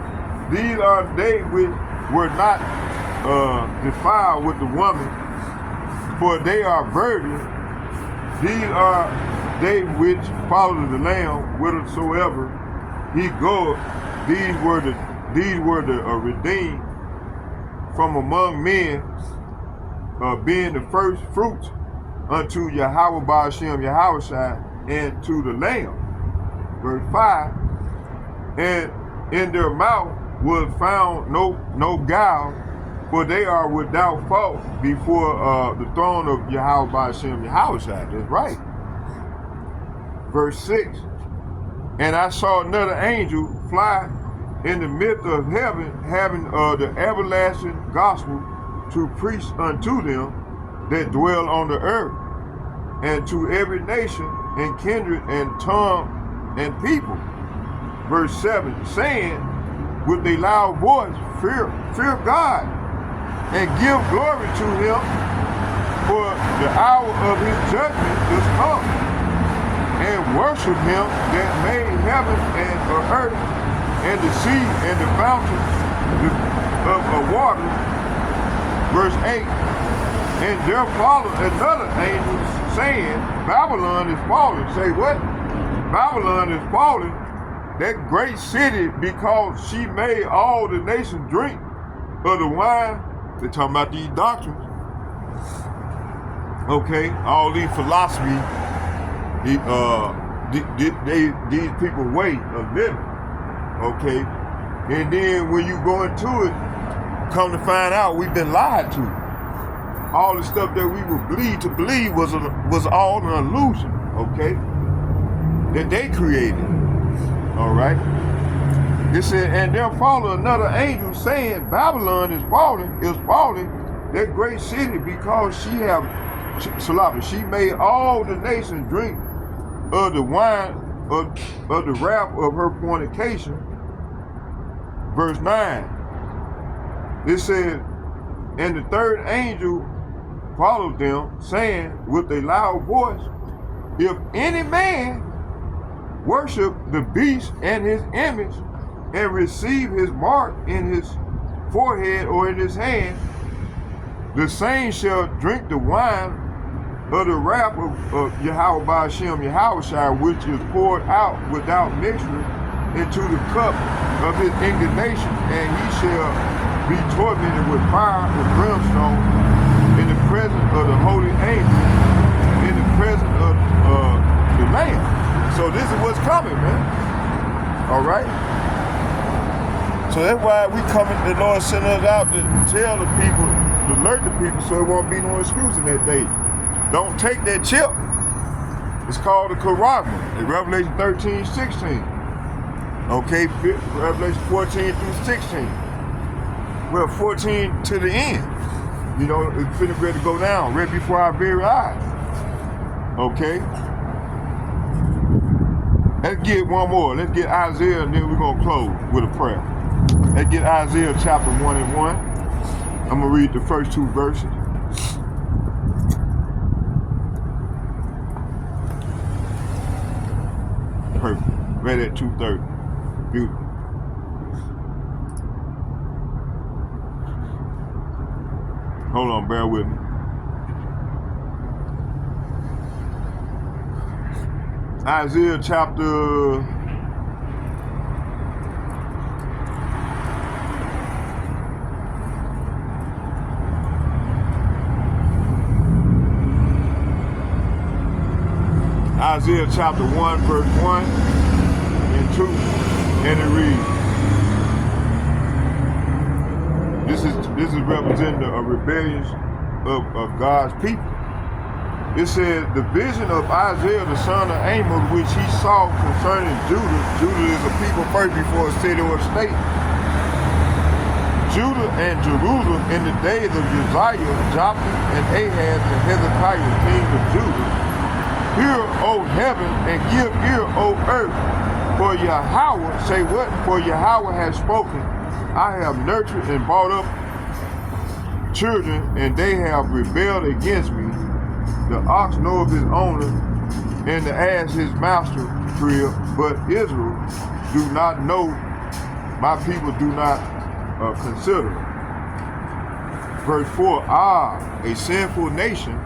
S1: these are they which were not defiled with the woman, for they are virgins. These are they which follow the Lamb whithersoever he goeth. These were the redeemed from among men, being the first fruits unto Yahweh Ba'ashem Yahushua and to the Lamb. Verse 5. And in their mouth was found no guile, for they are without fault before the throne of Yahweh Ba'ashem Yahushua. That's right. Verse 6. And I saw another angel fly in the midst of heaven, having the everlasting gospel to preach unto them that dwell on the earth, and to every nation and kindred and tongue and people. Verse 7, saying with a loud voice, fear God and give glory to him, for the hour of his judgment is come, and worship him that made heaven and earth and the sea and the fountains of water. Verse 8, and there followed another angel saying, Babylon is fallen. Say what? Babylon is fallen, that great city, because she made all the nations drink of the wine. They're talking about these doctrines. Okay, all these philosophies, these people way of living. Okay, and then when you go into it, come to find out we've been lied to. All the stuff that we were believed to believe was all an illusion. Okay, that they created. All right. It said, and there followed another angel saying, Babylon is falling, that great city, because she made all the nations drink of the wine of the wrath of her fornication. Verse 9. It said, and the third angel followed them, saying with a loud voice, if any man worship the beast and his image, and receive his mark in his forehead or in his hand, the same shall drink the wine of the wrath of Yahweh Ba'ashem Yahushua, which is poured out without mixture into the cup of his indignation, and he shall be tormented with fire and brimstone in the presence of the holy angels, in
S2: So that's why we coming, the Lord sent us out to tell the people, to alert the people so it won't be no excuse in that day. Don't take that chip. It's called the Karagma in Revelation 13, 16. Okay, Revelation 14 through 16. Well, 14 to the end. You know, it's finna ready to go down right before our very eyes. Okay? Let's get one more. Let's get Isaiah, and then we're going to close with a prayer. Let's get Isaiah chapter 1 and 1. I'm going to read the first 2 verses. Perfect. Read at 2:30. Beautiful. Hold on, bear with me. Isaiah chapter 1, verse 1 and 2, and it reads, this is representing a rebellion of God's people. It says, the vision of Isaiah the son of Amos, which he saw concerning Judah. Judah is a people first before a city or a state. Judah and Jerusalem in the days of Uzziah, Jotham, and Ahaz, and Hezekiah, kings of Judah. Hear, O heaven, and give ear, O earth. For Yahweh, say what? For Yahweh has spoken. I have nurtured and brought up children, and they have rebelled against me. The ox knoweth his owner, and the ass his master crib, but Israel do not know, my people do not consider. Verse 4, a sinful nation,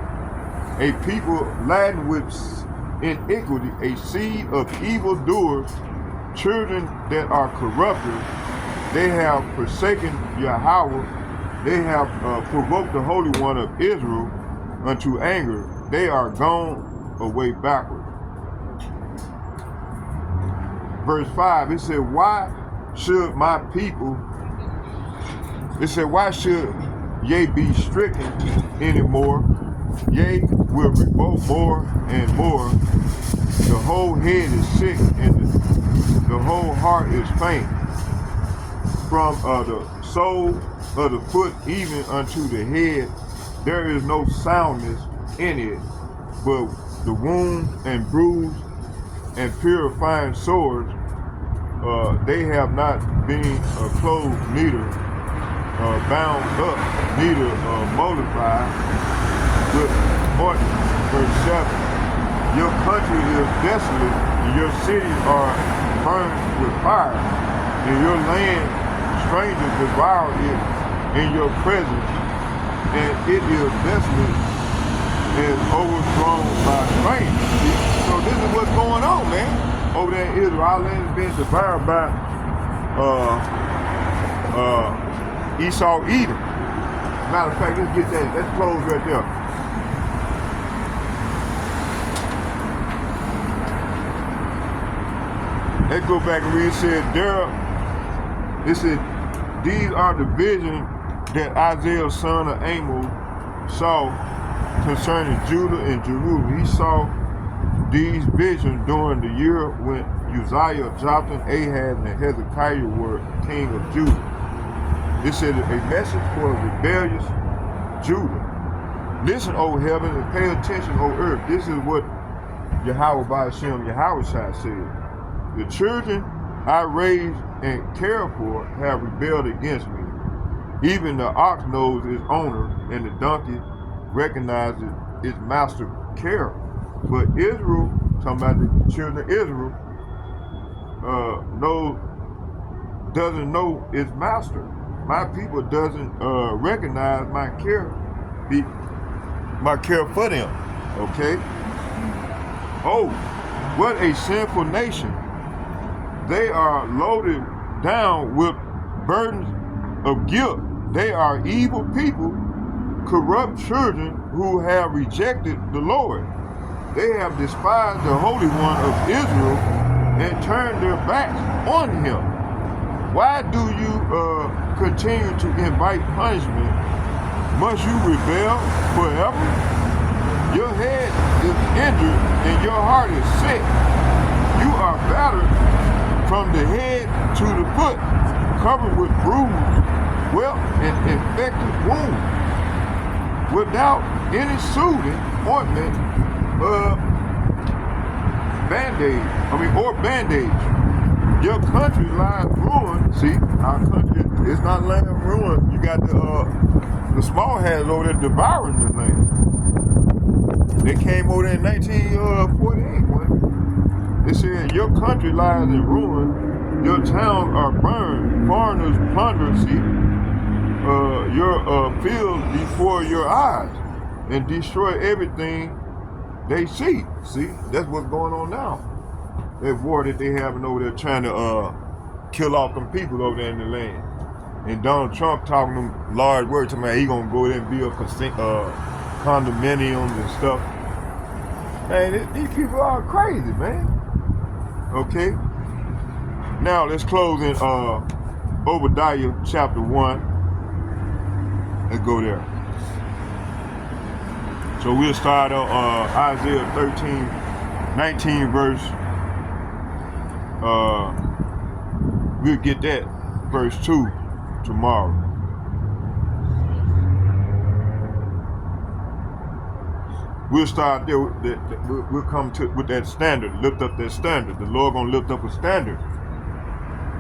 S2: a people laden with iniquity, a seed of evildoers, children that are corrupted. They have forsaken Yahweh. They have provoked the Holy One of Israel unto anger. They are gone away backward. Verse 5, it said, why should my people, it said, why should ye be stricken anymore? Yea, will revolt more and more. The whole head is sick, and the whole heart is faint. From the sole of the foot even unto the head, there is no soundness in it, but the wound and bruise and purifying sores, they have not been clothed, neither bound up, neither mollified with ointment. Verse 7, your country is desolate, and your cities are burned with fire, and your land strangers devour it in your presence, and it is desolate and overthrown by strangers. So this is what's going on, man. Over there in Israel, our land is being devoured by Esau Edom. Matter of fact, let's get that. Let's close right there. Let's go back and read. It said, these are the visions that Isaiah, son of Amos, saw concerning Judah and Jerusalem. He saw these visions during the year when Uzziah, Jotham, Ahaz, and Hezekiah were king of Judah. It said a message for rebellious Judah. Listen, O heaven, and pay attention, O earth. This is what Yahweh Ba'ashem, Yahweh Shai said. The children I raised and cared for have rebelled against me. Even the ox knows its owner, and the donkey recognizes its master care. But Israel, talking about the children of Israel, doesn't know its master. My people doesn't recognize my care for them. Okay? Oh, what a sinful nation. They are loaded down with burdens of guilt. They are evil people, corrupt children who have rejected the Lord. They have despised the Holy One of Israel and turned their backs on him.
S1: Why do you continue to invite punishment? Must you rebel forever? Your head is injured and your heart is sick. You are battered from the head to the foot, covered with bruises, welt and infected wounds, without any soothing ointment, bandage. Your country lies ruined. See, our country, it's not land ruined. You got the small hands over there devouring the land. They came over there in 1948. They said, your country lies in ruin. Your towns are burned. Foreigners plunder, see, your fields before your eyes and destroy everything they see. See, that's what's going on now. That war that they having over there trying to kill off them people over there in the land. And Donald Trump talking them large words to me, he gonna go there and build condominiums and stuff. Man, these people are crazy, man. Okay. Now let's close in Obadiah chapter 1. Let's go there. So we'll start on Isaiah 19 verse. We'll get that verse 2 tomorrow. We'll start there. We'll come to with that standard. Lift up that standard. The Lord gonna lift up a standard,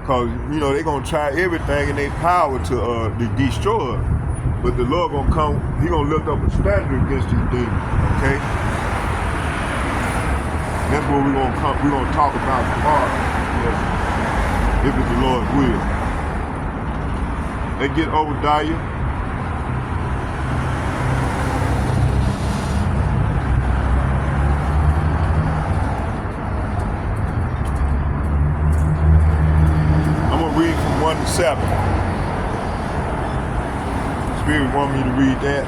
S1: cause you know they gonna try everything in their power to destroy us. But the Lord gonna come. He gonna lift up a standard against these demons. Okay. That's what we're gonna come. We're gonna talk about tomorrow. Yes. If it's the Lord's will. They get Obadiah. I'm gonna read from 1 to 7. Spirit want me to read that.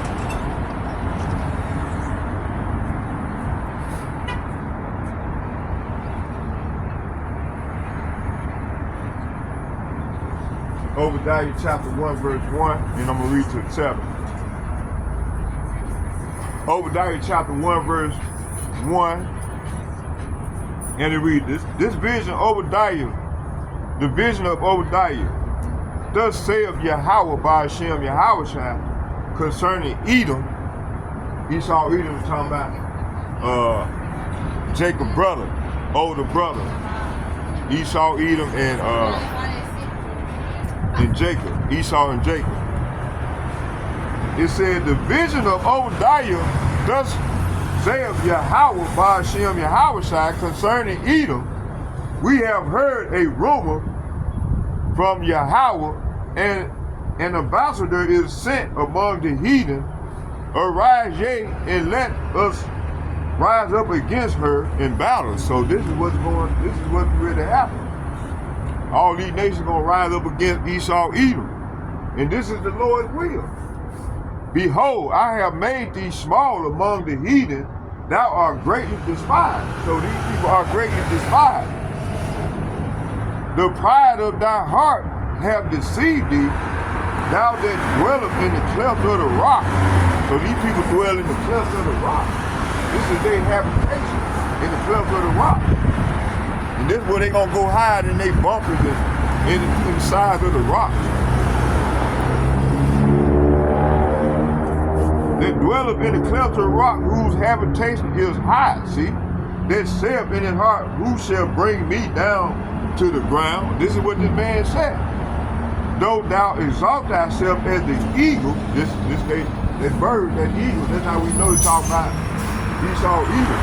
S1: Obadiah chapter 1 verse 1, and I'm going to read to 7. Obadiah chapter 1 verse 1, and it reads, this vision Obadiah, the vision of Obadiah, thus saith Yahweh by Hashem Yahushua concerning Edom. Esau, Edom is talking about Jacob's brother, older brother. Esau, Edom, and Jacob, Esau and Jacob. It said, the vision of Obadiah, thus saith Yahweh by Hashem Yahushua concerning Edom. We have heard a rumor from Yahweh, and an ambassador is sent among the heathen. Arise, yea, and let us rise up against her in battle. So this is what's ready to happen. All these nations are going to rise up against Esau, Edom. And this is the Lord's will. Behold, I have made thee small among the heathen. Thou art greatly despised. So these people are greatly despised. The pride of thy heart have deceived thee. Thou that dwellest in the cleft of the rock. So these people dwell in the cleft of the rock. This is their habitation, in the cleft of the rock. And this is where they gonna go hide in their bunkers and in the sides of the rocks. They dwell up in the cleft of the rock, whose habitation is high. See, that saith in his heart, who shall bring me down to the ground? This is what this man said. Though thou exalt thyself as the eagle, this case, that bird, that eagle, that's how we know he's talking about Esau eagle.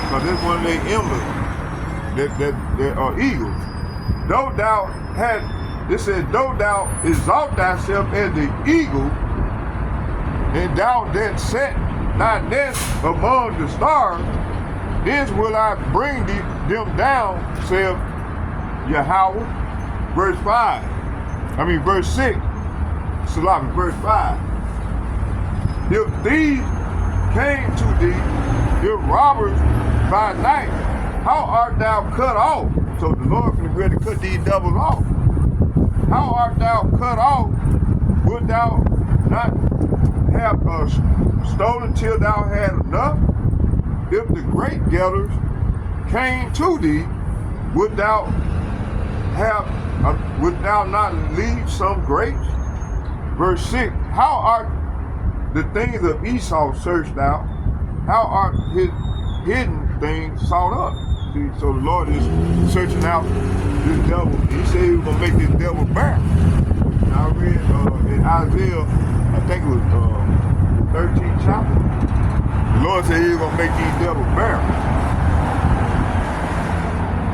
S1: Because that's one of their emblems. That are eagles. Though thou had, this says, though thou exalt thyself as the eagle, and thou that set thy nest among the stars, then will I bring them down, saith Yahweh. Verse 6. Salami, verse 5. If these came to thee, if robbers by night, how art thou cut off? So the Lord can ready to cut these devils off. how art thou cut off? Wilt thou not have stolen till thou had enough? If the grape gatherers came to thee, would thou not leave some grapes? Verse 6, how art the things of Esau searched out? How art his hidden things sought up? See, so the Lord is searching out this devil. He said he was going to make this devil bear. And I read in Isaiah, I think it was 13th chapter, the Lord said he was going to make these devils bear.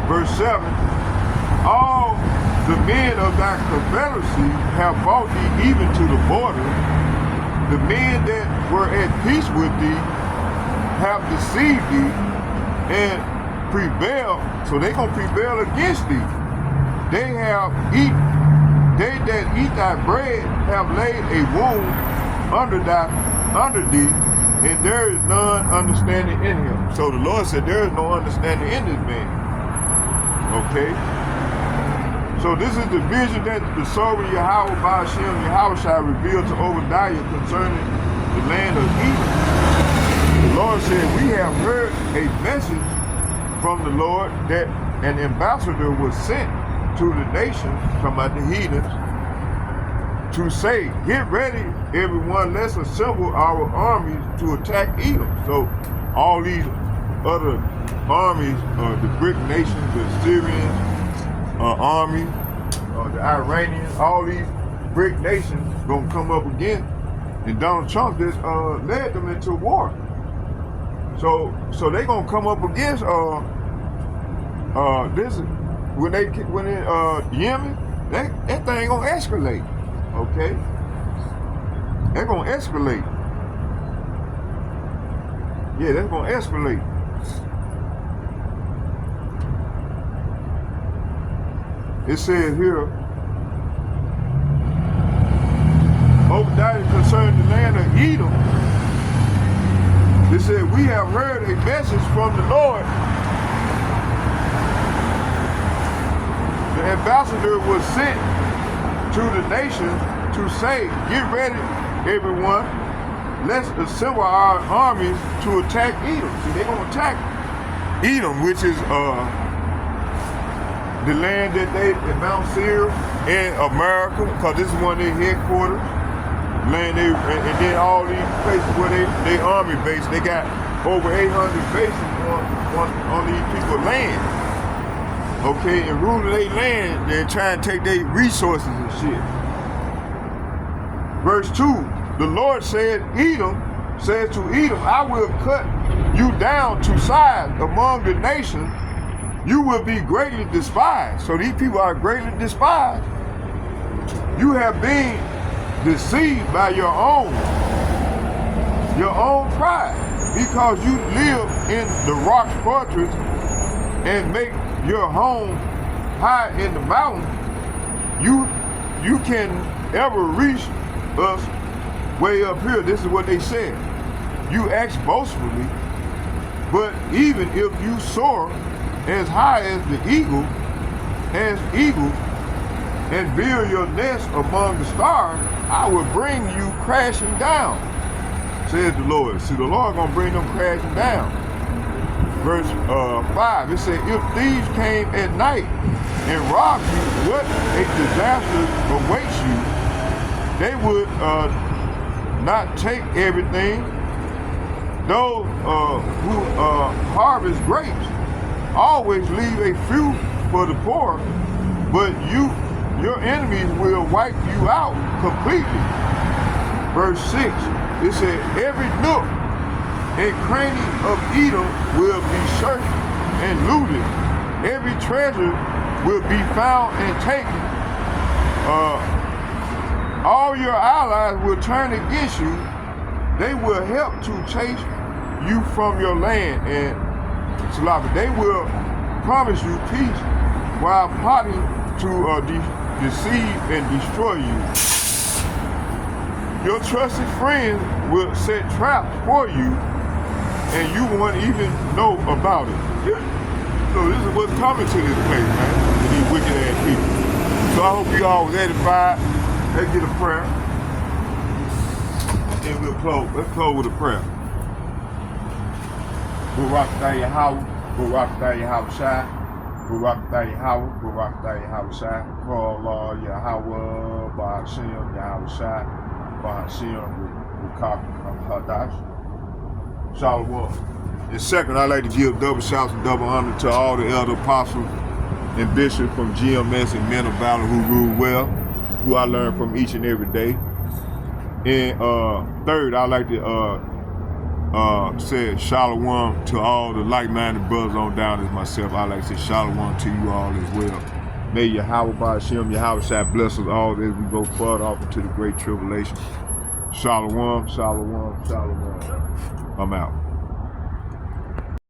S1: Verse 7, all the men of thy confederacy have brought thee even to the border. The men that were at peace with thee have deceived thee and prevailed, so they gonna prevail against thee. They that eat thy bread have laid a wound under thee, and there is none understanding in him. So the Lord said there is no understanding in this man. Okay? So this is the vision that the sovereign Yahweh Ba'ashem Yahweh shall reveal to Obadiah concerning the land of Edom. The Lord said, we have heard a message from the Lord that an ambassador was sent to the nations, from the heathens, to say, get ready, everyone, let's assemble our armies to attack Edom. So all these other armies, the Greek nations, the Syrians, army, the Iranians, all these Greek nations gonna come up against, and Donald Trump just led them into war. So they gonna come up against this when Yemen, that thing gonna escalate. Okay, they're gonna escalate. Yeah, that's gonna escalate. It says here, Obadiah concerning the land of Edom. It said, we have heard a message from the Lord. The ambassador was sent to the nations to say, get ready, everyone. Let's assemble our armies to attack Edom. See, they're going to attack Edom, which is the land that at Mount Seir in America, because this is one of their headquarters. Land and then all these places where they army base, they got over 800 bases on these people's land. Okay, and ruling their land, they're trying to take their resources and shit. Verse 2, the Lord says to Edom, I will cut you down to size among the nations. You will be greatly despised. So these people are greatly despised. You have been deceived by your own pride, because you live in the rock fortress and make your home high in the mountain. You can ever reach us way up here. This is what they said. You act boastfully, but even if you soar as high as the eagle, and build your nest among the stars, I will bring you crashing down, says the Lord. See, the Lord gonna bring them crashing down. Verse 5, it said, if thieves came at night and robbed you, what a disaster awaits you. They would not take everything. Those who harvest grapes always leave a few for the poor, but your enemies will wipe you out completely. Verse 6, it said, every nook and cranny of Edom will be searched and looted. Every treasure will be found and taken. All your allies will turn against you. They will help to chase you from your land, and they will promise you peace while plotting to deceive and destroy you. Your trusted friends will set traps for you, and you won't even know about it. So this is what's coming to this place, man, to these wicked ass people. So I hope you all was edified. Let's get a prayer. And we'll close. Let's close with a prayer. Barakatah Yahweh, Barakatah Yahweh, Barakatah Yahweh, Barakatah Yahweh, Call Yahweh, Bahashim, Yahweh, Bahashim, Bukak Hadash. Shalom. And second, I'd like to give double shouts and double honor to all the elder apostles and bishops from GMS and Men of Valor who rule well, who I learn from each and every day. And third, I'd like to say shalom to all the like-minded brothers on down as myself. I'd like to say shalom to you all as well. May Yahweh Ba'ashem, Yahweh Shai bless us all as we go further off into the great tribulation. Shalom, shalom, shalom. I'm out.